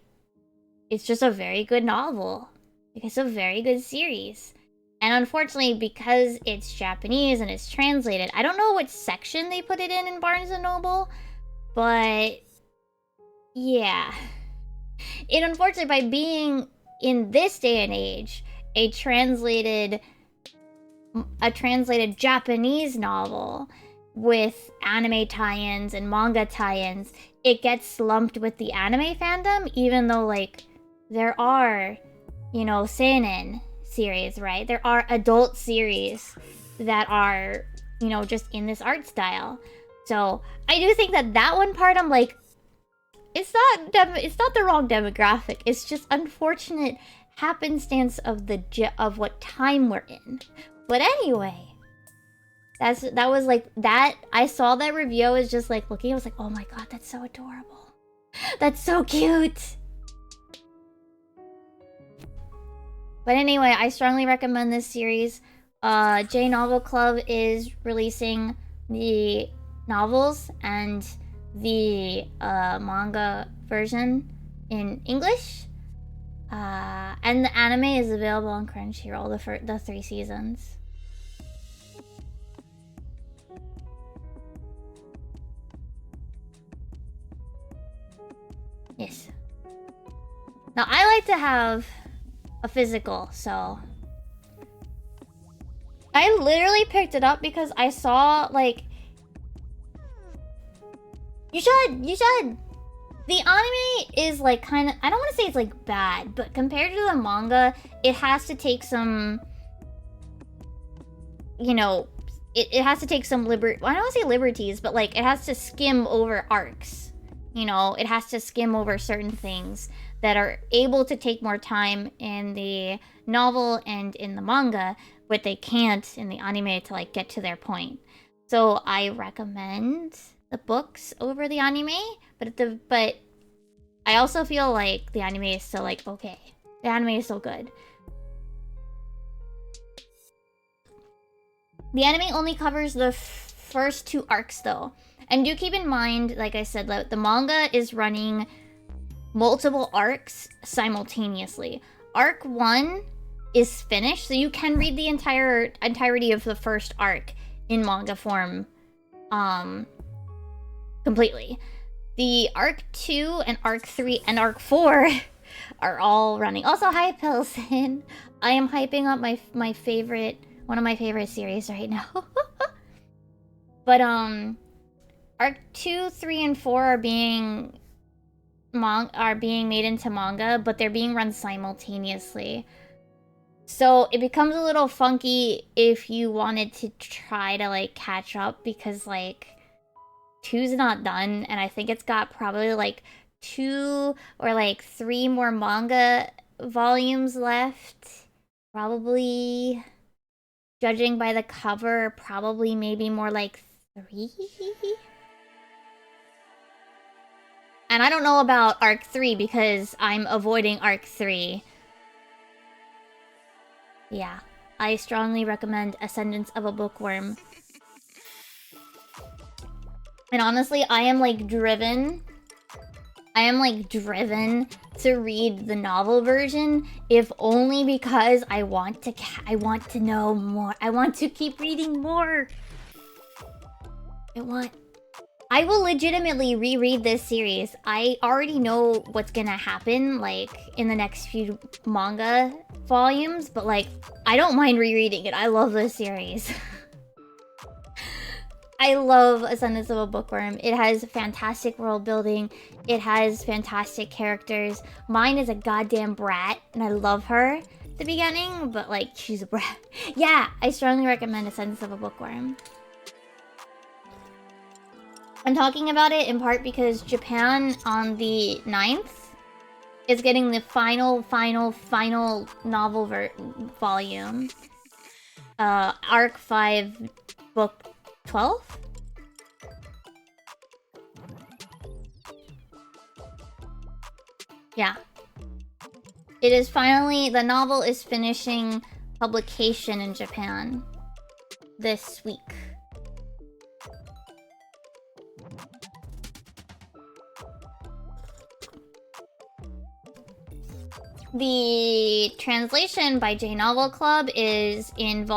it's just a very good novel. Like, it's a very good series. And unfortunately, because it's Japanese and it's translated, I don't know what section they put it in Barnes & Noble, but yeah. And unfortunately, by being in this day and age, a translated Japanese novel with anime tie-ins and manga tie-ins, it gets lumped with the anime fandom, even though, like, there are, you know, seinen series, right? There are adult series that are, you know, just in this art style. So I do think that one part, I'm like, it's not the wrong demographic. It's just unfortunate happenstance of what time we're in. But anyway, that was like that. I saw that review. I was just like looking. I was like, oh my god, that's so adorable. That's so cute. But anyway, I strongly recommend this series. J Novel Club is releasing the novels and the manga version in English. And the anime is available on Crunchyroll, the 3 seasons. Yes. Now, I like to have a physical, so... I literally picked it up because I saw, like... You should! The anime is, like, kind of... I don't want to say it's, like, bad, but compared to the manga, it has to take some... You know... It has to take some well, I don't want to say liberties, but, like, it has to skim over arcs. You know, it has to skim over certain things that are able to take more time in the novel and in the manga, but they can't in the anime to, like, get to their point. So I recommend the books over the anime, but I also feel like the anime is still, like, okay. The anime is still good. The anime only covers the first 2 arcs, though. And do keep in mind, like I said, the manga is running multiple arcs simultaneously. Arc 1 is finished, so you can read the entirety of the first arc in manga form completely. The Arc 2 and Arc 3 and Arc 4 are all running. Also, hi, Pilsen. I am hyping up my favorite... One of my favorite series right now. But, Arc 2, 3, and 4 are being made into manga, but they're being run simultaneously. So it becomes a little funky if you wanted to try to, like, catch up, because, like, 2's not done, and I think it's got probably, like, 2 or, like, 3 more manga volumes left. Probably... Judging by the cover, probably maybe more like 3? And I don't know about Arc 3 because I'm avoiding Arc 3. Yeah, I strongly recommend Ascendance of a Bookworm. And honestly, I am like driven to read the novel version, if only because I want to know more. I want to keep reading more. I will legitimately reread this series. I already know what's gonna happen, like, in the next few manga volumes, but, like, I don't mind rereading it. I love this series. I love Ascendance of a Bookworm. It has fantastic world building. It has fantastic characters. Mine is a goddamn brat, and I love her at the beginning, but, like, she's a brat. Yeah, I strongly recommend Ascendance of a Bookworm. I'm talking about it in part because Japan on the 9th is getting the final novel volume. Arc 5, book 12? Yeah. It is finally... The novel is finishing publication in Japan this week. The translation by J Novel Club is in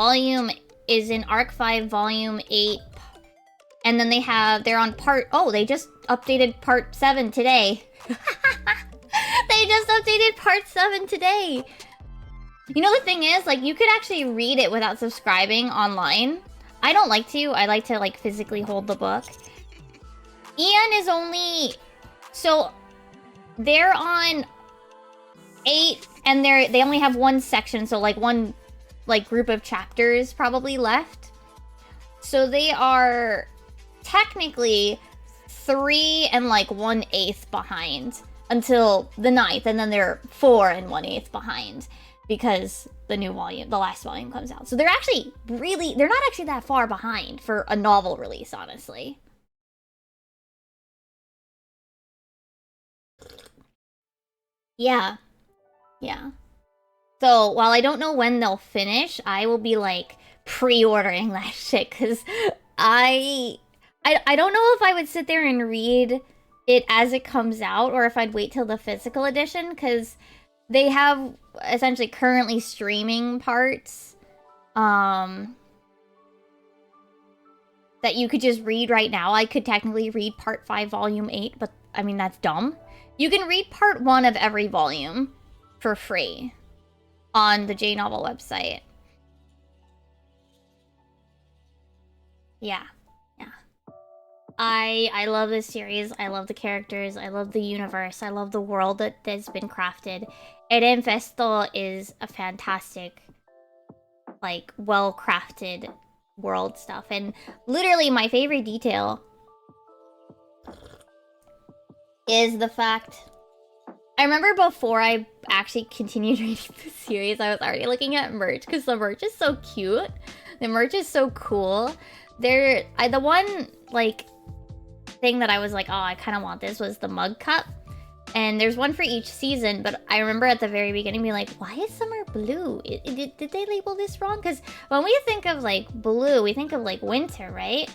Arc 5, Volume 8. And then they're on part... Oh, they just updated part 7 today. They just updated part 7 today. You know, the thing is, like, you could actually read it without subscribing online. I don't like to. I like to, like, physically hold the book. Ian is only... So, they're on 8, and they only have one section, so, like, one, like, group of chapters probably left. So they are technically 3 and, like, 1/8 behind until the 9th, and then they're 4 and 1/8 behind because the last volume comes out. So they're actually they're not actually that far behind for a novel release, honestly. Yeah. Yeah. So, while I don't know when they'll finish, I will be, like, pre-ordering that shit, because I don't know if I would sit there and read it as it comes out, or if I'd wait till the physical edition, because they have essentially currently streaming parts, that you could just read right now. I could technically read Part 5, Volume 8, but I mean, that's dumb. You can read part 1 of every volume for free on the J-Novel website. Yeah. Yeah. I love this series. I love the characters. I love the universe. I love the world that's been crafted. Eren Infesto is a fantastic, like, well-crafted world stuff. And literally my favorite detail is the fact... I remember before I actually continued reading the series, I was already looking at merch, because the merch is so cute. The merch is so cool. The one, like, thing that I was like, oh, I kind of want this was the mug cup. And there's one for each season, but I remember at the very beginning being like, why is summer blue? Did they label this wrong? Because when we think of, like, blue, we think of, like, winter, right?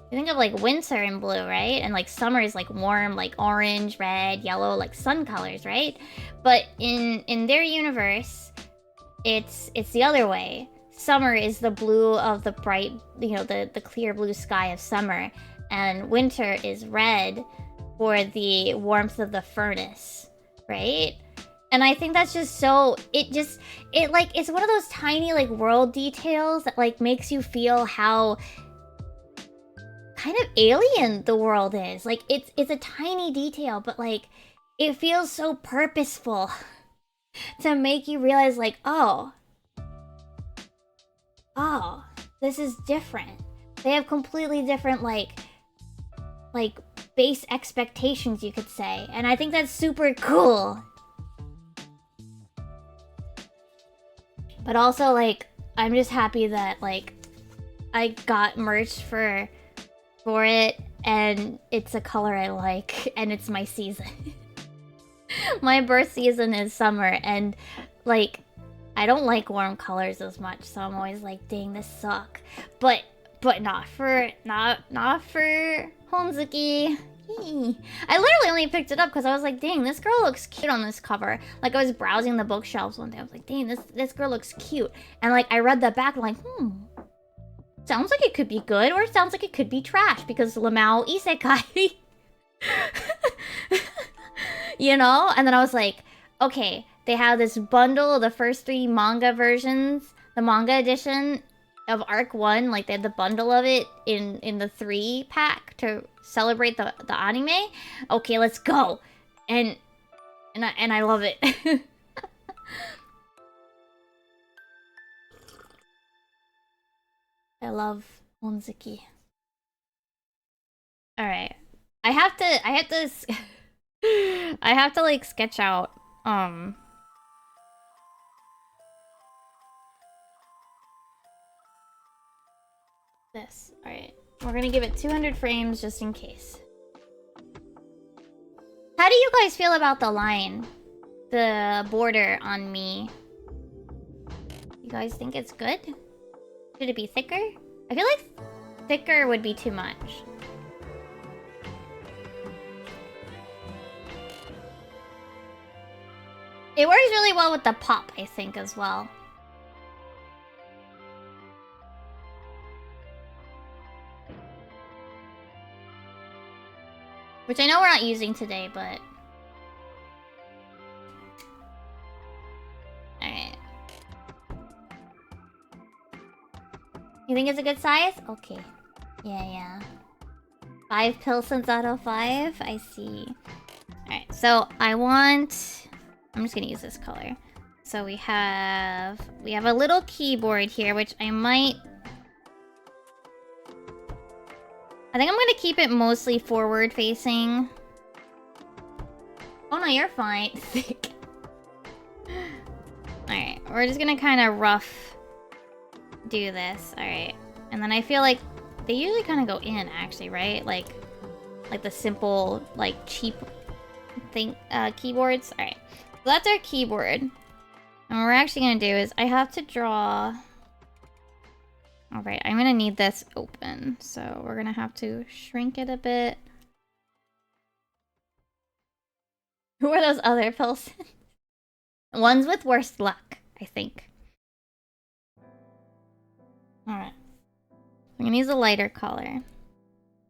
We think of, like, winter and blue, right? And, like, summer is, like, warm, like, orange, red, yellow, like, sun colors, right? But in their universe, it's the other way. Summer is the blue of the bright, you know, the clear blue sky of summer. And winter is red for the warmth of the furnace, right? And I think that's just so... It's one of those tiny, like, world details that, like, makes you feel how... kind of alien the world is. Like, it's a tiny detail, but, like, it feels so purposeful to make you realize, like, oh, this is different. They have completely different, like base expectations, you could say. And I think that's super cool. But also, like, I'm just happy that, like, I got merch for it, and it's a color I like, and it's my season. My birth season is summer, and, like, I don't like warm colors as much, so I'm always like, dang, this suck. But not for Honzuki. I literally only picked it up because I was like, dang, this girl looks cute on this cover. Like, I was browsing the bookshelves one day, I was like, dang, this girl looks cute. And, like, I read the back, I'm like, sounds like it could be good, or it sounds like it could be trash, because Lamau Isekai. You know? And then I was like, okay, they have this bundle of the first 3 manga versions, the manga edition of Arc 1, like, they had the bundle of it in the 3-pack to celebrate the anime. Okay, let's go. And I love it. I love Honzuki. Alright. I have to like sketch out this. Alright. We're gonna give it 200 frames just in case. How do you guys feel about the line? The border on me? You guys think it's good? Should it be thicker? I feel like thicker would be too much. It works really well with the pop, I think, as well. Which I know we're not using today, but... Alright. You think it's a good size? Okay. Yeah. 5 Pilsons out of 5? I see. Alright, so I want... I'm just gonna use this color. So we have a little keyboard here, which I think I'm gonna keep it mostly forward facing. Oh no, you're fine. Alright, we're just gonna kind of rough do this. Alright. And then I feel like they usually kind of go in, actually, right? Like the simple, like, cheap thing, keyboards. Alright. So that's our keyboard. And what we're actually gonna do is I have to draw... Alright, I'm gonna need this open. So we're gonna have to shrink it a bit. Who are those other Pilsons? Ones with worse luck, I think. Alright. I'm gonna use a lighter color.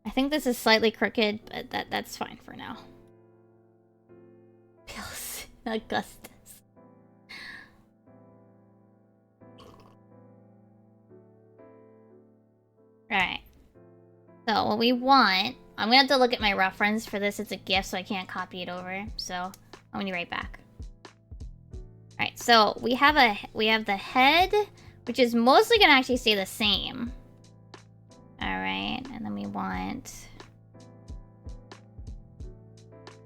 I think this is slightly crooked, but that's fine for now. Pills, Augustus. Alright. So, what we want... I'm gonna have to look at my reference for this. It's a gift, so I can't copy it over. So, I'm gonna be right back. Alright, so we have the head, which is mostly gonna actually stay the same. Alright, and then we want...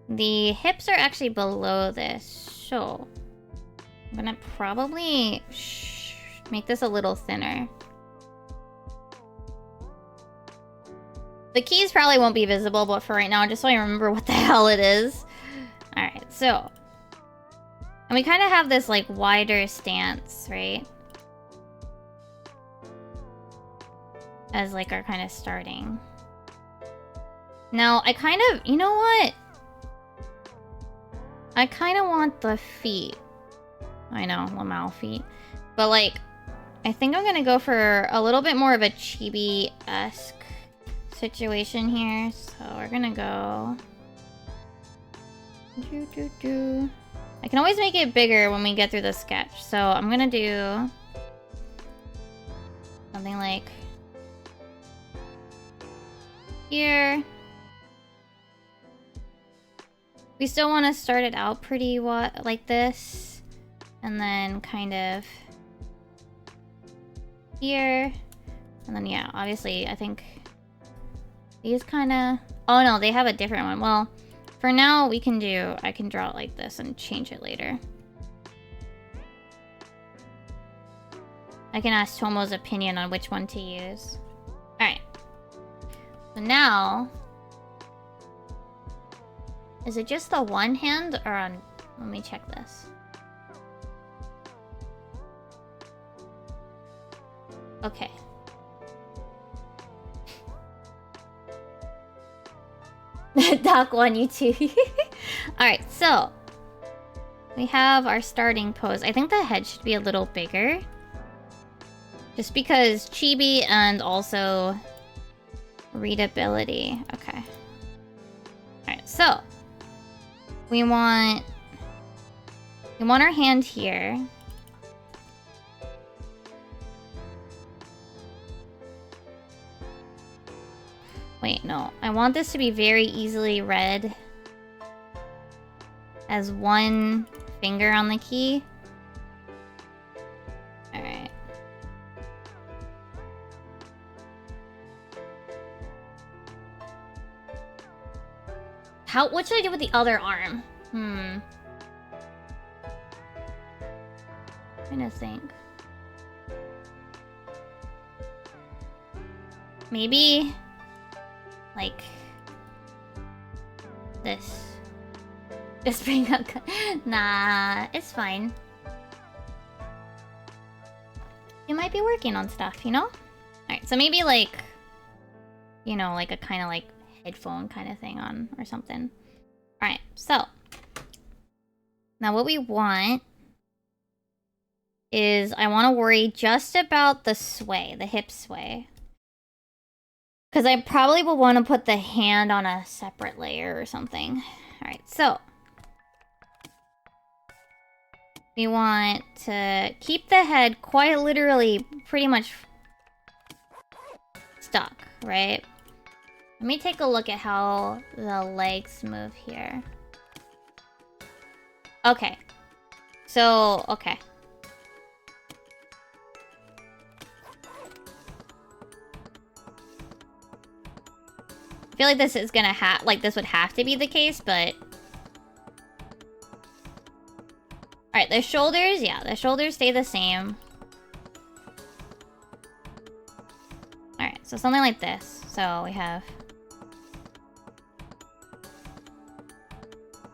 The hips are actually below this, so... I'm gonna probably make this a little thinner. The keys probably won't be visible, but for right now, just so I remember what the hell it is. Alright, so... And we kind of have this, like, wider stance, right? As, like, our kind of starting. Now, I kind of... You know what? I kind of want the feet. I know, Lamau feet. But, like, I think I'm gonna go for a little bit more of a chibi-esque situation here. So, we're gonna go... I can always make it bigger when we get through the sketch. So, I'm gonna do... something like... here. We still want to start it out pretty like this. And then kind of... here. And then, yeah, obviously, I think... these kind of... Oh, no, they have a different one. Well, for now, we can do... I can draw it like this and change it later. I can ask Tomo's opinion on which one to use. Alright. So now... is it just the one hand or on... let me check this. Okay. Doc one, you too. Alright, so... we have our starting pose. I think the head should be a little bigger. Just because chibi and also... readability. Okay. Alright, so... we want our hand here. Wait, no. I want this to be very easily read as one finger on the key. Alright. What should I do with the other arm? Trying to think. Maybe... like... this. Just bring up... nah, it's fine. You might be working on stuff, you know? Alright, so maybe like... you know, like a kind of like headphone kind of thing on or something. Alright, so... now what we want... is I want to worry just about the sway, the hip sway. Because I probably will want to put the hand on a separate layer or something. Alright, so... we want to keep the head quite literally pretty much stuck, right? Let me take a look at how the legs move here. Okay. So, okay. I feel like this is gonna this would have to be the case, but... alright, the shoulders, yeah, the shoulders stay the same. Alright, so something like this. So we have...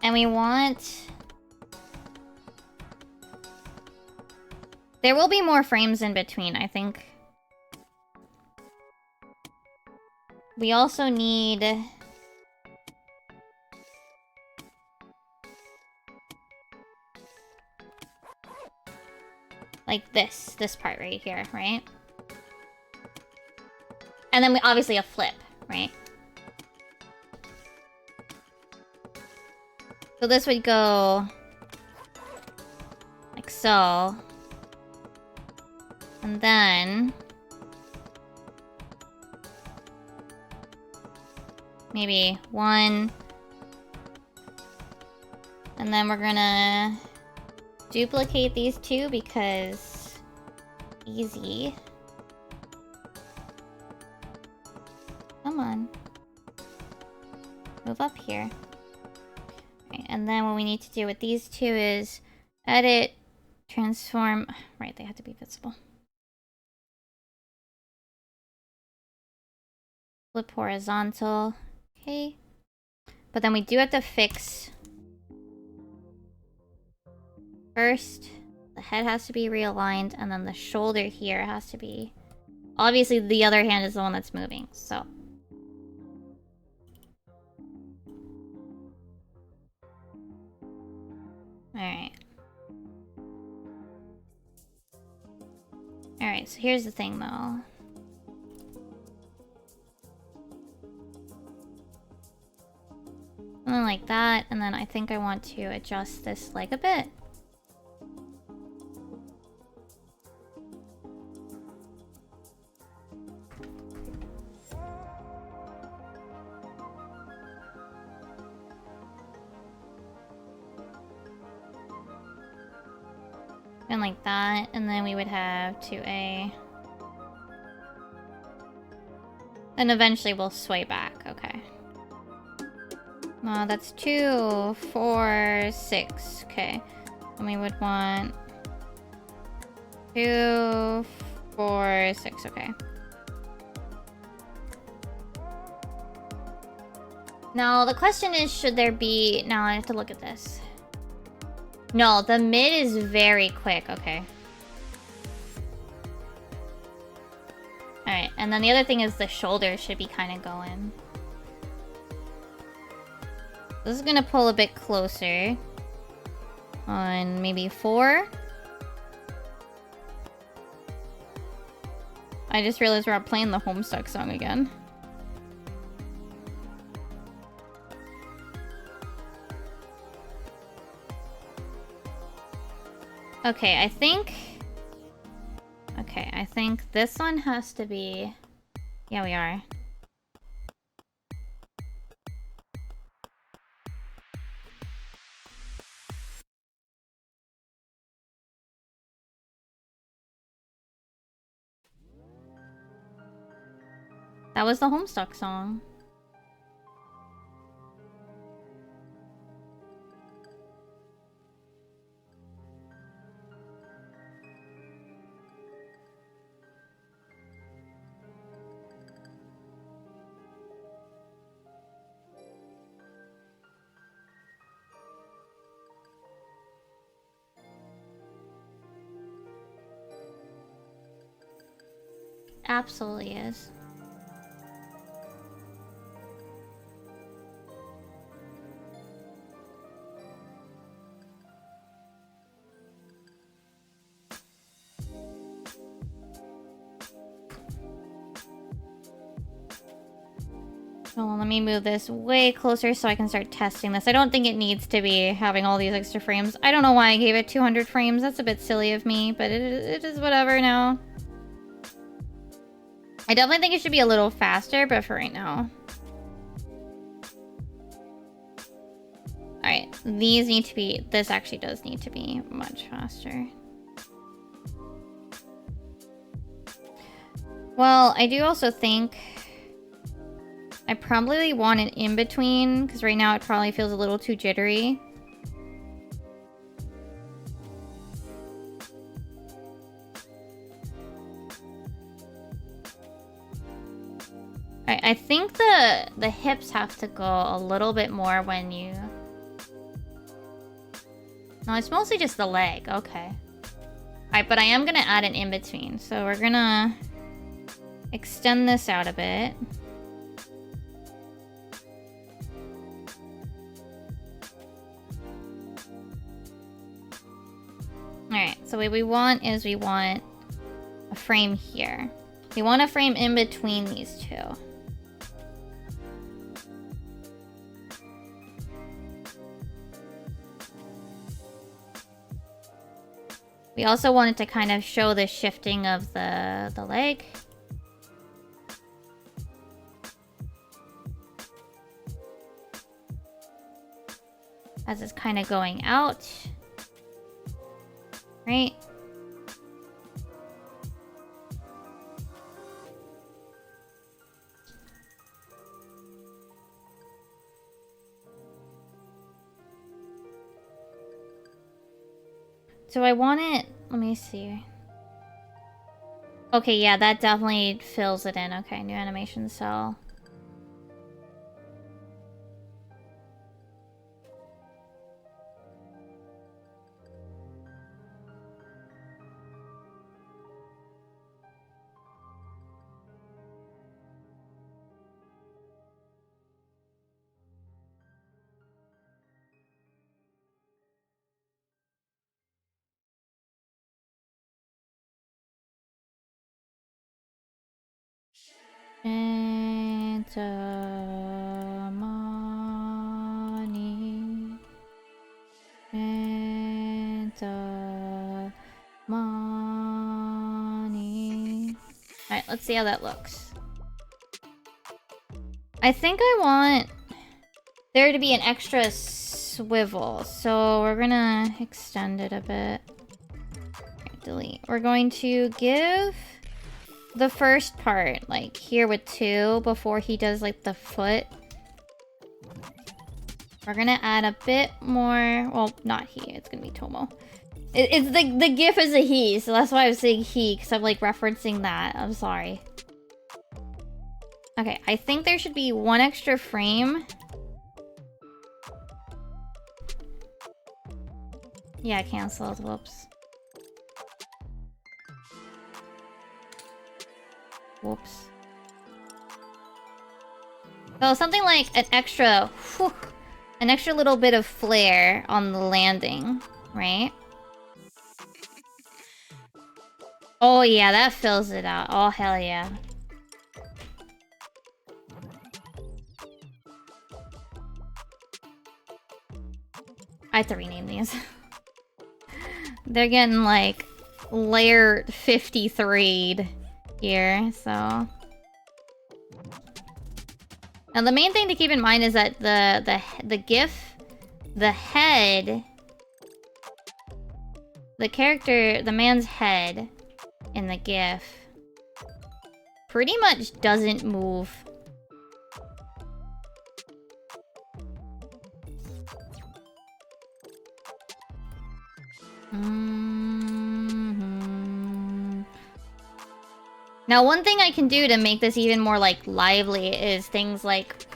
and we want... there will be more frames in between, I think. We also need... like this part right here, right? And then we obviously a flip, right? So this would go like so. And then maybe one. And then we're gonna duplicate these two because easy. Come on. Move up here. Okay, and then what we need to do with these two is edit, transform. Right, they have to be visible. Flip horizontal. Okay. But then we do have to fix. First, the head has to be realigned, and then the shoulder here has to be... Obviously, the other hand is the one that's moving, so... Alright. Alright, so here's the thing, though. Something like that, and then I think I want to adjust this leg a bit. And like that, and then we would have 2A. And eventually we'll sway back, okay. That's 2, 4, 6, okay. And we would want 2, 4, 6, okay. Now the question is, should there be... Now I have to look at this. No, the mid is very quick, okay. Alright, and then the other thing is the shoulder should be kind of going. This is gonna pull a bit closer. On maybe 4. I just realized we're playing the Homestuck song again. Okay, I think... Okay, I think this one has to be... Yeah, we are. That was the Homestuck song. Absolutely is. Well, let me move this way closer so I can start testing this. I don't think it needs to be having all these extra frames. I don't know why I gave it 200 frames. That's a bit silly of me, but it is whatever now. I definitely think it should be a little faster, but for right now. Alright, these need to be... This actually does need to be much faster. Well, I do also think... I probably want an in-between, because right now it probably feels a little too jittery. I think the hips have to go a little bit more when you... No, it's mostly just the leg. Okay. Alright, but I am gonna add an in-between. So we're gonna extend this out a bit. Alright, so what we want is we want a frame here. We want a frame in between these two. We also wanted to kind of show the shifting of the leg. As it's kind of going out. Right? So I want it... Let me see. Okay, yeah, that definitely fills it in. Okay, new animation cell. Money. Money. Alright, let's see how that looks. I think I want there to be an extra swivel, so we're gonna extend it a bit. Delete. We're going to give the first part, like, here with 2 before he does, like, the foot. We're gonna add a bit more... Well, not he. It's gonna be Tomo. It's the GIF is a he, so that's why I was saying he, because I'm, like, referencing that. I'm sorry. Okay, I think there should be 1 extra frame. Yeah, canceled. Whoops. Whoops. So something like an extra... Whew, an extra little bit of flair on the landing, right? Oh yeah, that fills it out. Oh hell yeah. I have to rename these. They're getting like layer 53'd here, so... Now the main thing to keep in mind is that the GIF, the head, the character, the man's head in the GIF pretty much doesn't move. Now, one thing I can do to make this even more, like, lively is things like,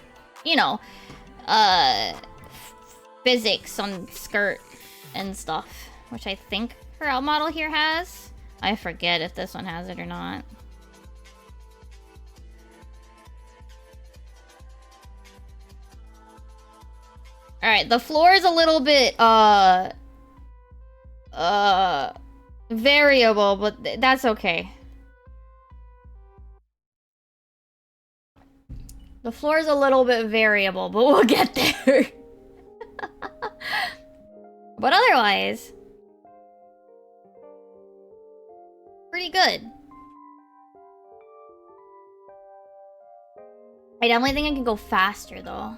you know, physics on skirt and stuff, which I think her out model here has. I forget if this one has it or not. Alright, the floor is a little bit, variable, but that's okay. The floor is a little bit variable, but we'll get there. But otherwise... pretty good. I definitely think I can go faster, though.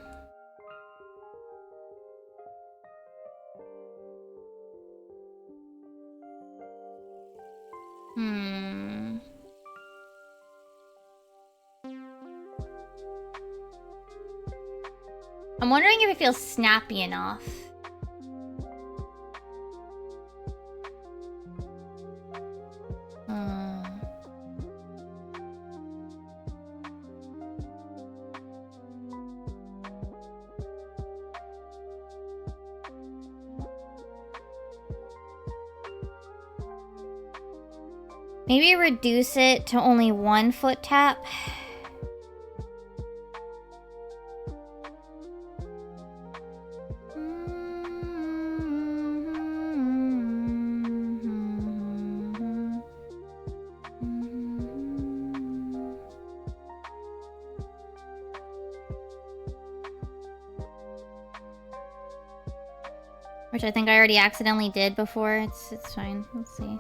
I'm wondering if it feels snappy enough. Maybe reduce it to only 1 foot tap. Which I think I already accidentally did before. It's fine. Let's see.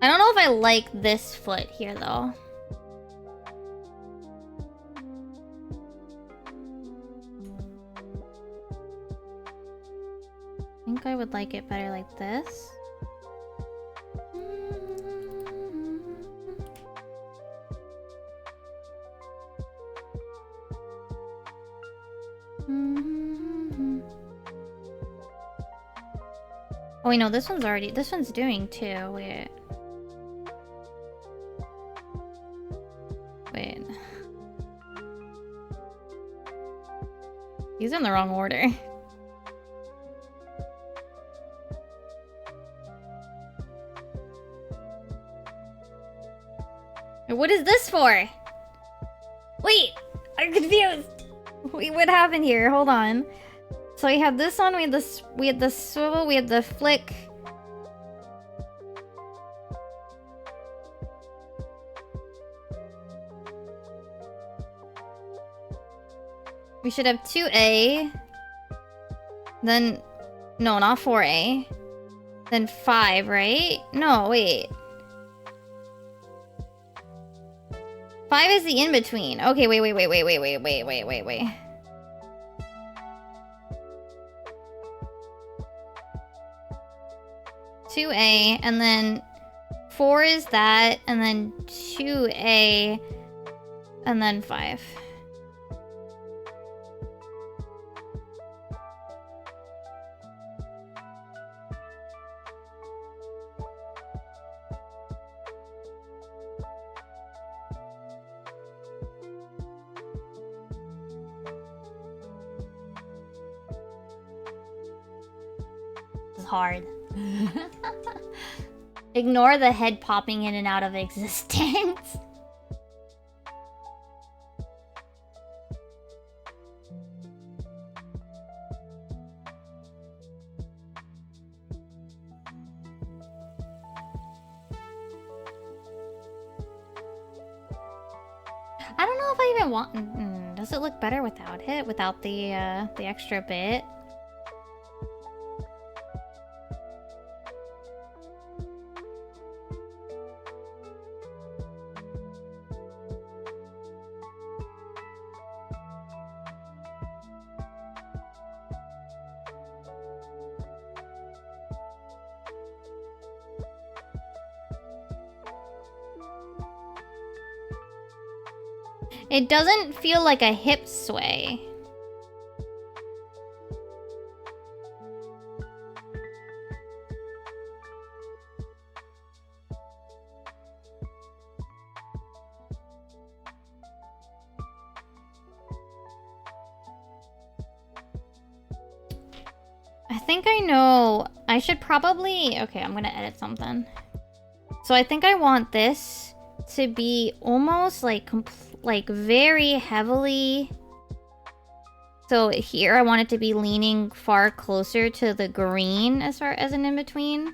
I don't know if I like this foot here though. I think I would like it better like this. Oh wait, no, this one's doing too. Wait. Wait. These are in the wrong order. What is this for? Wait, I'm confused. Wait, what happened here? Hold on. So we had this one, we had the swivel, we had the flick. We should have 2A. Then, no, not 4A. Then 5, right? No, wait. 5 is the in-between. Okay, wait. 2A, and then 4 is that, and then 2A, and then 5. Hard. Ignore the head popping in and out of existence. I don't know if I even want... does it look better without it? Without the extra bit? It doesn't feel like a hip sway. I think I know. I should probably... Okay, I'm gonna edit something. So I think I want this to be almost like very heavily. So here I want it to be leaning far closer to the green as far as an in-between.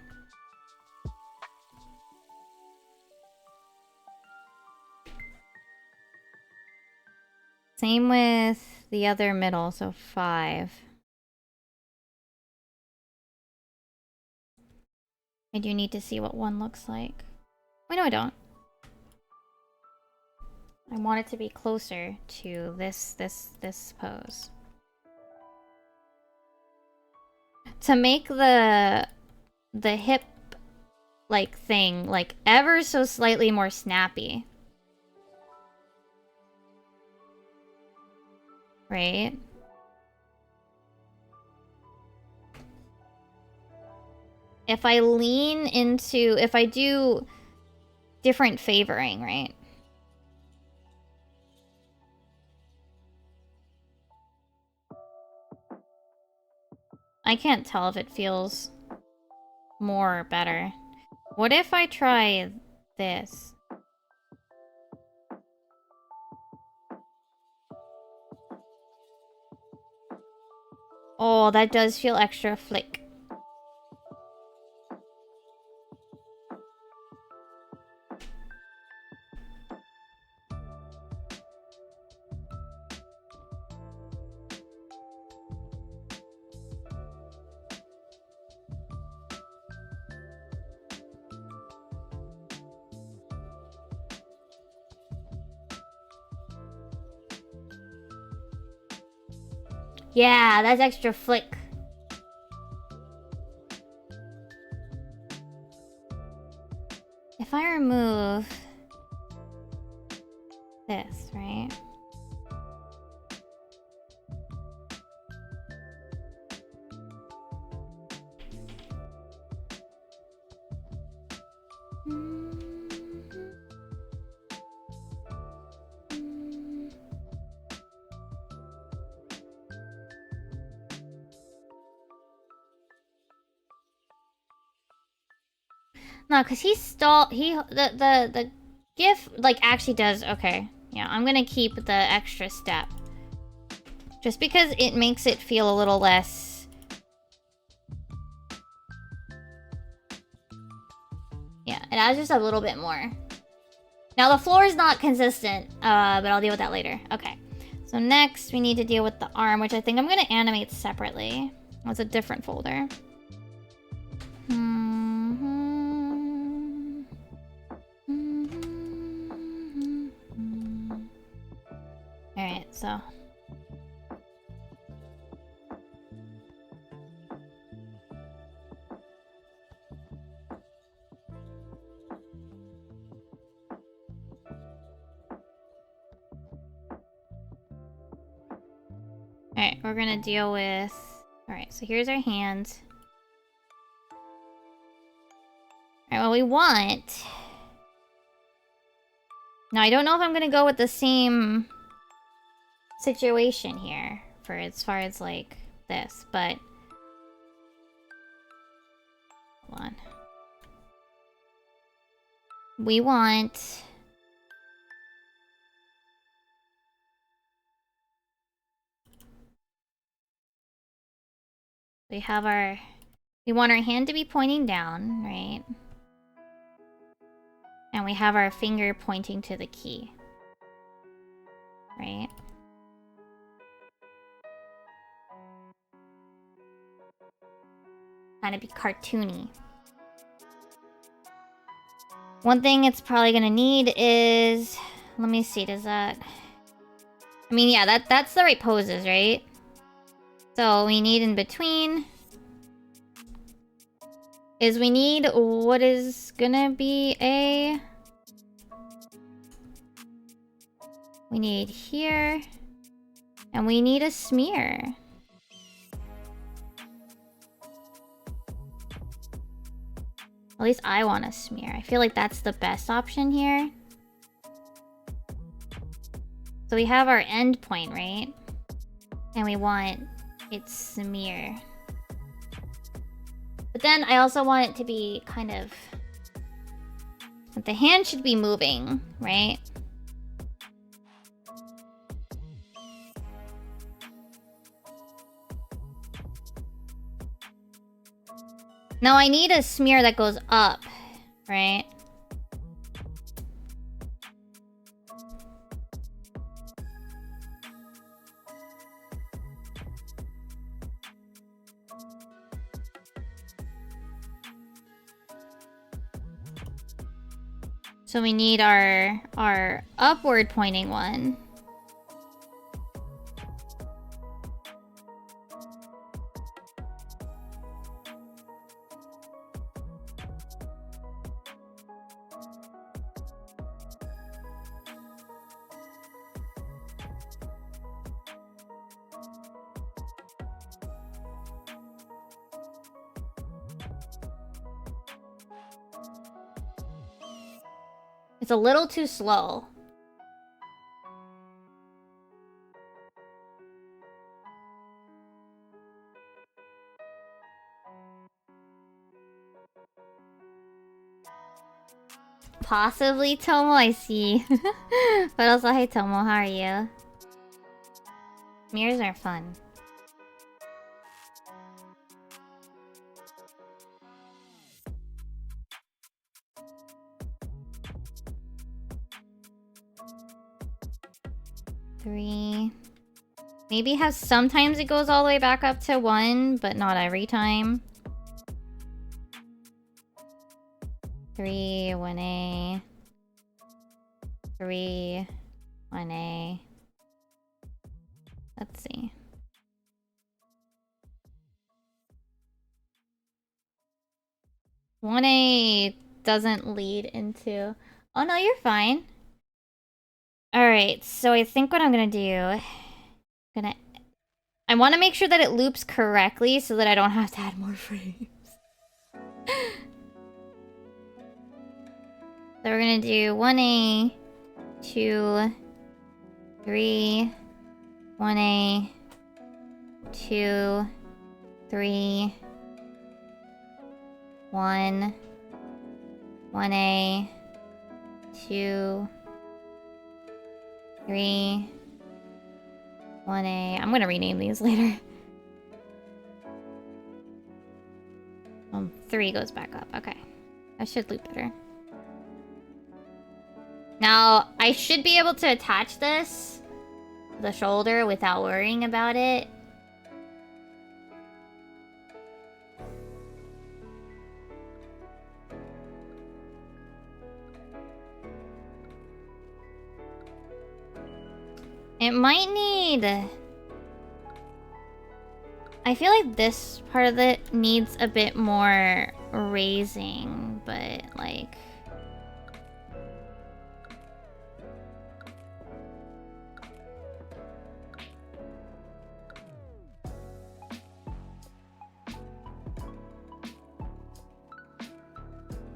Same with the other middle, so 5. I do need to see what 1 looks like. Wait, no I don't. I want it to be closer to this pose. To make the hip like thing like ever so slightly more snappy. Right? If I lean into, if I do different favoring, right? I can't tell if it feels more or better. What if I try this? Oh, that does feel extra flick. Yeah, that's extra flick. If I remove this, right? No, because the GIF like actually does okay. Yeah, I'm gonna keep the extra step. Just because it makes it feel a little less. Yeah, it adds just a little bit more. Now the floor is not consistent, but I'll deal with that later. Okay. So next we need to deal with the arm, which I think I'm gonna animate separately. That's a different folder. Alright, so. Alright, we're gonna deal with... Alright, so here's our hand. Alright, what we want... Now, I don't know if I'm gonna go with the same situation here for as far as, like, this, but... Hold on. We want... We have our... We want our hand to be pointing down, right? And we have our finger pointing to the key. Right? Kind of be cartoony. One thing it's probably gonna need is... Let me see, does that... I mean, yeah, that's the right poses, right? So we need in between... Is we need what is gonna be a... We need here. And we need a smear. At least I want a smear. I feel like that's the best option here. So we have our end point, right? And we want its smear. But then I also want it to be kind of... Like the hand should be moving, right? Now I need a smear that goes up, right? So we need our upward pointing one. It's a little too slow. Possibly Tomo, I see. But also, hey Tomo, how are you? Mirrors are fun. Three. Maybe have sometimes it goes all the way back up to 1, but not every time. 3, 1A. 3, 1A. Let's see. 1A doesn't lead into... Oh no, you're fine. Alright, so I think what I'm gonna do... I want to make sure that it loops correctly so that I don't have to add more frames. So we're gonna do 1A, 2, 3, 1A, 2, 3, 1, 1A, 2, 3, 1A. I'm gonna rename these later. 3 goes back up. Okay. I should loop better. Now, I should be able to attach this to the shoulder without worrying about it. It might need... I feel like this part of it needs a bit more raising, but like...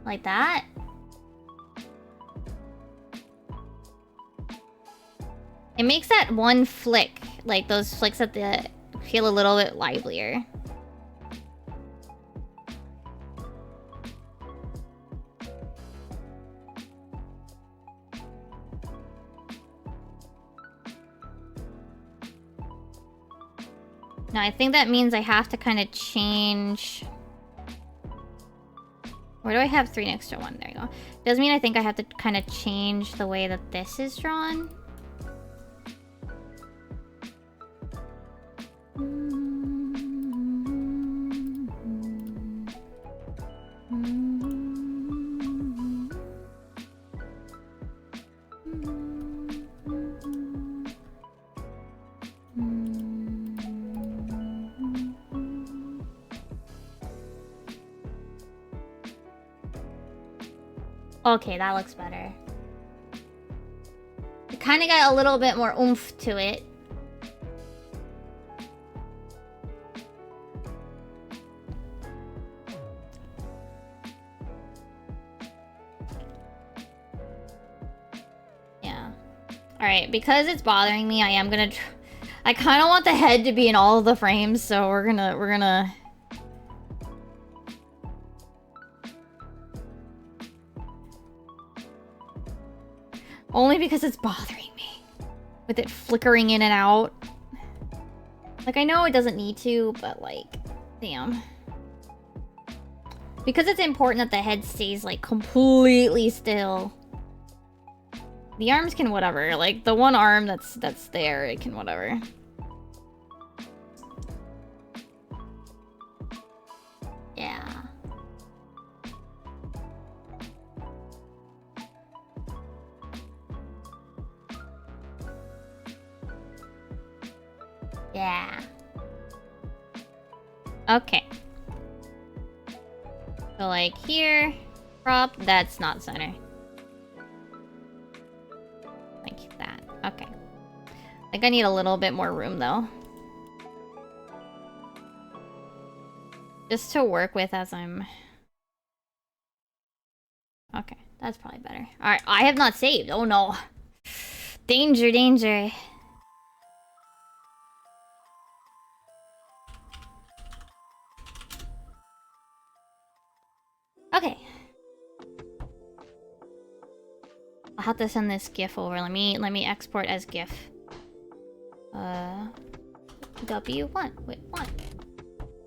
Like that? It makes that one flick, like those flicks at the... feel a little bit livelier. Now, I think that means I have to kind of change... Where do I have 3 next to 1? There you go. Does mean I think I have to kind of change the way that this is drawn. Okay, that looks better. It kind of got a little bit more oomph to it. Yeah. Alright, because it's bothering me, I am gonna... I kind of want the head to be in all of the frames, so we're gonna... Only because it's bothering me. With it flickering in and out. Like, I know it doesn't need to, but like, damn. Because it's important that the head stays, like, completely still. The arms can whatever. Like, the one arm that's there, it can whatever. Yeah. Yeah. Okay. So like here, prop, that's not center. Like that. Okay. I think I need a little bit more room though. Just to work with as I'm... Okay, that's probably better. Alright, I have not saved. Oh no. Danger, danger. Okay. I'll have to send this GIF over. Let me export as GIF. W1. Wait, what?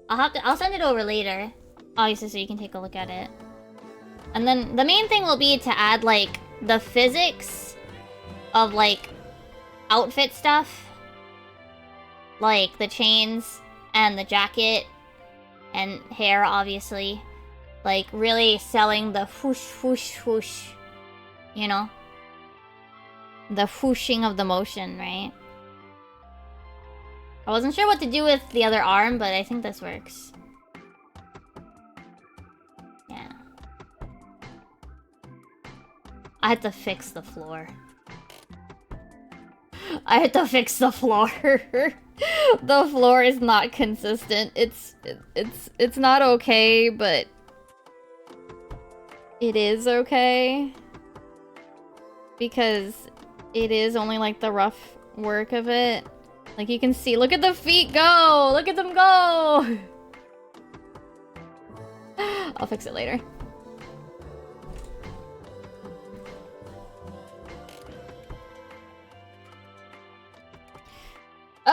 I'll send it over later. Obviously, so you can take a look at it. And then the main thing will be to add like the physics of like outfit stuff. Like the chains and the jacket and hair, obviously. Like, really selling the whoosh, whoosh, whoosh. You know? The whooshing of the motion, right? I wasn't sure what to do with the other arm, but I think this works. Yeah. I had to fix the floor. I had to fix the floor. The floor is not consistent. It's not okay, but it is okay. Because it is only like the rough work of it. Like you can see, look at the feet go! Look at them go! I'll fix it later.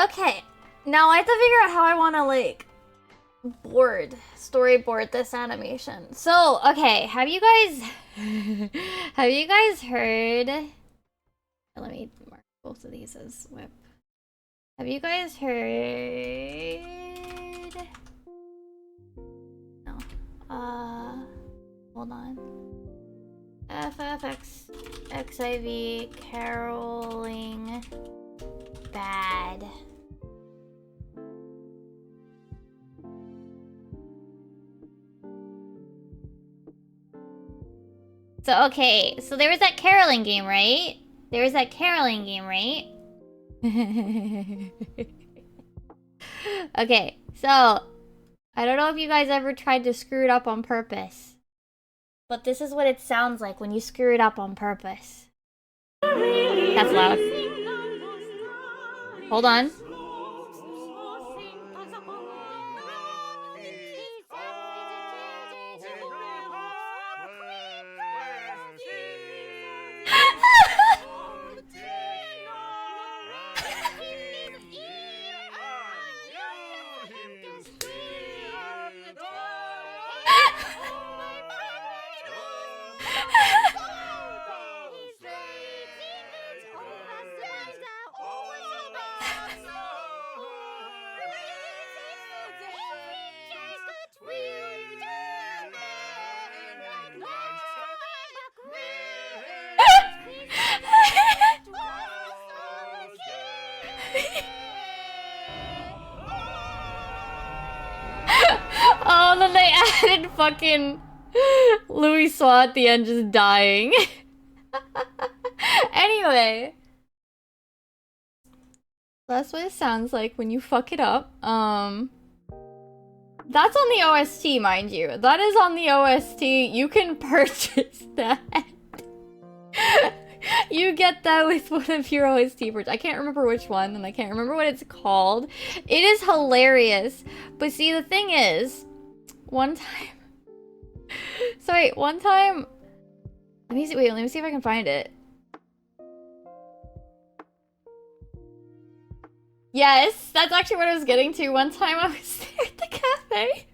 Okay, now I have to figure out how I want to like storyboard this animation. So, okay, have you guys heard? Let me mark both of these as whip. Have you guys heard? No. Hold on. FFX XIV caroling bad. So, okay, so there was that caroling game, right? Okay, so I don't know if you guys ever tried to screw it up on purpose, but this is what it sounds like when you screw it up on purpose. That's loud. Hold on. Oh, and then they added fucking Louis Swa at the end just dying. Anyway. That's what it sounds like when you fuck it up. That's on the OST, mind you. That is on the OST. You can purchase that. You get that with one of your OST purchases. I can't remember which one, and I can't remember what it's called. It is hilarious. But see, the thing is, one time... Sorry, one time... Let me see if I can find it. Yes, that's actually what I was getting to. One time I was there at the cafe,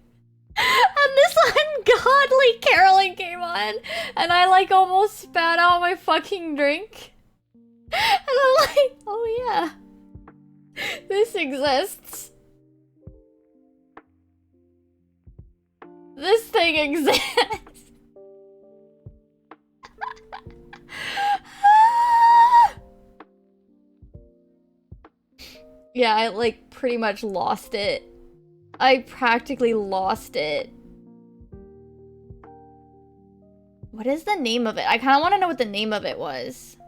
and this ungodly caroling came on, and I like almost spat out my fucking drink. And I'm like, oh yeah, this exists. This thing exists. Yeah, I like pretty much lost it. I practically lost it. What is the name of it? I kind of want to know what the name of it was.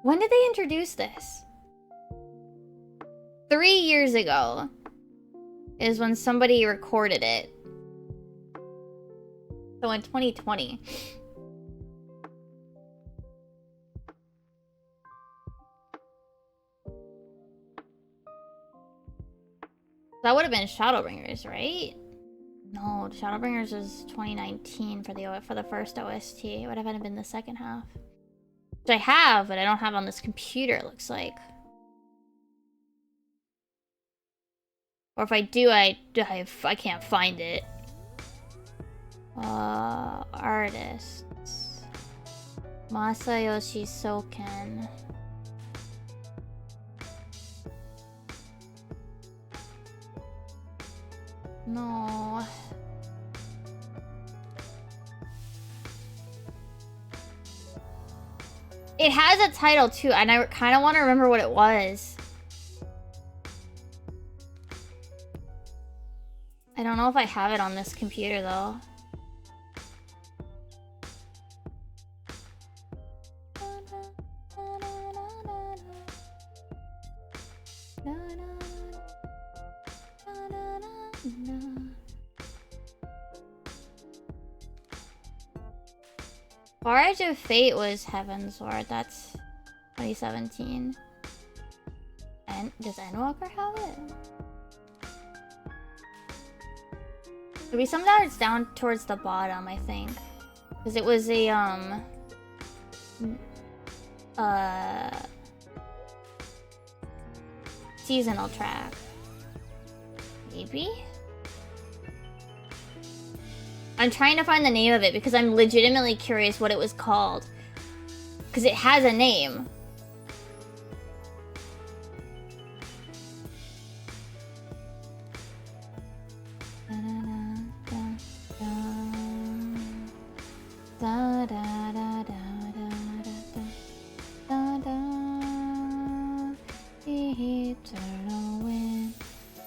When did they introduce this? 3 years ago is when somebody recorded it. So in 2020. That would have been Shadowbringers, right? No, Shadowbringers was 2019 for the first OST. It would have been the second half. Which I have, but I don't have on this computer, it looks like. Or if I do, I can't find it. Artists. Masayoshi Soken. No. It has a title too, and I kind of want to remember what it was. I don't know if I have it on this computer though. Barrage of Fate was Heaven's Sword. That's 2017. And does Endwalker have it? It'll be some that's down towards the bottom, I think. Because it was a, seasonal track. Maybe? I'm trying to find the name of it because I'm legitimately curious what it was called. Because it has a name.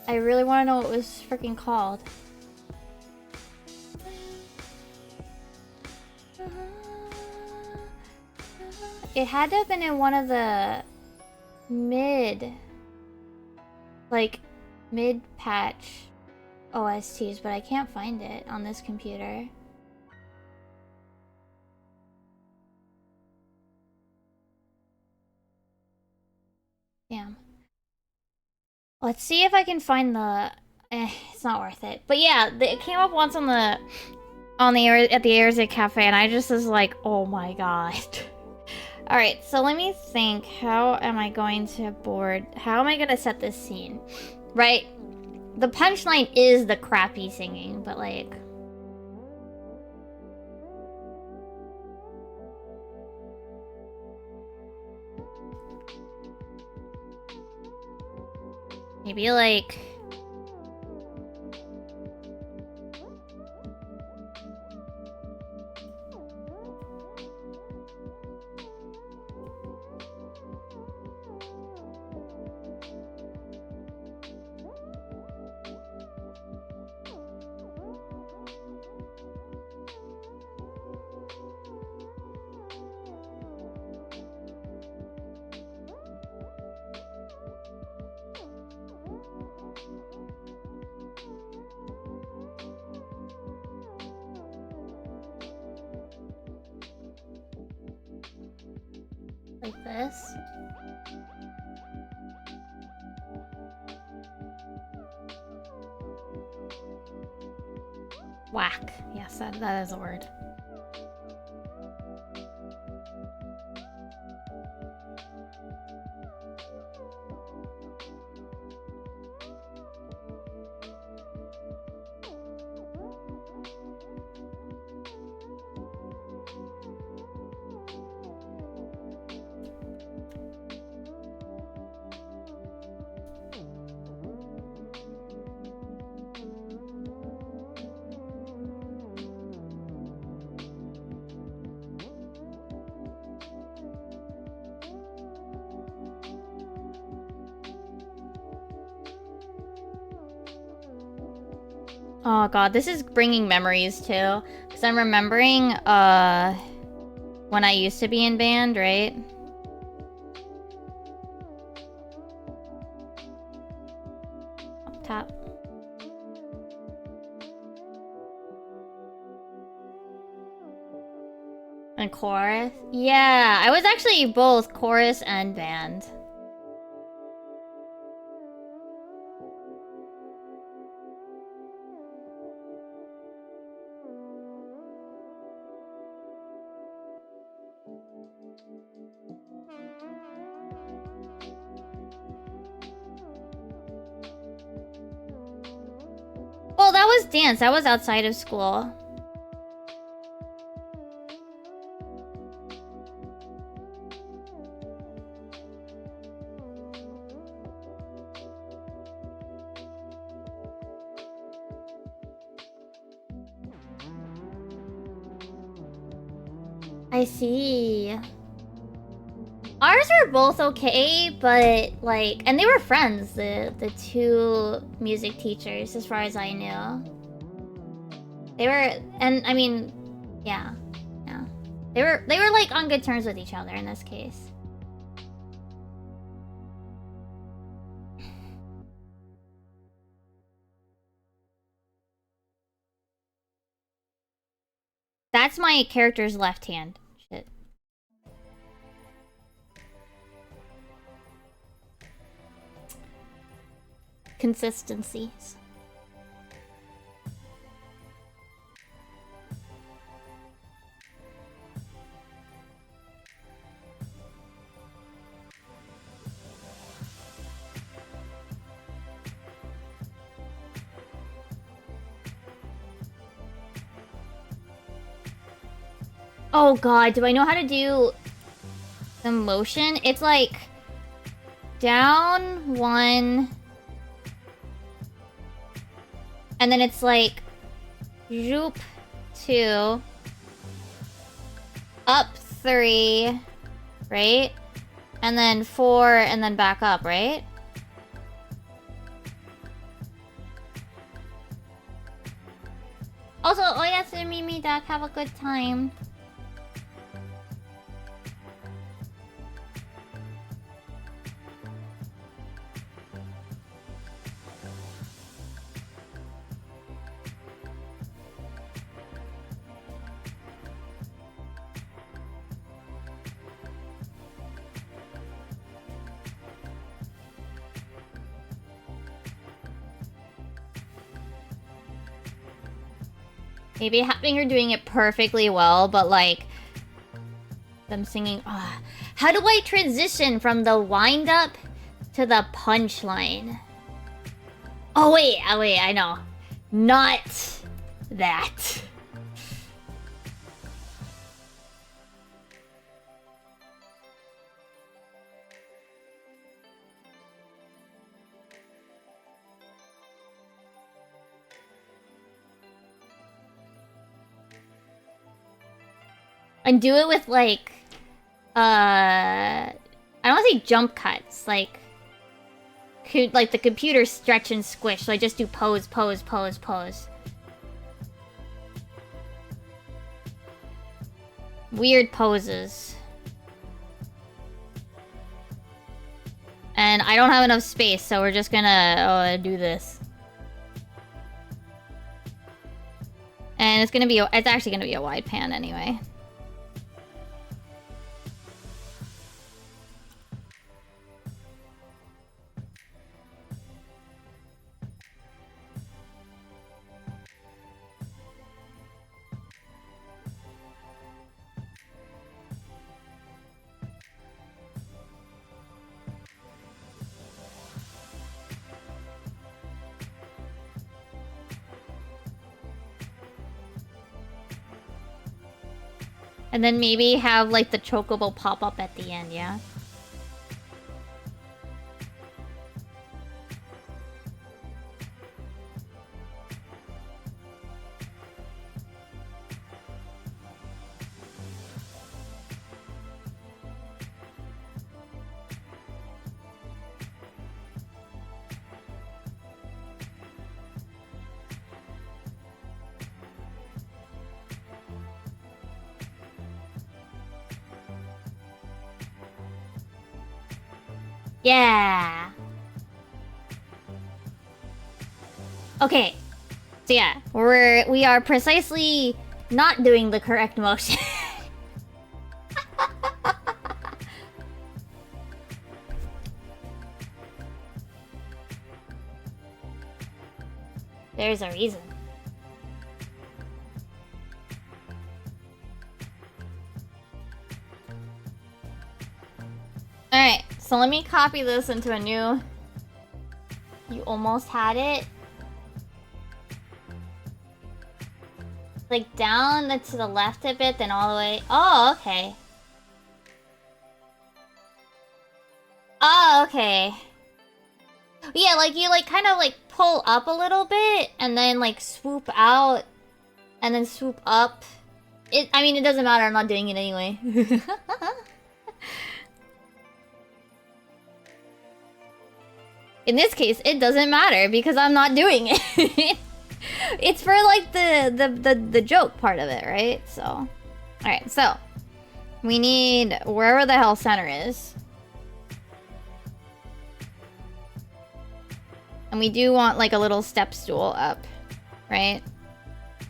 I really want to know what it was freaking called. It had to have been in one of the mid-patch OSTs, but I can't find it on this computer. Damn. Let's see if I can find the... it's not worth it. But yeah, it came up once at the Airzik Cafe, and I just was like, oh my god. Alright, so let me think. How am I going to how am I gonna set this scene? Right? The punchline is the crappy singing, but like... maybe like... like this. Whack. Yes, that is a word. Oh god, this is bringing memories too. Because I'm remembering, when I used to be in band, right? Up top. And chorus? Yeah, I was actually both chorus and band. Well, that was dance. That was outside of school. I see. Ours were both okay, but like, and they were friends, the two music teachers, as far as I knew. They were, and I mean, yeah. They were like on good terms with each other in this case. That's my character's left hand. Shit. Consistencies. Oh god, do I know how to do the motion? It's like down one, and then it's like zoop two, up three, right? And then four, and then back up, right? Also, Oyasumi Duck, have a good time. Maybe having her doing it perfectly well, but like them singing. How do I transition from the wind up to the punchline? Oh wait, I know. Not that. And do it with like I don't want to say jump cuts, like the computer stretch and squish, so I just do pose, pose, pose, pose. Weird poses. And I don't have enough space, so we're just gonna do this. And it's actually gonna be a wide pan anyway. And then maybe have, like, the chocobo pop up at the end, yeah? Yeah. Okay. So yeah, we are precisely not doing the correct motion. There's a reason. Alright, so let me copy this into a new... You almost had it. Like down to the left a bit, then all the way... Oh, okay. Oh, okay. Yeah, like you like kind of like pull up a little bit and then like swoop out and then swoop up. I mean, it doesn't matter, I'm not doing it anyway. In this case, it doesn't matter because I'm not doing it. It's for like the joke part of it, right? So, all right. So we need wherever the hell center is, and we do want like a little step stool up, right?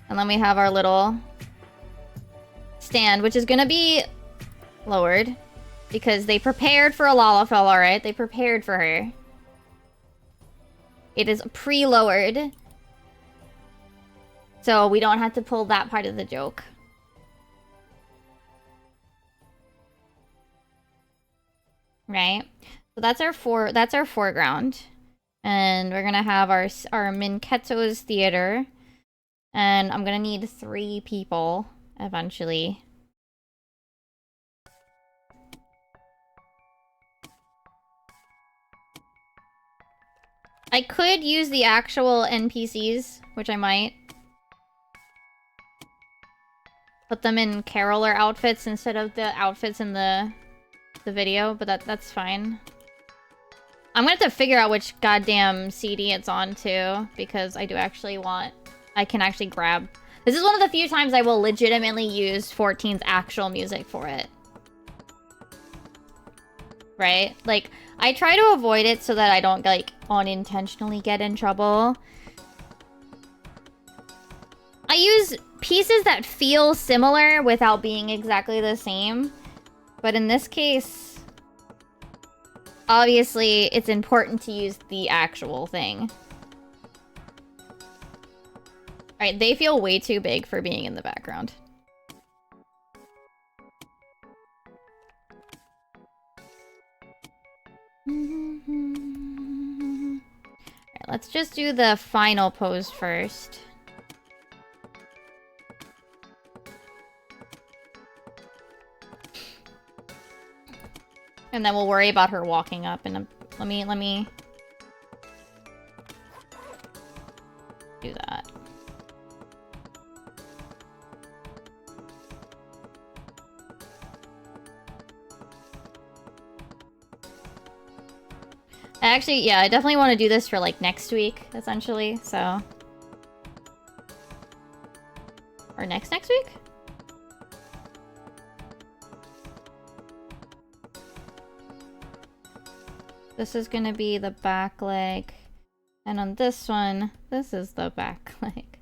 And then we have our little stand, which is gonna be lowered. Because they prepared for a Lalafell, alright? They prepared for her. It is pre-lowered. So we don't have to pull that part of the joke. Right? So that's our foreground. And we're gonna have our Minketo's theater. And I'm gonna need 3 people eventually. I could use the actual NPCs, which I might. Put them in caroler outfits instead of the outfits in the video, but that's fine. I'm gonna have to figure out which goddamn CD it's on too, because I do actually want... I can actually grab... This is one of the few times I will legitimately use 14's actual music for it. Right? Like, I try to avoid it so that I don't, like, unintentionally get in trouble. I use pieces that feel similar without being exactly the same. But in this case, obviously, it's important to use the actual thing. Alright, they feel way too big for being in the background. Alright, let's just do the final pose first. And then we'll worry about her walking up and let me do that. Actually, yeah, I definitely want to do this for, like, next week, essentially, so... Or next week? This is gonna be the back leg. And on this one, this is the back leg.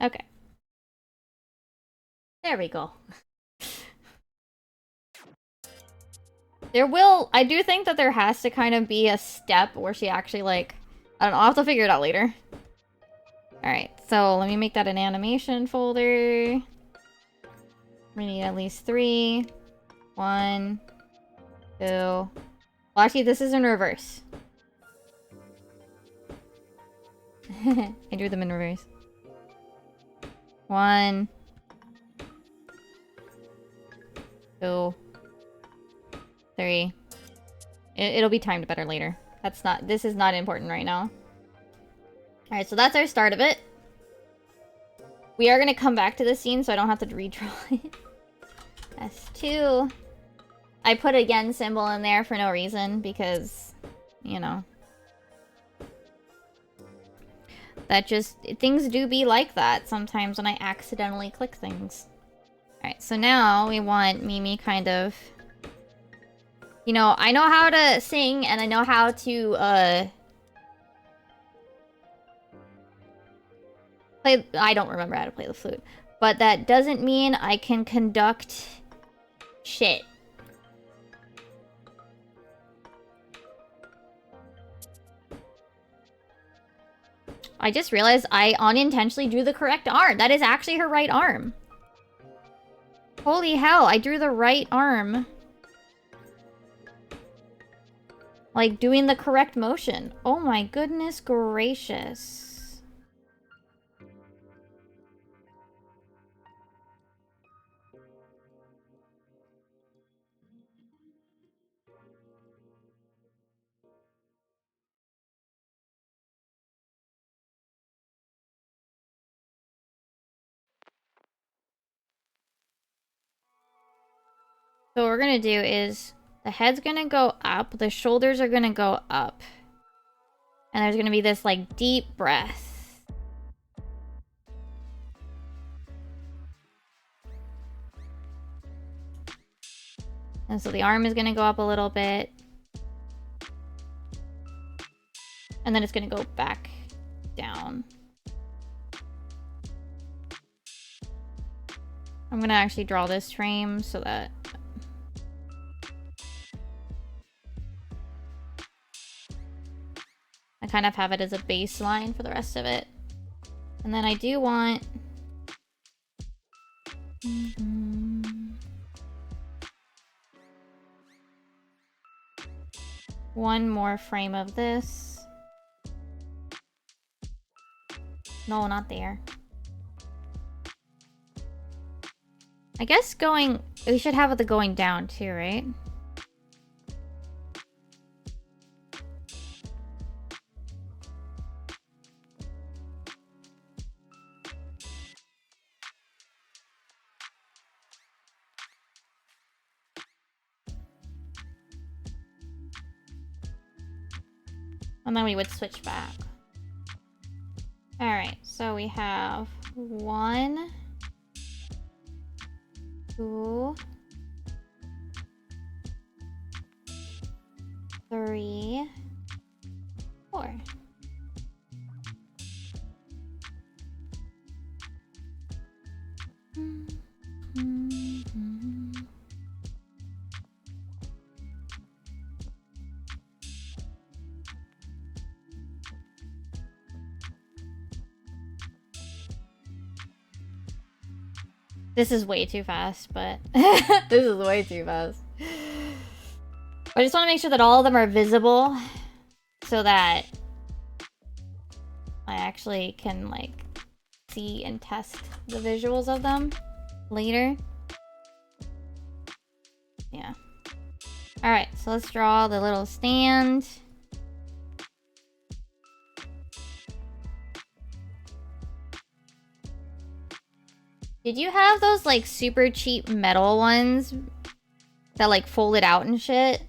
Okay. There we go. I do think that there has to kind of be a step where she actually, like... I don't know, I'll have to figure it out later. Alright, so let me make that an animation folder. We need at least 3. 1, 2. Well, actually, this is in reverse. I drew them in reverse. 1, 2, 3. It'll be timed better later. This is not important right now. Alright, so that's our start of it. We are gonna come back to the scene so I don't have to redraw it. S2. I put a yen symbol in there for no reason because, you know. That just, things do be like that sometimes when I accidentally click things. Alright, so now we want Mimi kind of... You know, I know how to sing and I know how to, play... I don't remember how to play the flute. But that doesn't mean I can conduct shit. I just realized I unintentionally drew the correct arm. That is actually her right arm. Holy hell, I drew the right arm. Like, doing the correct motion. Oh my goodness gracious. So what we're gonna do is, the head's gonna go up, the shoulders are gonna go up. And there's gonna be this, like, deep breath. And so the arm is gonna go up a little bit. And then it's gonna go back down. I'm gonna actually draw this frame so that... I kind of have it as a baseline for the rest of it. And then I do want... one more frame of this. No, not there. I guess going... we should have the going down too, right? And then we would switch back. Alright, so we have 1, 2, 3, 4. This is way too fast, but this is way too fast. I just want to make sure that all of them are visible so that I actually can like see and test the visuals of them later. Yeah. Alright, so let's draw the little stand. Did you have those like super cheap metal ones that like folded out and shit?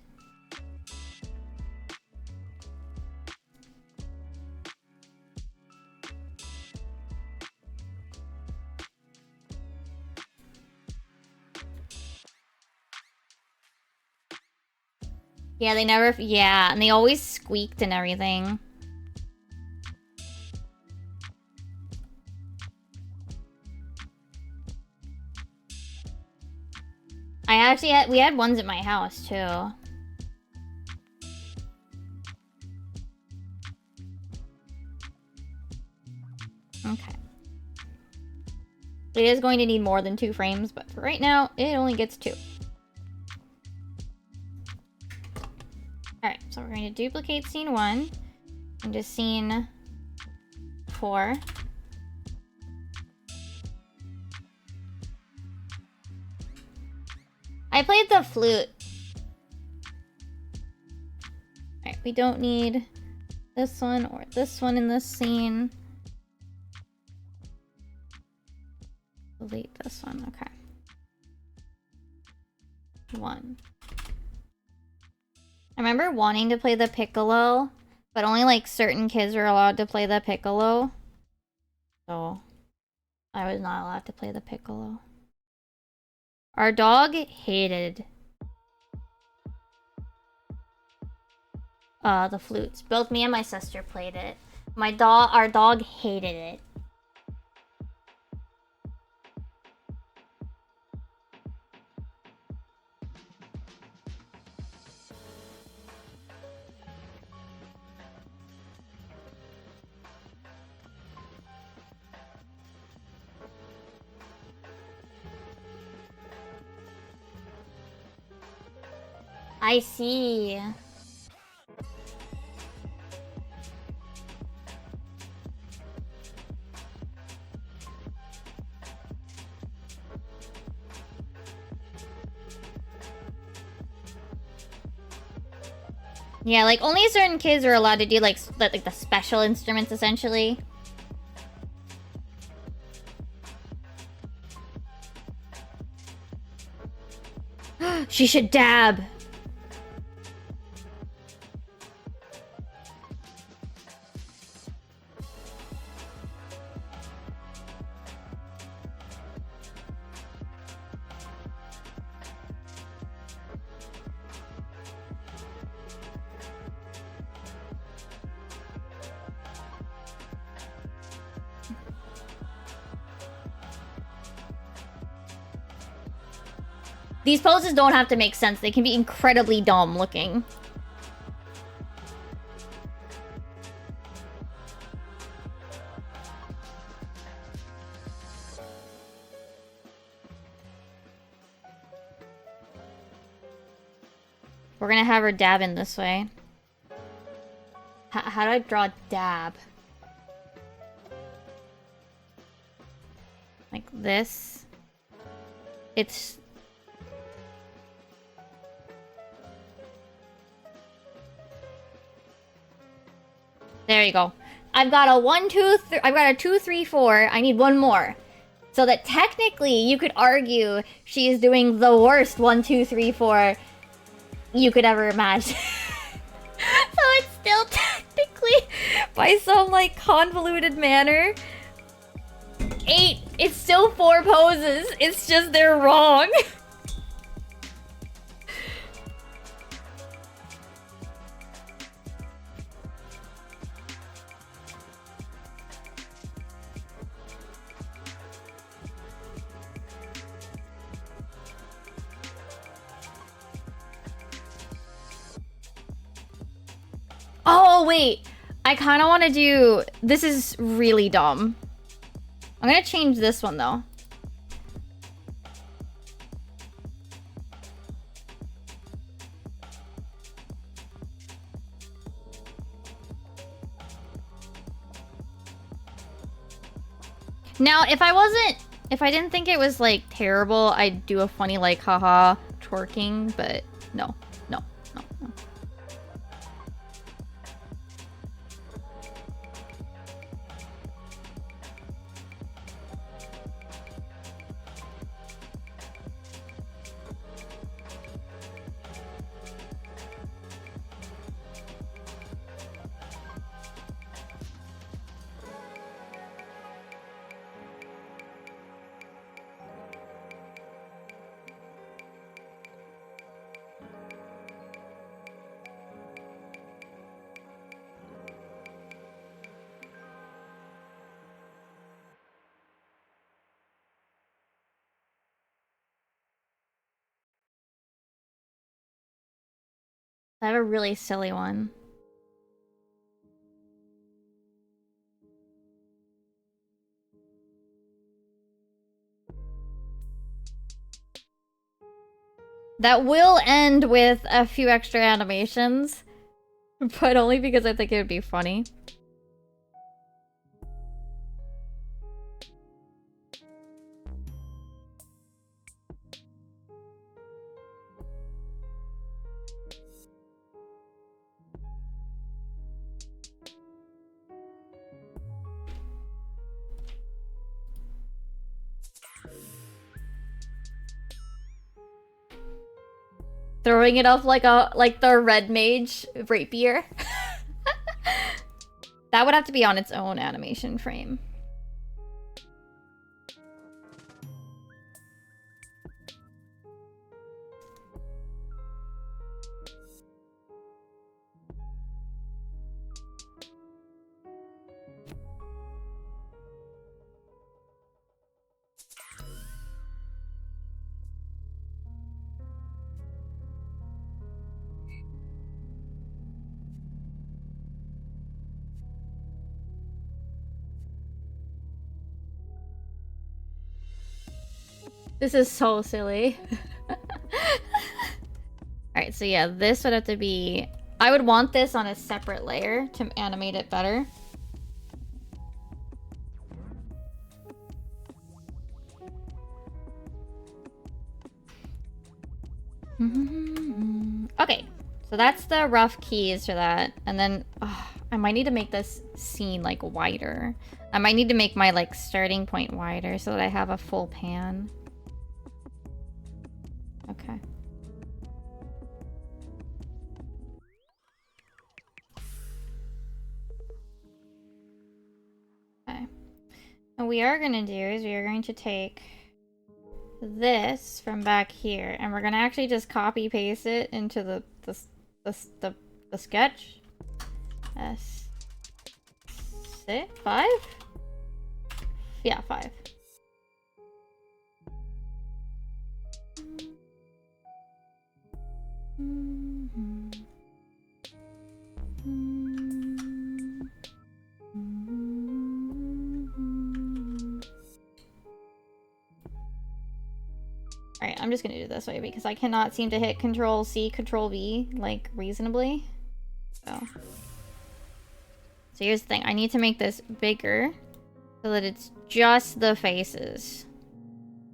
Yeah, they never... yeah, and they always squeaked and everything. I actually had... we had ones at my house, too. Okay. It is going to need more than 2 frames, but for right now, it only gets 2. Alright, so we're going to duplicate scene 1 into scene 4. I played the flute. Alright, we don't need this one or this one in this scene. Delete this one, okay. 1. I remember wanting to play the piccolo, but only like certain kids were allowed to play the piccolo. So I was not allowed to play the piccolo. Our dog hated the flutes. Both me and my sister played it. Our dog hated it. I see. Yeah, like only certain kids are allowed to do like the special instruments essentially. She should dab. These poses don't have to make sense. They can be incredibly dumb looking. We're gonna have her dab in this way. How do I draw dab? Like this. It's... There you go. I've got a 1, 2, 3... I've got a 2, 3, 4. I need one more. So that technically you could argue she is doing the worst 1, 2, 3, 4 you could ever imagine. So it's still technically, by some like convoluted manner, 8. It's still 4 poses. It's just they're wrong. Oh, wait. I kind of want to do... This is really dumb. I'm going to change this one, though. Now, if I didn't think it was, like, terrible, I'd do a funny, like, haha, twerking, but no. I have a really silly one. That will end with a few extra animations, but only because I think it would be funny. Throwing it up like the red mage rapier. That would have to be on its own animation frame. This is so silly. Alright, so yeah, this would have to be... I would want this on a separate layer to animate it better. Okay, so that's the rough keys for that. And then I might need to make this scene like wider. I might need to make my like starting point wider so that I have a full pan. Okay. Okay. And we are going to do is we are going to take this from back here and we're going to actually just copy paste it into the sketch. S6? 5? Yeah, 5. Alright, I'm just gonna do it this way because I cannot seem to hit Control C, Control V, like, reasonably. So here's the thing. I need to make this bigger so that it's just the faces.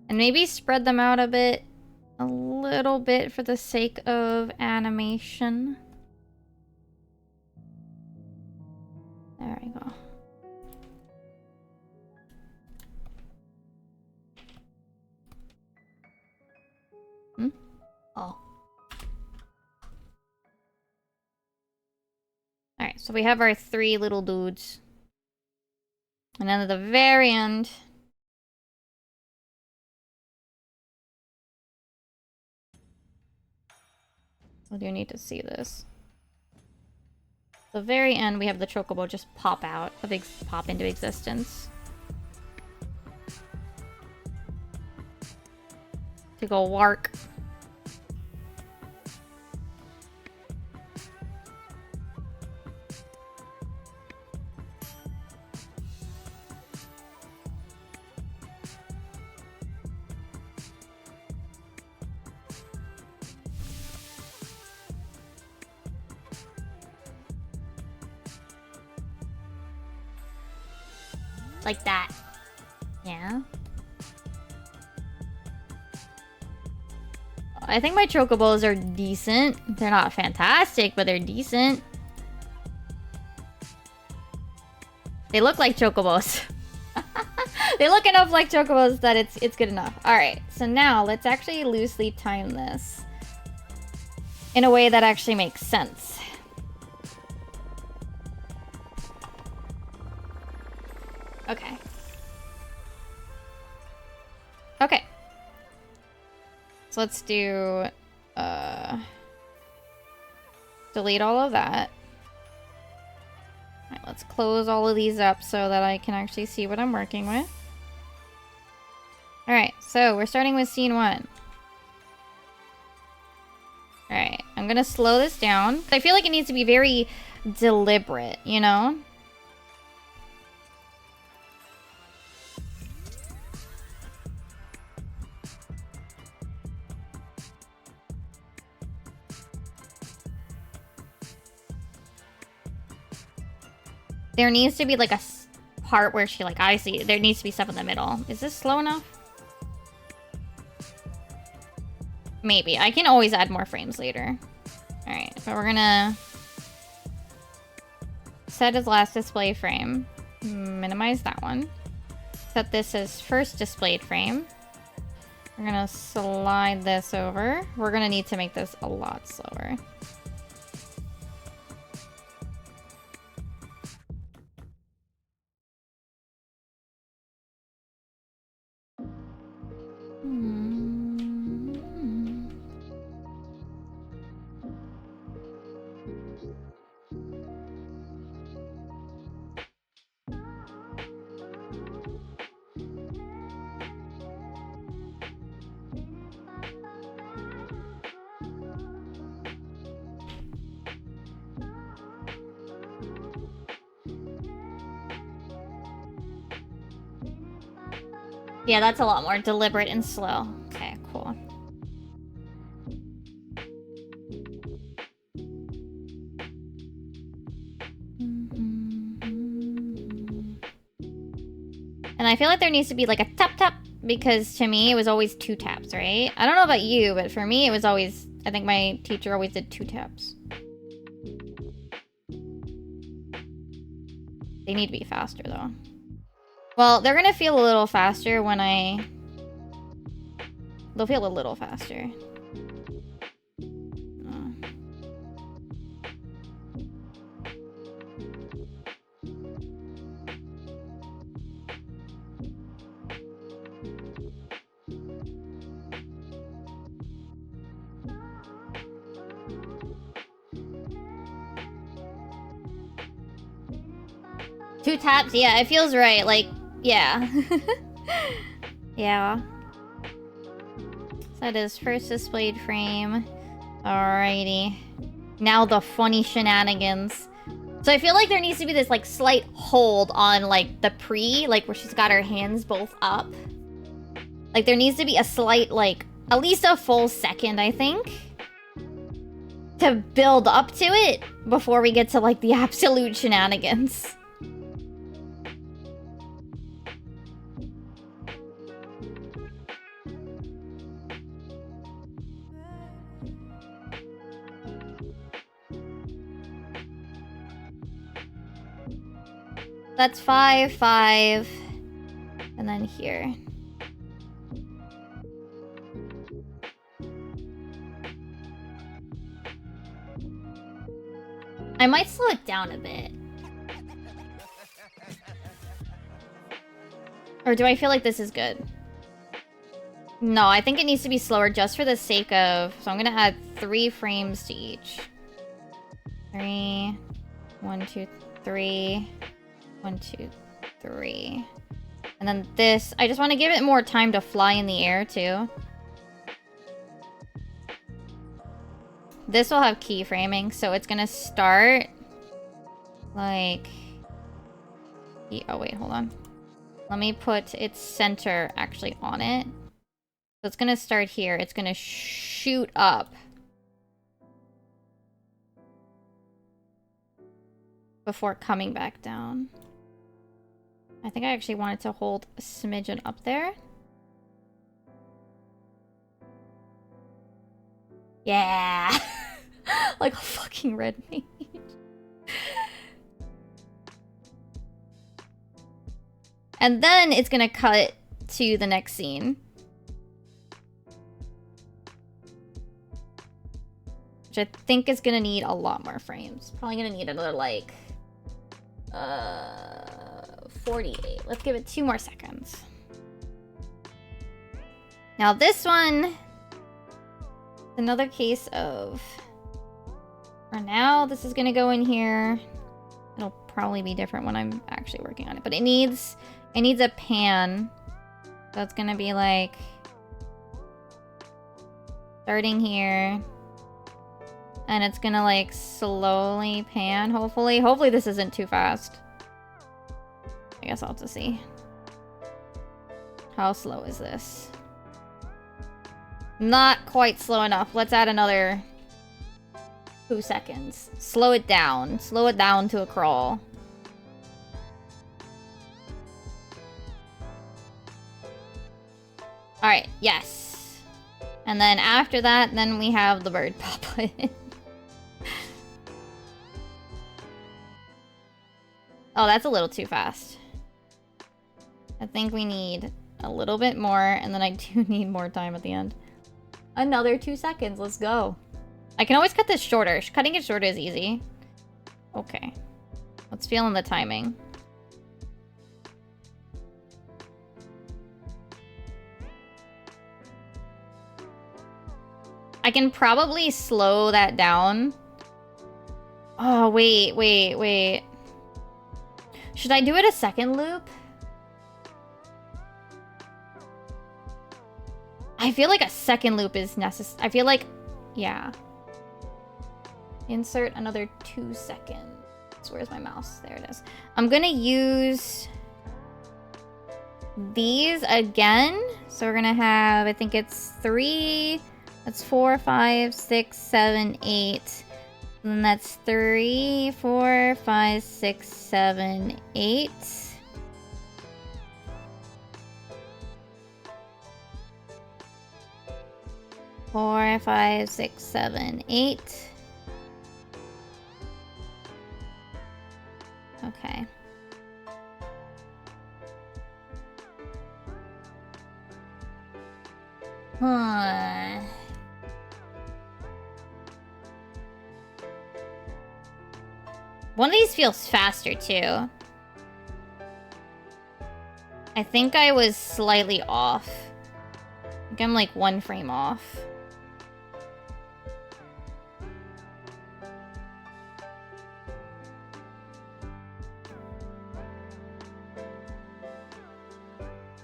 And maybe spread them out a little bit for the sake of animation. There we go. Oh. Alright, so we have our 3 little dudes. And then at the very end... I do need to see this. At the very end, we have the chocobo just pop out, pop into existence. To go wark. Like that. Yeah. I think my chocobos are decent. They're not fantastic, but they're decent. They look like chocobos. They look enough like chocobos that it's good enough. Alright, so now let's actually loosely time this in a way that actually makes sense. Okay. Okay. So let's do, delete all of that. Alright, let's close all of these up so that I can actually see what I'm working with. Alright, so we're starting with scene 1. Alright, I'm gonna slow this down. I feel like it needs to be very deliberate, you know? There needs to be like a part where she like, obviously there needs to be stuff in the middle. Is this slow enough? Maybe. I can always add more frames later. Alright, but we're gonna set as last display frame. Minimize that one. Set this as first displayed frame. We're gonna slide this over. We're gonna need to make this a lot slower. Yeah, that's a lot more deliberate and slow. Okay, cool. And I feel like there needs to be like a tap tap, because to me it was always 2 taps, right? I don't know about you, but for me it was always, I think my teacher always did 2 taps. They need to be faster though. Well, they're gonna feel a little faster when they'll feel a little faster. Oh. Two taps? Yeah, it feels right. Like, yeah. Yeah. That is first displayed frame. Alrighty. Now the funny shenanigans. So I feel like there needs to be this, like, slight hold on, like, the pre, like, where she's got her hands both up. Like, there needs to be a slight, like, at least a full second, I think, to build up to it before we get to, like, the absolute shenanigans. That's 5, 5, and then here. I might slow it down a bit. Or do I feel like this is good? No, I think it needs to be slower just for the sake of... So I'm gonna add 3 frames to each. 3, 1, 2, 3... 1, 2, 3. And then this, I just want to give it more time to fly in the air too. This will have keyframing, so it's gonna start like... Oh wait, hold on. Let me put its center actually on it. So it's gonna start here. It's gonna shoot up before coming back down. I think I actually wanted to hold a smidgen up there. Yeah! Like a fucking red mage. And then it's gonna cut to the next scene. Which I think is gonna need a lot more frames. Probably gonna need another, like... 48. Let's give it 2 more seconds. Now this one... Another case of... For now, this is gonna go in here. It'll probably be different when I'm actually working on it. But it needs a pan. So it's gonna be like... Starting here. And it's gonna like slowly pan, hopefully. Hopefully this isn't too fast. I guess I'll have to see. How slow is this? Not quite slow enough. Let's add another 2 seconds. Slow it down. Slow it down to a crawl. Alright, yes. And then after that, then we have the bird pop in. Oh, that's a little too fast. I think we need a little bit more, and then I do need more time at the end. Another 2 seconds, let's go. I can always cut this shorter. Cutting it shorter is easy. Okay. Let's feel in the timing. I can probably slow that down. Oh, wait. Should I do it a second loop? I feel like a second loop is necessary. I feel like, yeah. Insert another 2 seconds. Where's my mouse? There it is. I'm gonna use these again. So we're gonna have, I think it's 3, that's 4, 5, 6, 7, 8. And that's 3, 4, 5, 6, 7, 8. Four, 5, 6, 7, 8. Okay. One of these feels faster, too. I think I was slightly off. I think I'm like 1 frame off.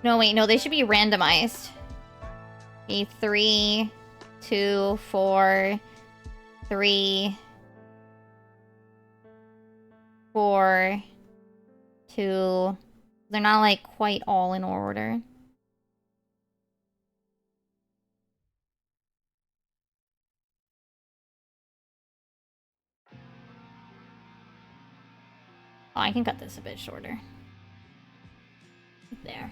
No, wait, no, they should be randomized. Okay, 3, 2, 4, 3... 4, 2. They're not like quite all in order. Oh, I can cut this a bit shorter. There.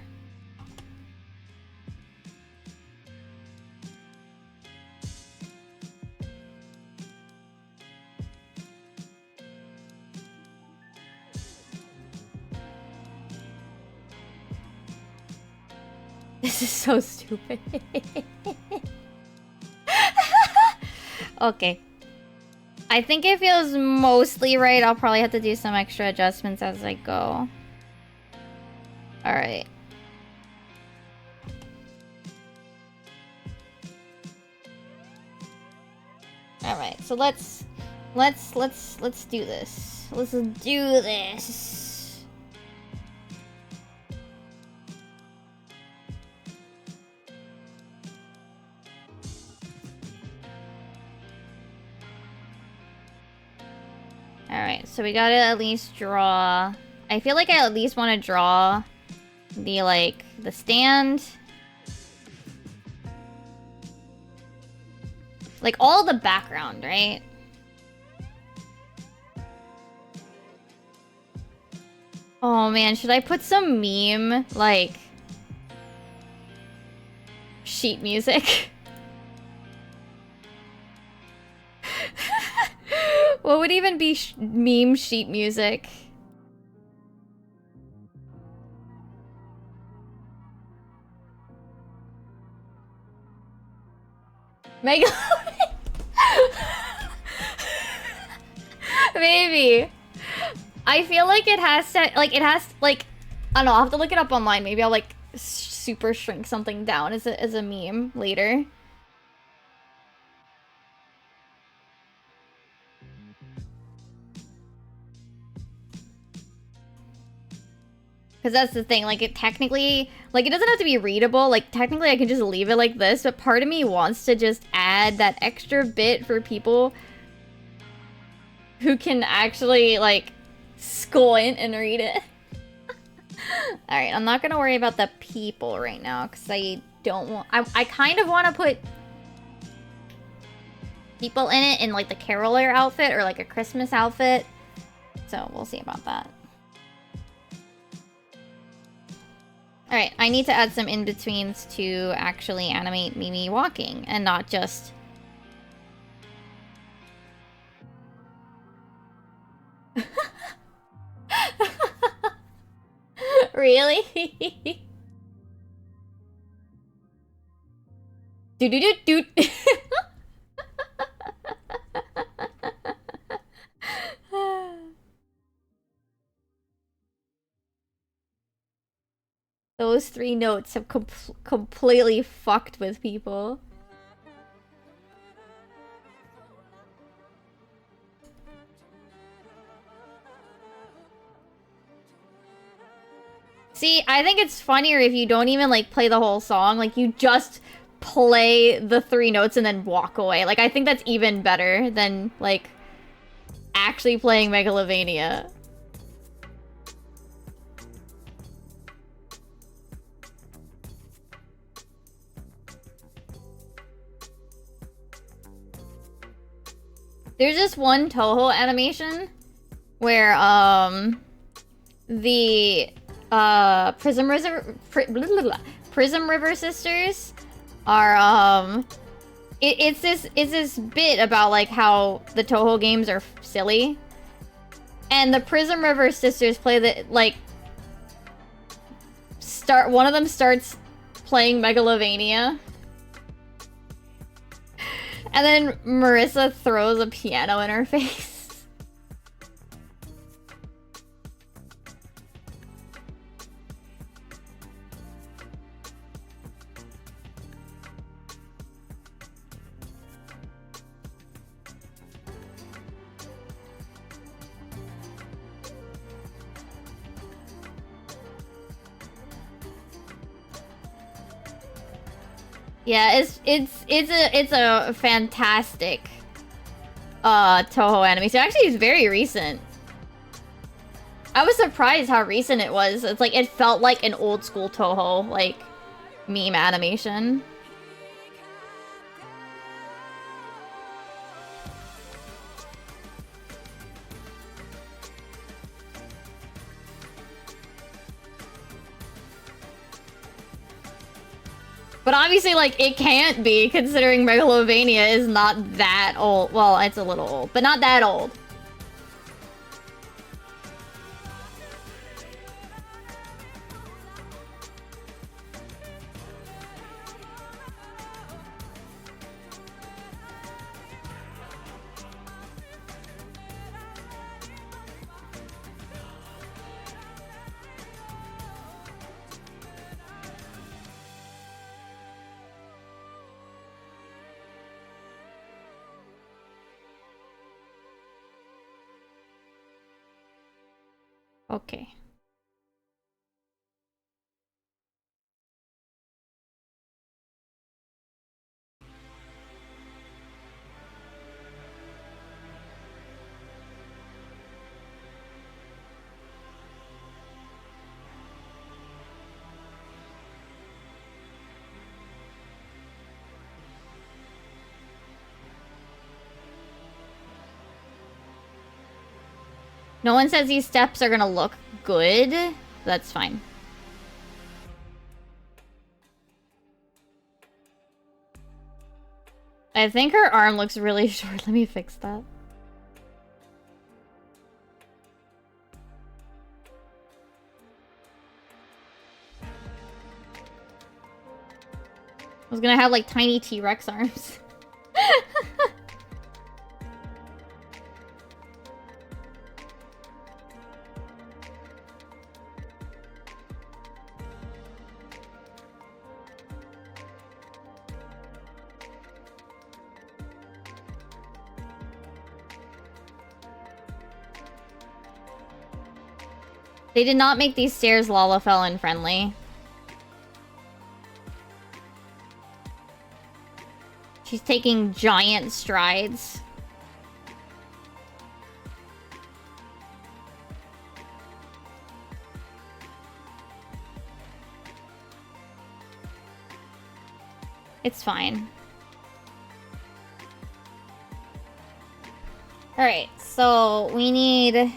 This is so stupid. Okay. I think it feels mostly right. I'll probably have to do some extra adjustments as I go. Alright. Alright, so let's do this. Let's do this. Alright, so we gotta at least draw... I feel like I at least want to draw the, like, the stand. Like, all the background, right? Oh man, should I put some meme, like... sheet music? What would even be meme sheet music? Mega. Maybe. I feel like it has to, like, I don't know, I'll have to look it up online. Maybe I'll, like, super shrink something down as a meme later. Because that's the thing, like, it technically, like, it doesn't have to be readable. Like, technically I can just leave it like this, but part of me wants to just add that extra bit for people who can actually, like, squint and read it. Alright, I'm not gonna worry about the people right now, because I don't want... I kind of want to put people in it in, like, the caroler outfit, or, like, a Christmas outfit. So, we'll see about that. Alright, I need to add some in-betweens to actually animate Mimi walking, and not just... Really? Do-do-do-doot! Those 3 notes have completely fucked with people. See, I think it's funnier if you don't even, like, play the whole song. Like, you just play the 3 notes and then walk away. Like, I think that's even better than, like, actually playing Megalovania. There's this one Toho animation where, the, Prism River sisters are, it's this bit about, like, how the Toho games are silly. And the Prism River sisters play the, like, one of them starts playing Megalovania. And then Marissa throws a piano in her face. Yeah, it's a fantastic Toho anime. So actually it's very recent. I was surprised how recent it was. It's like, it felt like an old school Toho, like, meme animation. But obviously, like, it can't be, considering Megalovania is not that old. Well, it's a little old, but not that old. Okay. No one says these steps are gonna look good. That's fine. I think her arm looks really short. Let me fix that. I was gonna have like tiny T-Rex arms. They did not make these stairs Lalafell friendly. She's taking giant strides. It's fine. Alright, so we need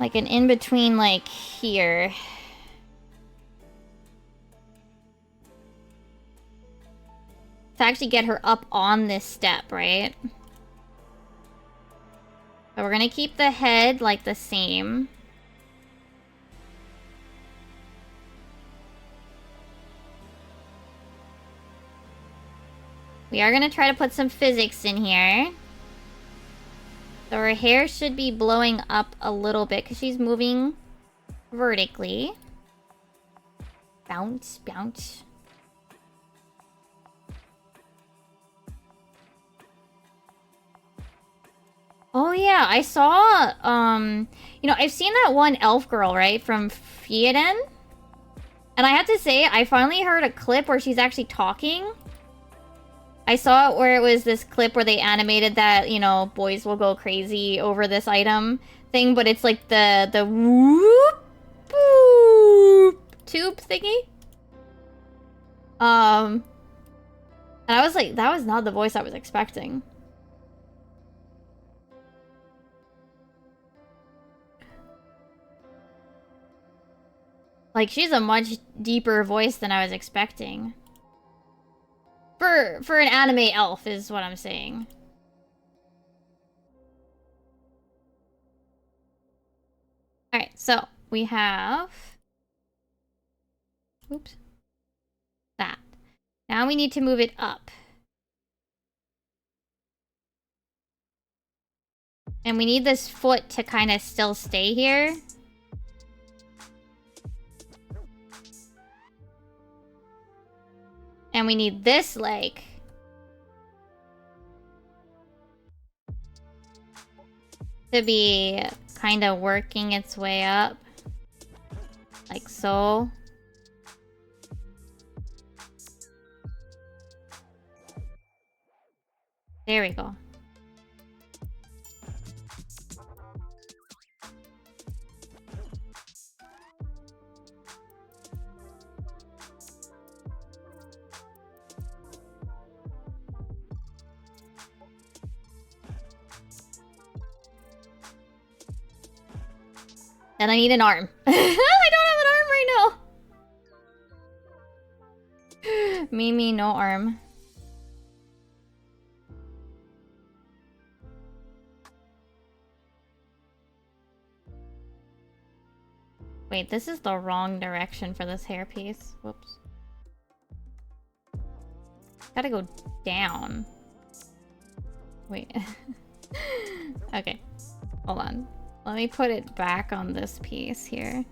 like an in-between, like, here. To actually get her up on this step, right? So we're gonna keep the head, like, the same. We are gonna try to put some physics in here. So her hair should be blowing up a little bit because she's moving vertically. Bounce, bounce. Oh yeah, I saw, you know, I've seen that one elf girl, right, from Fieden? And I have to say, I finally heard a clip where she's actually talking. I saw it where it was this clip where they animated that, you know, boys will go crazy over this item thing, but it's like the whoop, whoop, tube thingy. And I was like, that was not the voice I was expecting. Like, she's a much deeper voice than I was expecting. For an anime elf is what I'm saying. Alright, so we have... Oops. That. Now we need to move it up. And we need this foot to kind of still stay here. And we need this leg to be kind of working its way up. Like so. There we go. And I need an arm. I don't have an arm right now. Me, no arm. Wait, this is the wrong direction for this hairpiece. Whoops. Gotta go down. Wait. Okay. Hold on. Let me put it back on this piece here.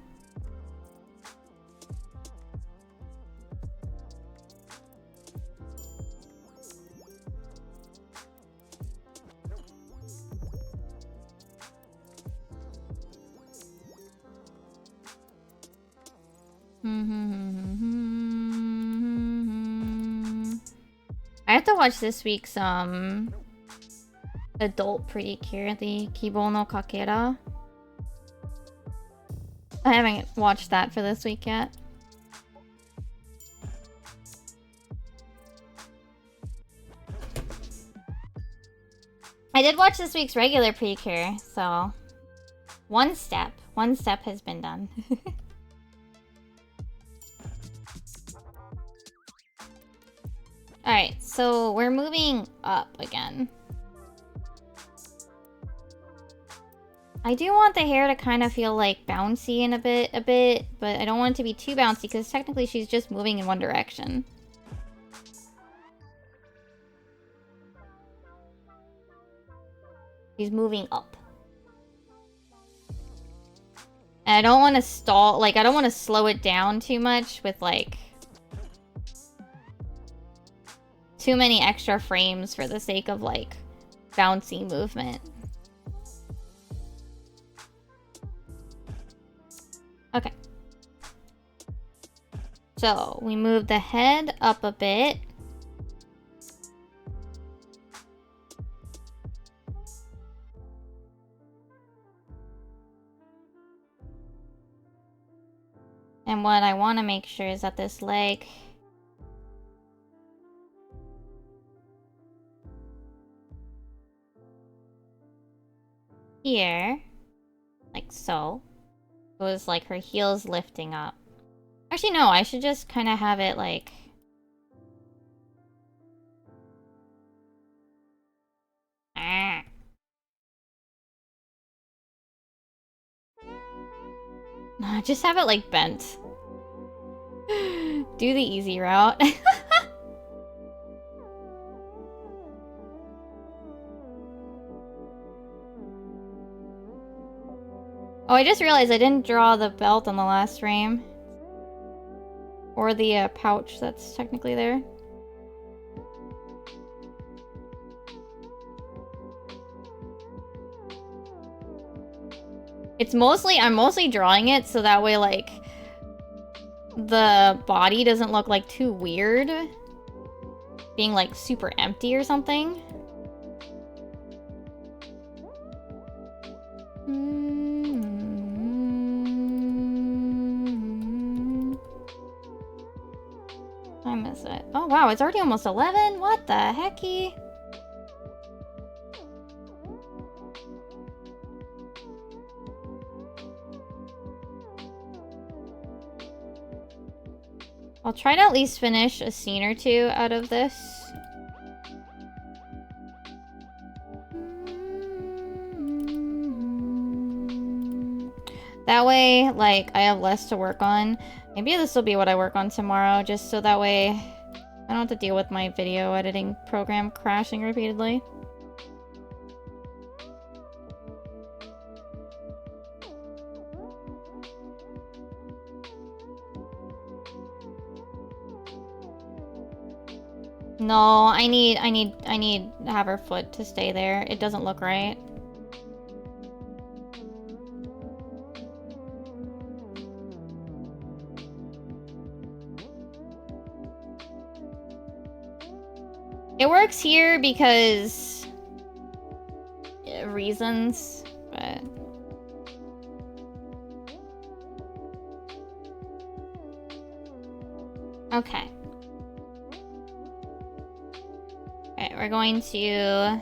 I have to watch this week's adult Pretty-Cure, the Kibo no Kakera. I haven't watched that for this week yet. I did watch this week's regular Pretty-Cure, so one step has been done. Alright, so we're moving up again. I do want the hair to kind of feel like bouncy in a bit, but I don't want it to be too bouncy because technically she's just moving in one direction. She's moving up. And I don't want to stall, like, I don't want to slow it down too much with, like, too many extra frames for the sake of, like, bouncy movement. Okay. So, we move the head up a bit. And what I want to make sure is that this leg here, like so, goes like her heels lifting up. Actually, no, I should just kind of have it like... Ah. Just have it like bent. Do the easy route. Oh, I just realized I didn't draw the belt on the last frame. Or the pouch that's technically there. It's mostly, I'm mostly drawing it so that way, like, the body doesn't look, like, too weird. Being, like, super empty or something. I miss it. Oh, wow, it's already almost 11? What the hecky? I'll try to at least finish a scene or two out of this. That way, like, I have less to work on. Maybe this will be what I work on tomorrow, just so that way I don't have to deal with my video editing program crashing repeatedly. No, I need to have her foot to stay there. It doesn't look right. It works here because reasons, but okay. Alright, we're going to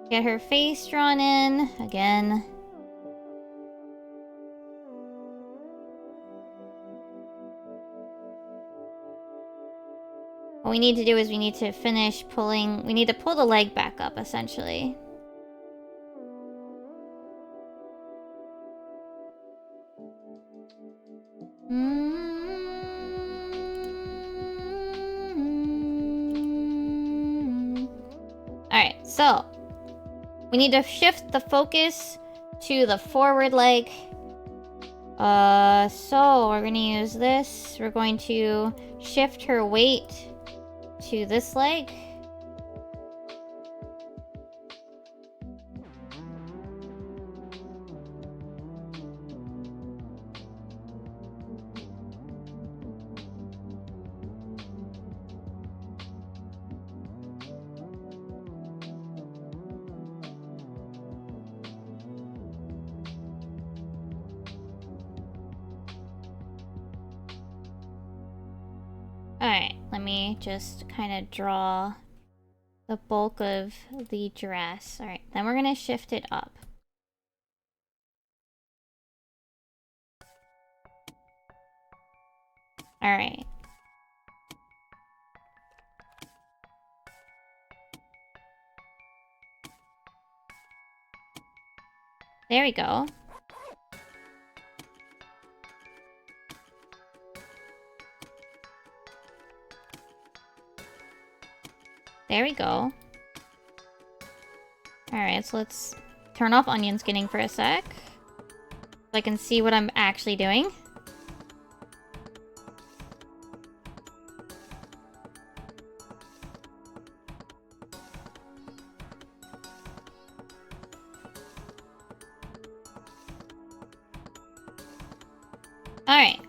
Get her face drawn in again. What we need to do is we need to finish pulling... We need to pull the leg back up, essentially. Alright, so... We need to shift the focus to the forward leg. So we're gonna use this. We're going to shift her weight to this leg. Alright, let me just kind of draw the bulk of the dress. Alright, then we're gonna shift it up. Alright. There we go. There we go. Alright, so let's turn off onion skinning for a sec. So I can see what I'm actually doing. Alright.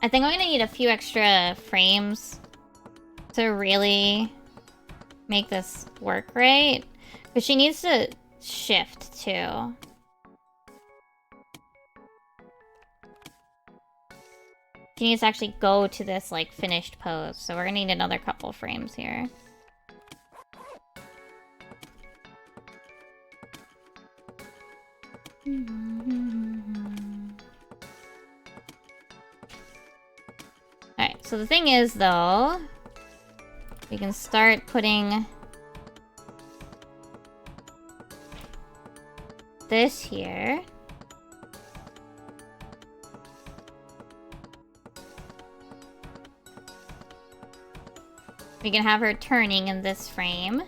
I think I'm gonna need a few extra frames to really make this work right. But she needs to shift too. She needs to actually go to this like finished pose. So we're gonna need another couple frames here. Alright, so the thing is though, we can start putting this here. We can have her turning in this frame.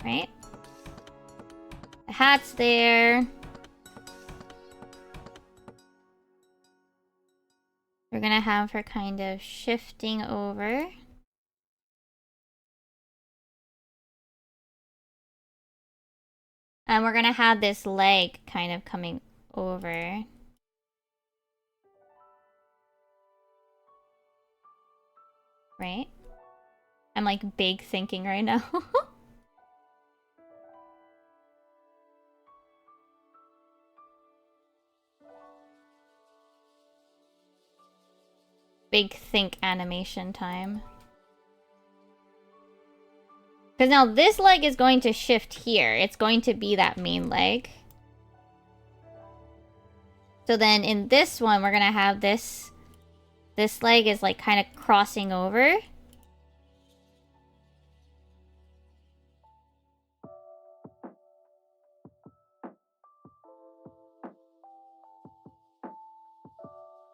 Right? The hat's there. We're gonna have her kind of shifting over. And we're gonna have this leg kind of coming over. Right? I'm like big thinking right now. Big think animation time. Because now this leg is going to shift here. It's going to be that main leg. So then in this one, we're going to have this... This leg is like kind of crossing over.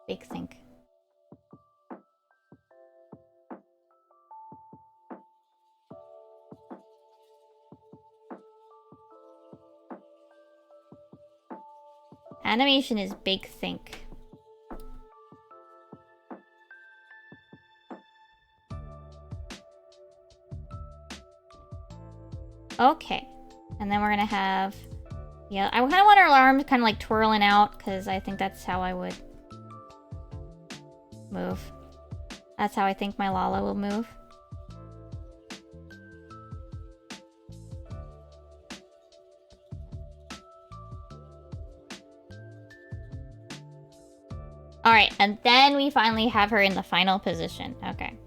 Big think. Animation is big think. Okay. And then we're gonna have... Yeah, I kind of want our arms kind of like twirling out, because I think that's how I would move. That's how I think my Lala will move. Alright, and then we finally have her in the final position. Okay.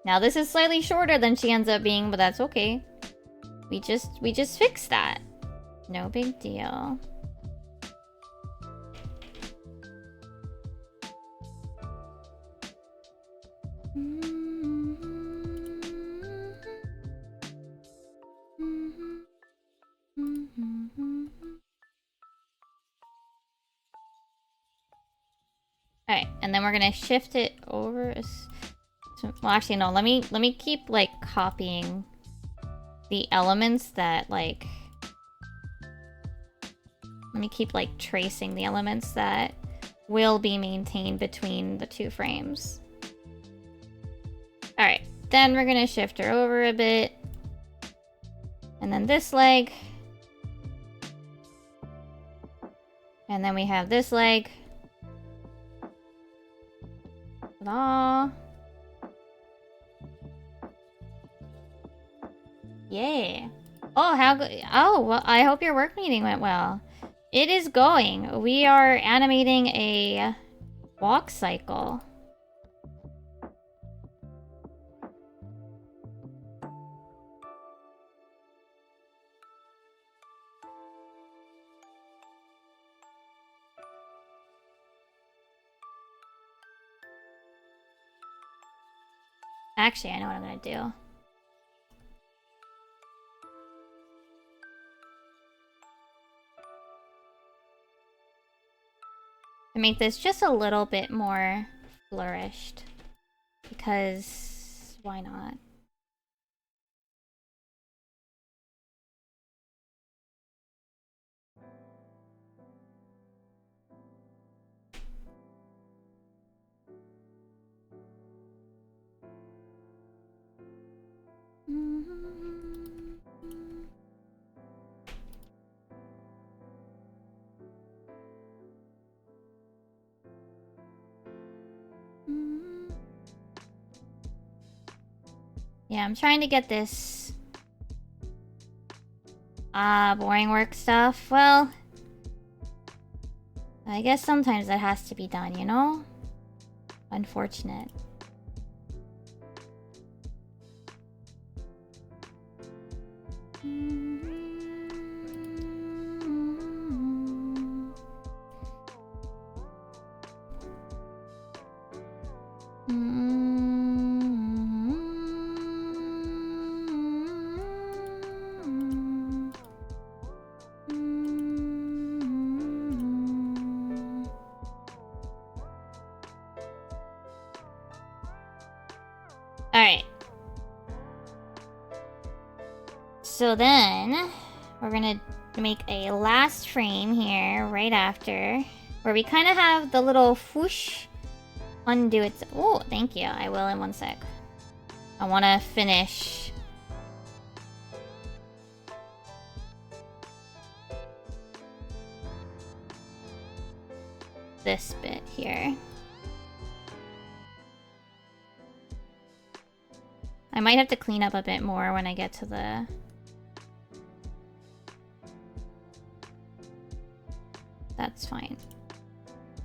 Now this is slightly shorter than she ends up being, but that's okay. We just fixed that. No big deal. Alright, and then we're gonna shift it over. Well, actually, no. Let me keep like copying the elements that like. Let me keep like tracing the elements that will be maintained between the two frames. Alright, then we're gonna shift her over a bit. And then this leg. And then we have this leg. Ta-da! Yeah. Oh, how good. Oh, well, I hope your work meeting went well. It is going. We are animating a walk cycle. Actually, I know what I'm gonna do. To make this just a little bit more flourished. Because why not? Yeah, I'm trying to get this boring work stuff. Well, I guess sometimes that has to be done, you know? Unfortunate. Alright. So then, we're gonna make a last frame here, right after, where we kind of have the little whoosh undo it. Oh, thank you. I will in one sec. I want to finish this bit here. I might have to clean up a bit more when I get to the... That's fine.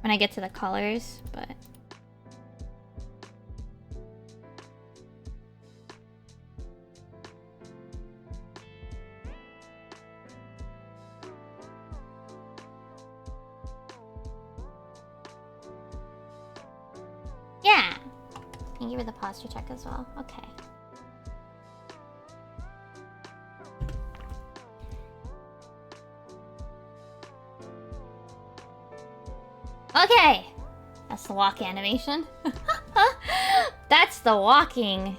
When I get to the colors, but... Yeah! Thank you for the posture check as well. Okay. Okay! That's the walk animation. That's the walking.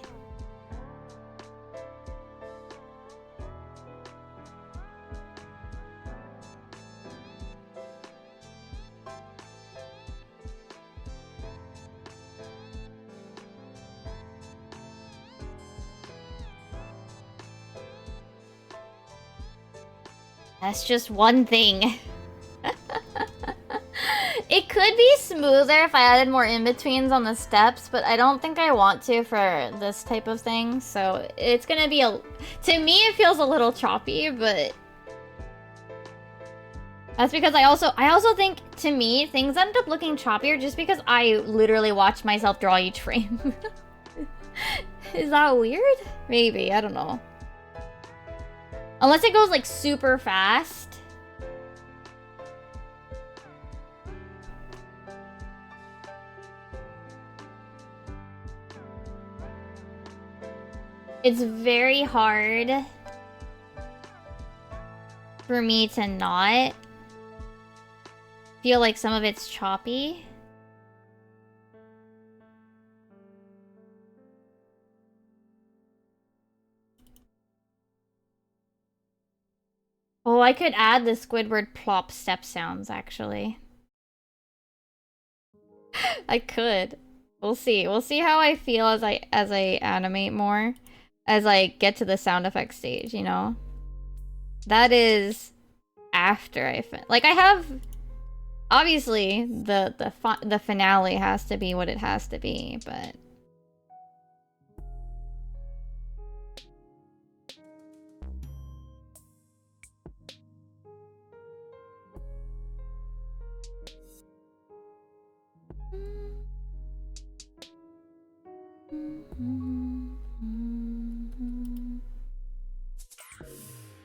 That's just one thing. It could be smoother if I added more in-betweens on the steps, but I don't think I want to for this type of thing, so it's gonna be a... To me, it feels a little choppy, but... That's because I also think, to me, things end up looking choppier just because I literally watch myself draw each frame. Is that weird? Maybe, I don't know. Unless it goes like super fast. It's very hard for me to not feel like some of it's choppy. Oh, I could add the Squidward plop step sounds, actually. I could. We'll see. We'll see how I feel as I animate more. As I get to the sound effect stage, you know? That is after I like, I have... Obviously, the finale has to be what it has to be, but...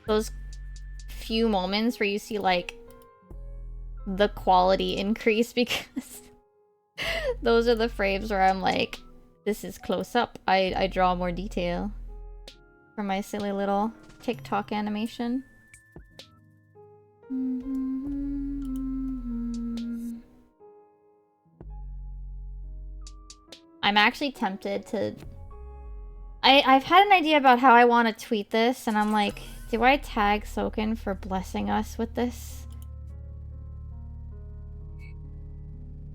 Those few moments where you see, like, the quality increase, because those are the frames where I'm like, this is close up. I draw more detail for my silly little TikTok animation. I'm actually tempted to... I've had an idea about how I want to tweet this, and I'm like, do I tag Soken for blessing us with this?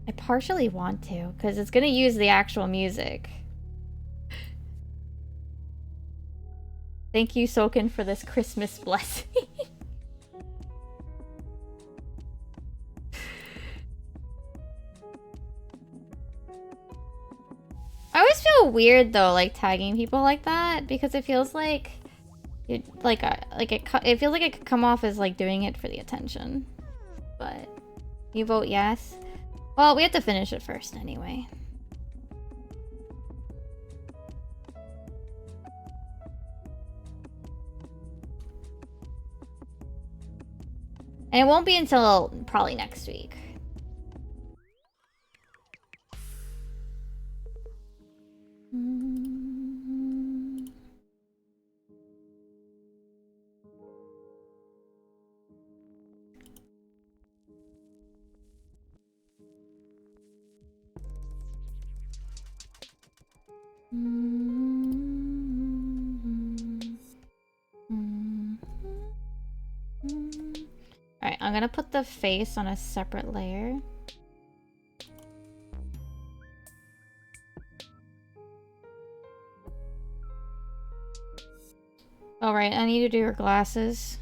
I partially want to, because it's going to use the actual music. Thank you, Soken, for this Christmas blessing. I always feel weird though, like tagging people like that, because it feels like it feels like it could come off as like doing it for the attention. But you vote yes. Well, we have to finish it first anyway. And it won't be until probably next week. Alright, I'm gonna put the face on a separate layer. Alright, I need to do your glasses.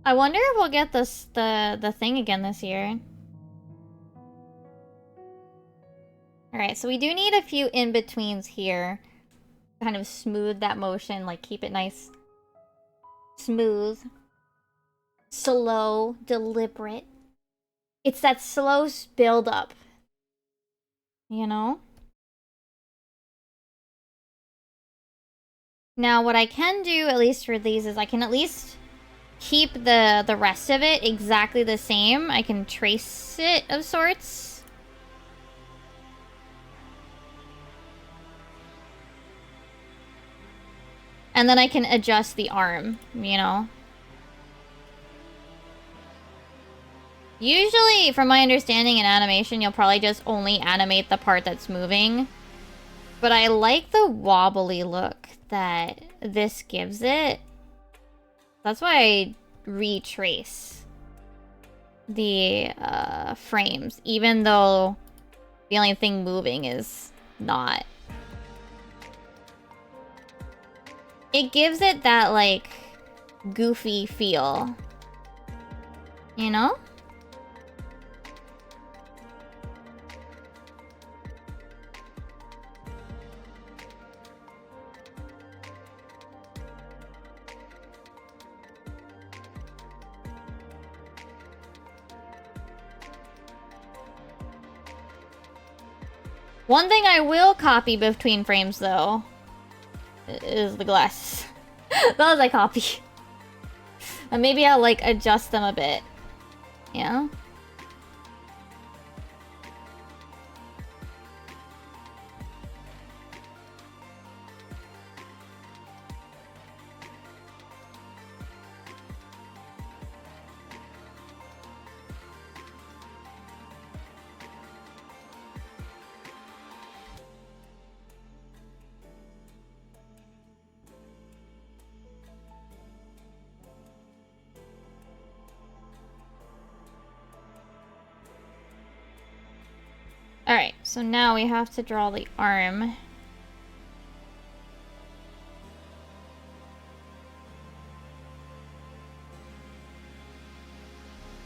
I wonder if we'll get this the thing again this year. Alright, so we do need a few in-betweens here. Kind of smooth that motion, like keep it nice. Smooth. Slow, deliberate. It's that slow build-up. You know? Now, what I can do, at least for these, is I can at least keep the rest of it exactly the same. I can trace it of sorts. And then I can adjust the arm, you know? Usually, from my understanding in animation, you'll probably just only animate the part that's moving. But I like the wobbly look that this gives it. That's why I retrace the frames, even though the only thing moving is not. It gives it that, like, goofy feel. You know? One thing I will copy between frames, though, is the glasses. Those I copy. And maybe I'll, like, adjust them a bit. Yeah? Alright, so now we have to draw the arm.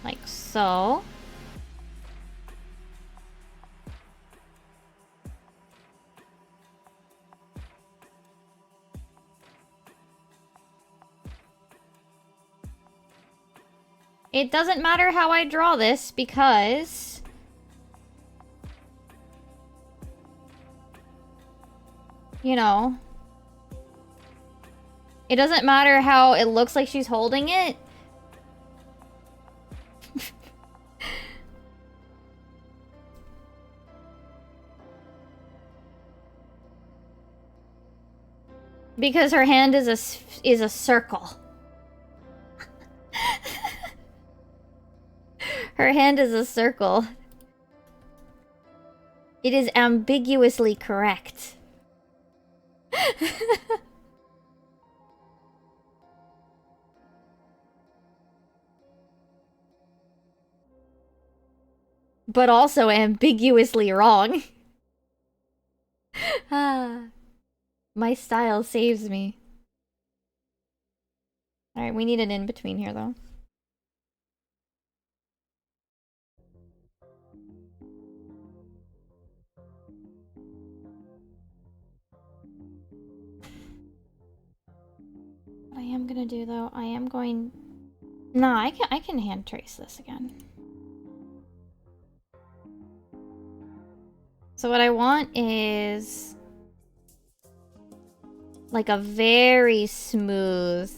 Like so. It doesn't matter how I draw this because... you know... it doesn't matter how it looks like she's holding it. Because her hand is a circle. Her hand is a circle. It is ambiguously correct. But also ambiguously wrong. My style saves me. Alright, we need an in-between here, though. What I am gonna do, though, I am going... Nah, I can hand trace this again. So what I want is... like a very smooth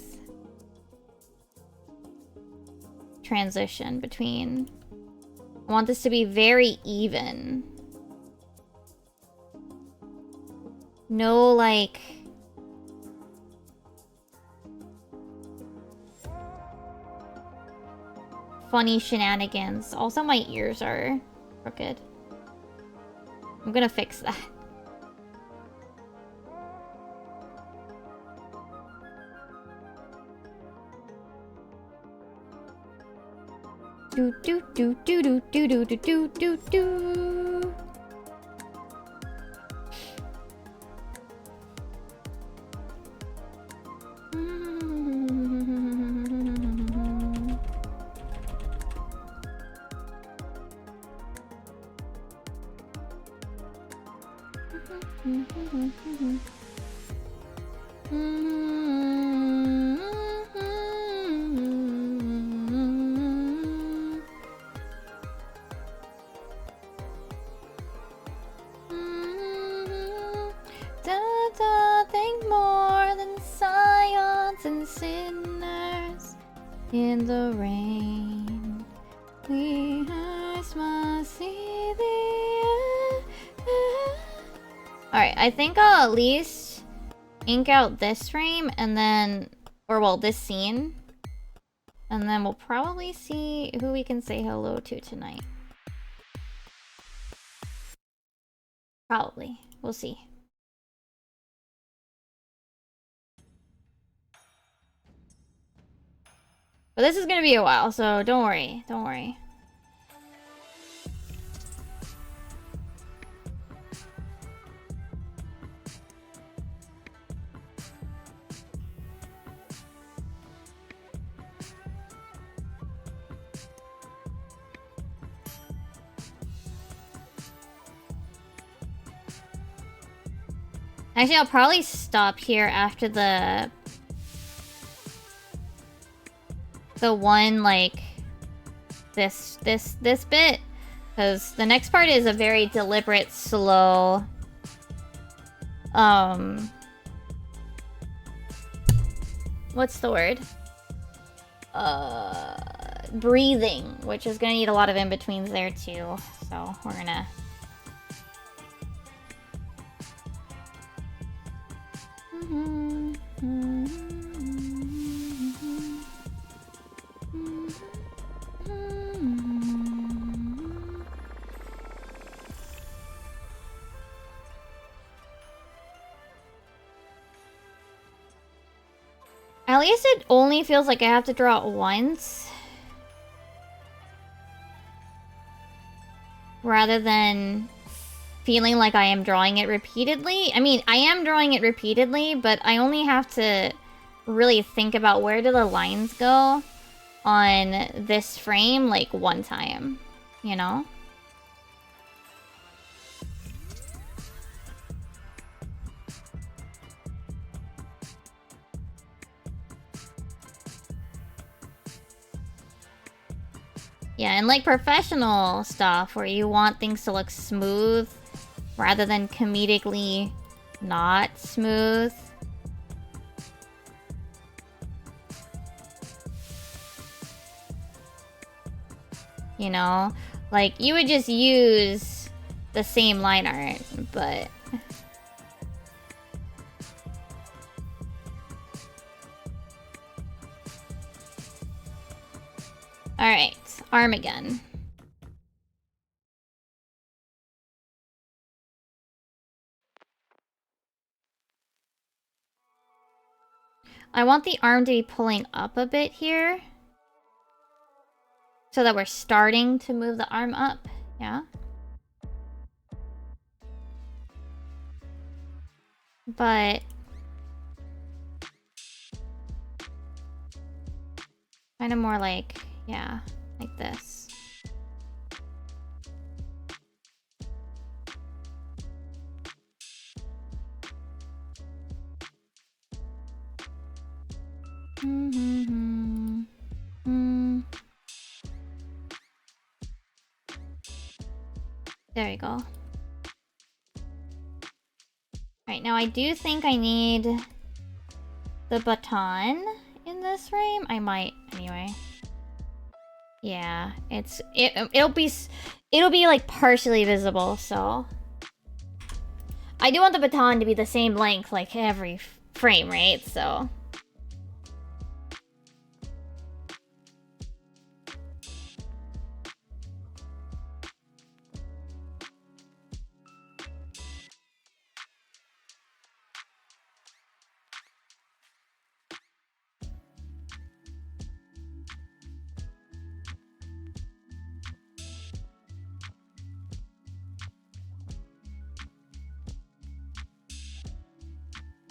transition between... I want this to be very even. No, like... funny shenanigans. Also, my ears are crooked. I'm gonna fix that. Do do do do do do do do do do do. Think more than scions and sinners in the rain. We must see the Alright, I think I'll at least ink out this frame and then, or well, this scene. And then we'll probably see who we can say hello to tonight. Probably. We'll see. But this is gonna be a while, so don't worry. Don't worry. Actually, I'll probably stop here after the one, like, this bit, because Because the next part is a very deliberate, slow... What's the word? Breathing, which is gonna need a lot of in-betweens there too. So we're gonna... At least it only feels like I have to draw it once. Rather than feeling like I am drawing it repeatedly. I mean, I am drawing it repeatedly, but I only have to really think about where do the lines go on this frame, like, one time. You know? Yeah, and like professional stuff where you want things to look smooth rather than comedically not smooth. You know? Like, you would just use the same line art, but... Alright, arm again. I want the arm to be pulling up a bit here. So that we're starting to move the arm up, yeah? But... kind of more like, yeah, like this. There we go. Alright, now I do think I need the baton in this frame. I might, anyway. Yeah, it'll be like partially visible, so... I do want the baton to be the same length like every frame, right? So...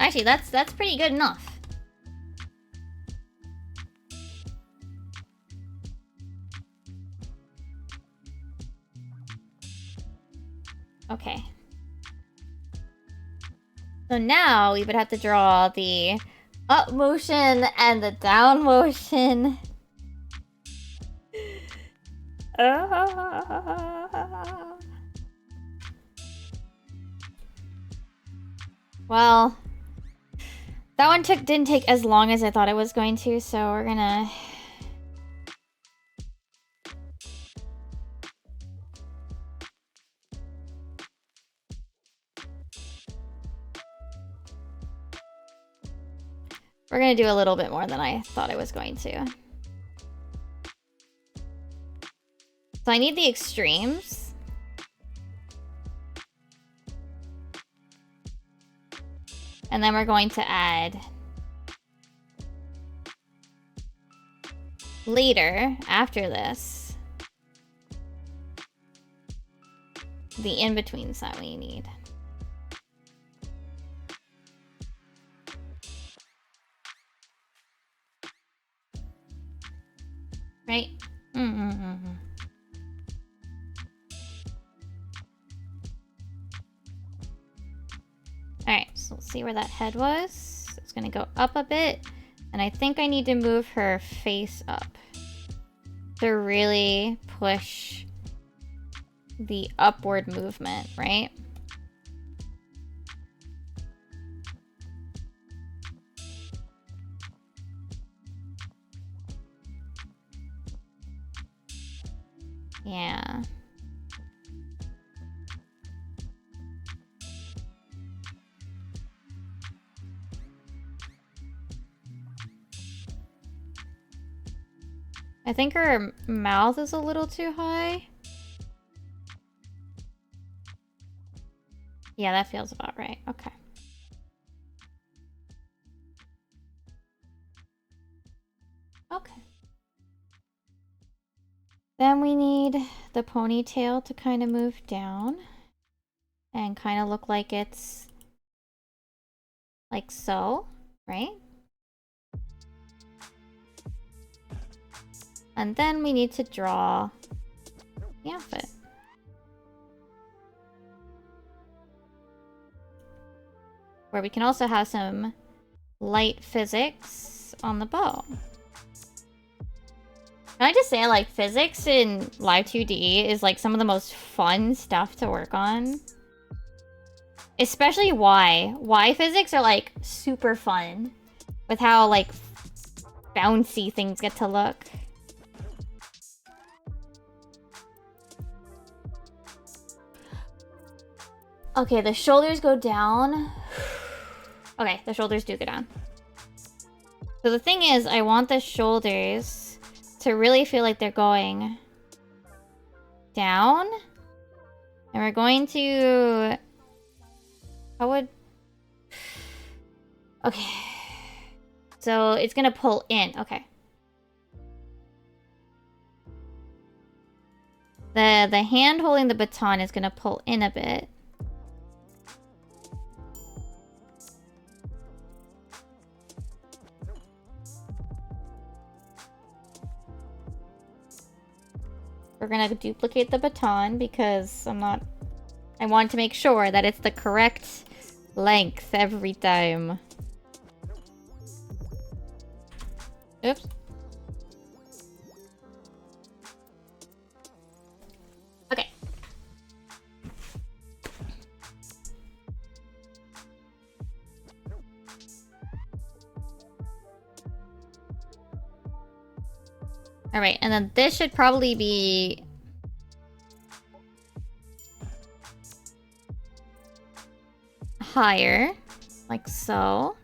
Actually, that's pretty good enough. Okay. So now we would have to draw the up motion and the down motion. Well, that one didn't take as long as I thought it was going to, so we're gonna... We're gonna do a little bit more than I thought I was going to. So I need the extremes. And then we're going to add... later, after this... the in-betweens that we need. Right? Alright, so let's see where that head was. It's gonna go up a bit. And I think I need to move her face up to really push the upward movement, right? Yeah. I think her mouth is a little too high. Yeah, that feels about right. Okay. Okay. Then we need the ponytail to kind of move down and kind of look like it's like so, right? And then we need to draw the outfit. Where we can also have some light physics on the bow. Can I just say, like, physics in Live 2D is, like, some of the most fun stuff to work on. Especially Y. Y physics are, like, super fun. With how, like, bouncy things get to look. Okay, the shoulders go down. Okay, the shoulders do go down. So the thing is, I want the shoulders to really feel like they're going down. And we're going to... How would... Okay. So it's gonna pull in. Okay. The hand holding the baton is gonna pull in a bit. We're gonna duplicate the baton because I want to make sure that it's the correct length every time. Oops. Okay. Alright, and then this should probably be... higher. Like so.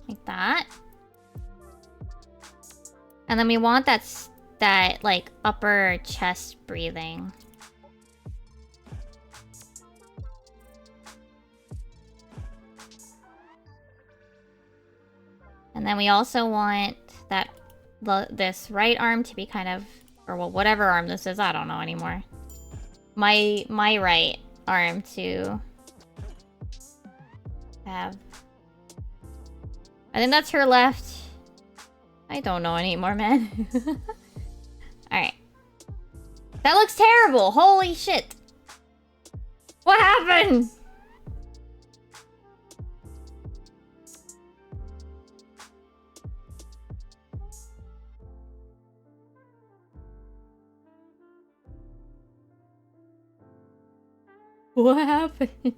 Like that. And then we want that like upper chest breathing. And then we also want that this right arm to be kind of, or well, whatever arm this is, I don't know anymore. My right arm to have. I think that's her left. I don't know anymore, man. Alright. That looks terrible! Holy shit! What happened? What happened?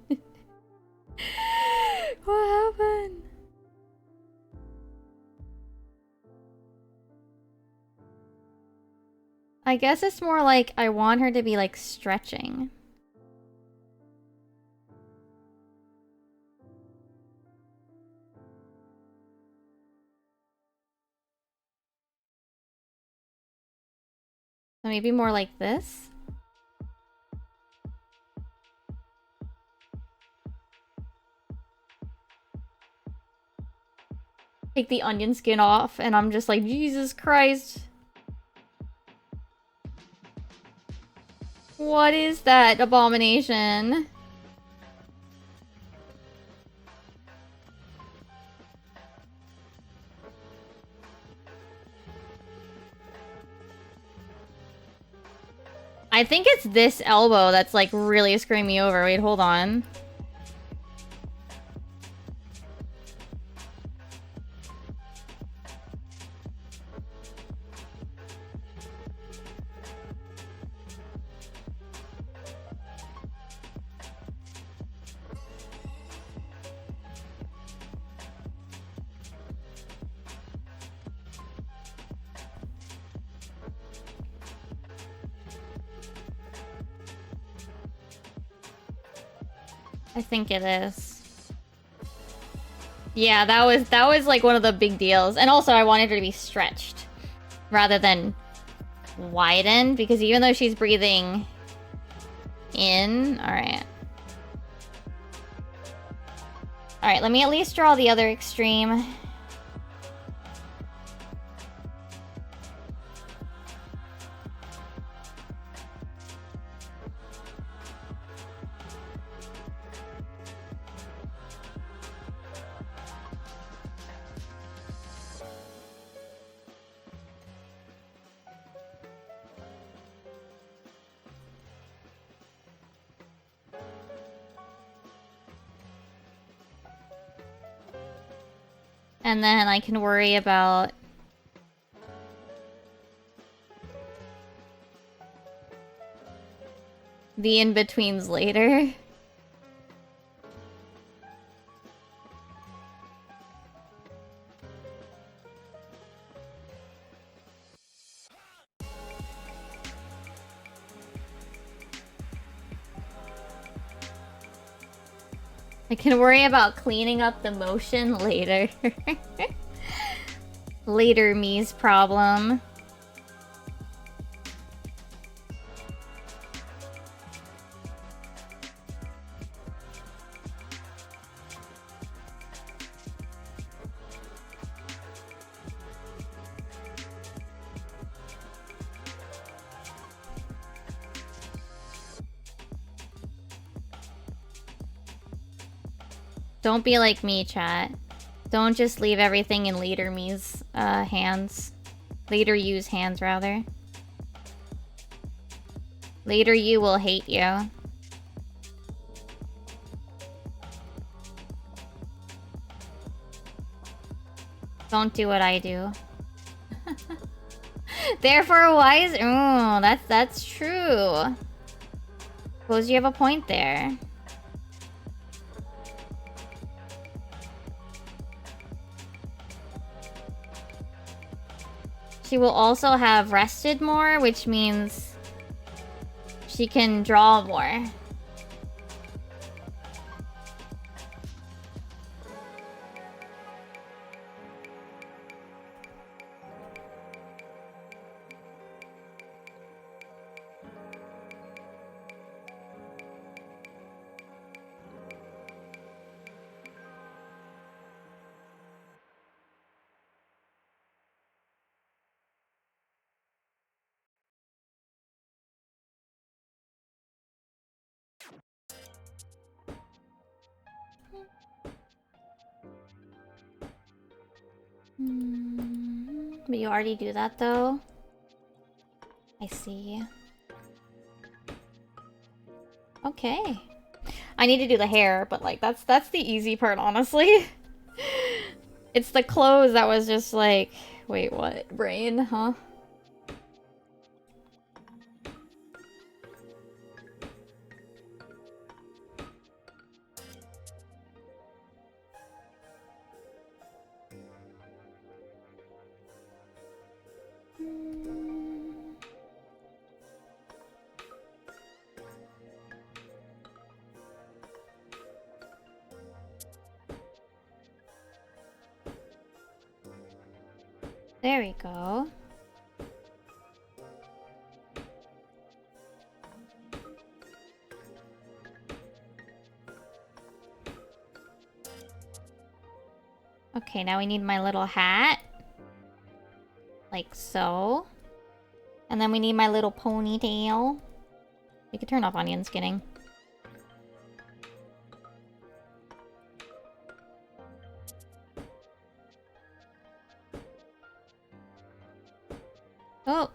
What happened? I guess it's more like I want her to be like stretching. So maybe more like this? Take the onion skin off and I'm just like, Jesus Christ. What is that abomination? I think it's this elbow that's like really screwing me over. Wait, hold on. I think it is. Yeah, that was like one of the big deals. And also I wanted her to be stretched rather than widened, because even though she's breathing in, alright. Alright, let me at least draw the other extreme. And then I can worry about the in-betweens later. I can worry about cleaning up the motion later. Later me's problem. Don't be like me, chat. Don't just leave everything in later me's hands. Later you's hands, rather. Later you will hate you. Don't do what I do. Therefore wise. Ooh, that's true. Suppose you have a point there. She will also have rested more, which means she can draw more. But you already do that though. I see. Okay. I need to do the hair, but like that's the easy part, honestly. It's the clothes that was just like, wait, what? Brain, huh? There we go. Okay, now we need my little hat. Like so. And then we need my little ponytail. We could turn off onion skinning. Oh.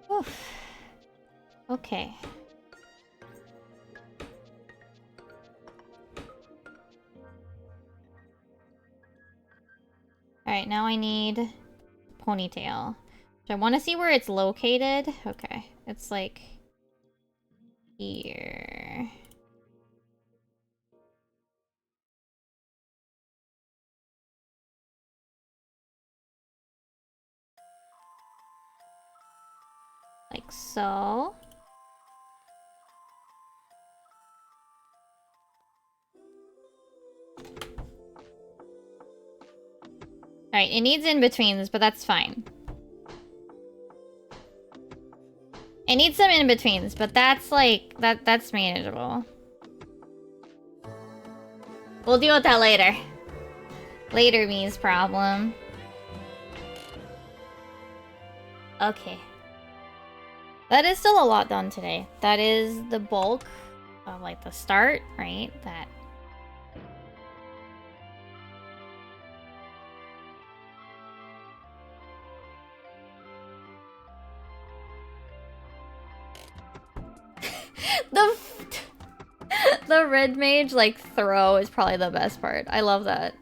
Oh. Okay. Alright, now I need ponytail. So I want to see where it's located. Okay, it's like here. Like so. Alright, it needs in-betweens, but that's fine. It needs some in-betweens, but that's like, that's manageable. We'll deal with that later. Later means problem. Okay. That is still a lot done today. That is the bulk of like the start, right? That. The red mage like throw is probably the best part. I love that.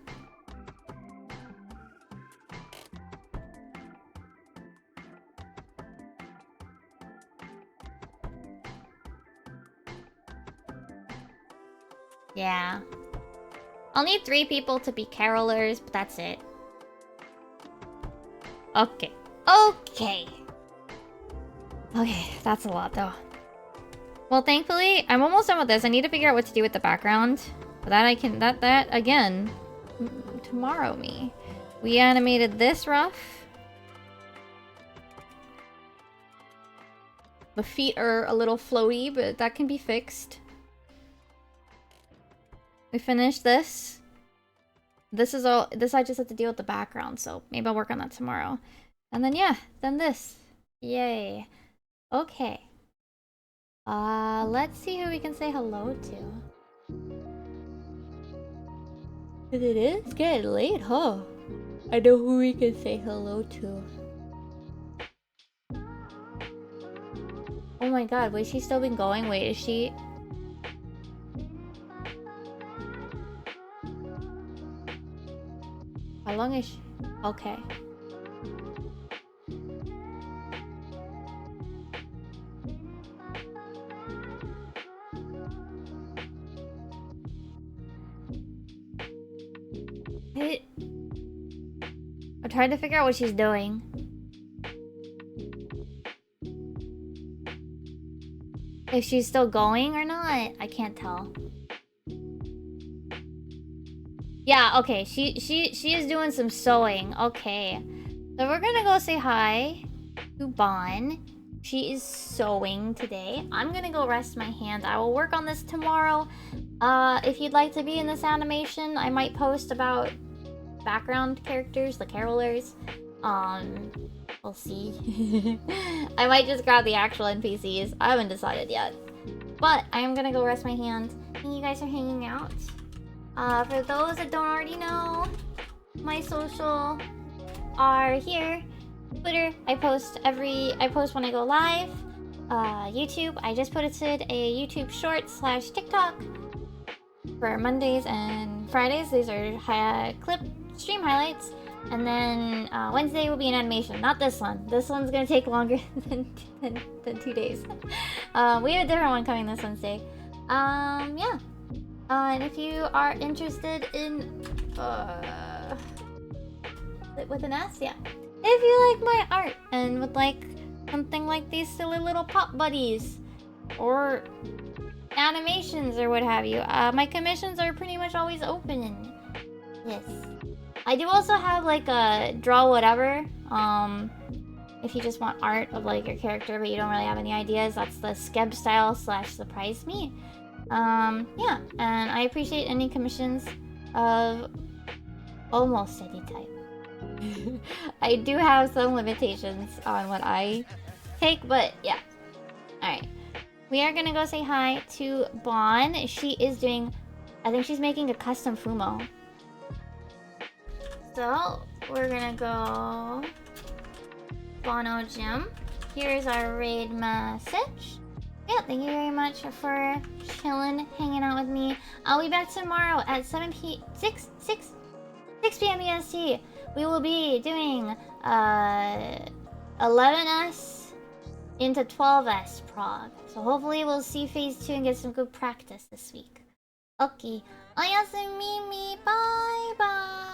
Yeah. I'll need 3 people to be carolers, but that's it. Okay. Okay. Okay, that's a lot though. Well, thankfully, I'm almost done with this. I need to figure out what to do with the background. But that I can, that again, tomorrow me. We animated this rough. The feet are a little floaty, but that can be fixed. We finished this. This is all, this I just have to deal with the background, so maybe I'll work on that tomorrow. And then yeah, then this. Yay. Okay. Let's see who we can say hello to. Cause it is getting late, huh? I know who we can say hello to. Oh my god, wait, she's still been going? Wait, is she... How long is she? Okay. I'm trying to figure out what she's doing. If she's still going or not, I can't tell. Yeah, okay, she is doing some sewing. Okay. So we're gonna go say hi to Bon. She is sewing today. I'm gonna go rest my hands. I will work on this tomorrow. If you'd like to be in this animation, I might post about background characters, the carolers. We'll see. I might just grab the actual NPCs. I haven't decided yet. But I am gonna go rest my hands. And you guys are hanging out. For those that don't already know, my social are here. Twitter, I post when I go live. YouTube, I just posted a YouTube short / TikTok for Mondays and Fridays. These are clip stream highlights. And then Wednesday will be an animation. Not this one. This one's gonna take longer than 2 days. We have a different one coming this Wednesday. Yeah. And if you are interested in with an S, yeah. If you like my art and would like something like these silly little pop buddies or animations or what have you, my commissions are pretty much always open. Yes. I do also have like a draw whatever. If you just want art of like your character but you don't really have any ideas, that's the Skeb style / surprise me. Yeah, and I appreciate any commissions of almost any type. I do have some limitations on what I take, but yeah. Alright. We are gonna go say hi to Bon. She is doing... I think she's making a custom Fumo. So, we're gonna go... Bono Gym. Here's our raid message. yeah, thank you very much for chilling, hanging out with me. I'll be back tomorrow at 6 p.m. EST. We will be doing 11S into 12S prog. So hopefully we'll see phase 2 and get some good practice this week. Okay. Oyasumimi. Bye bye.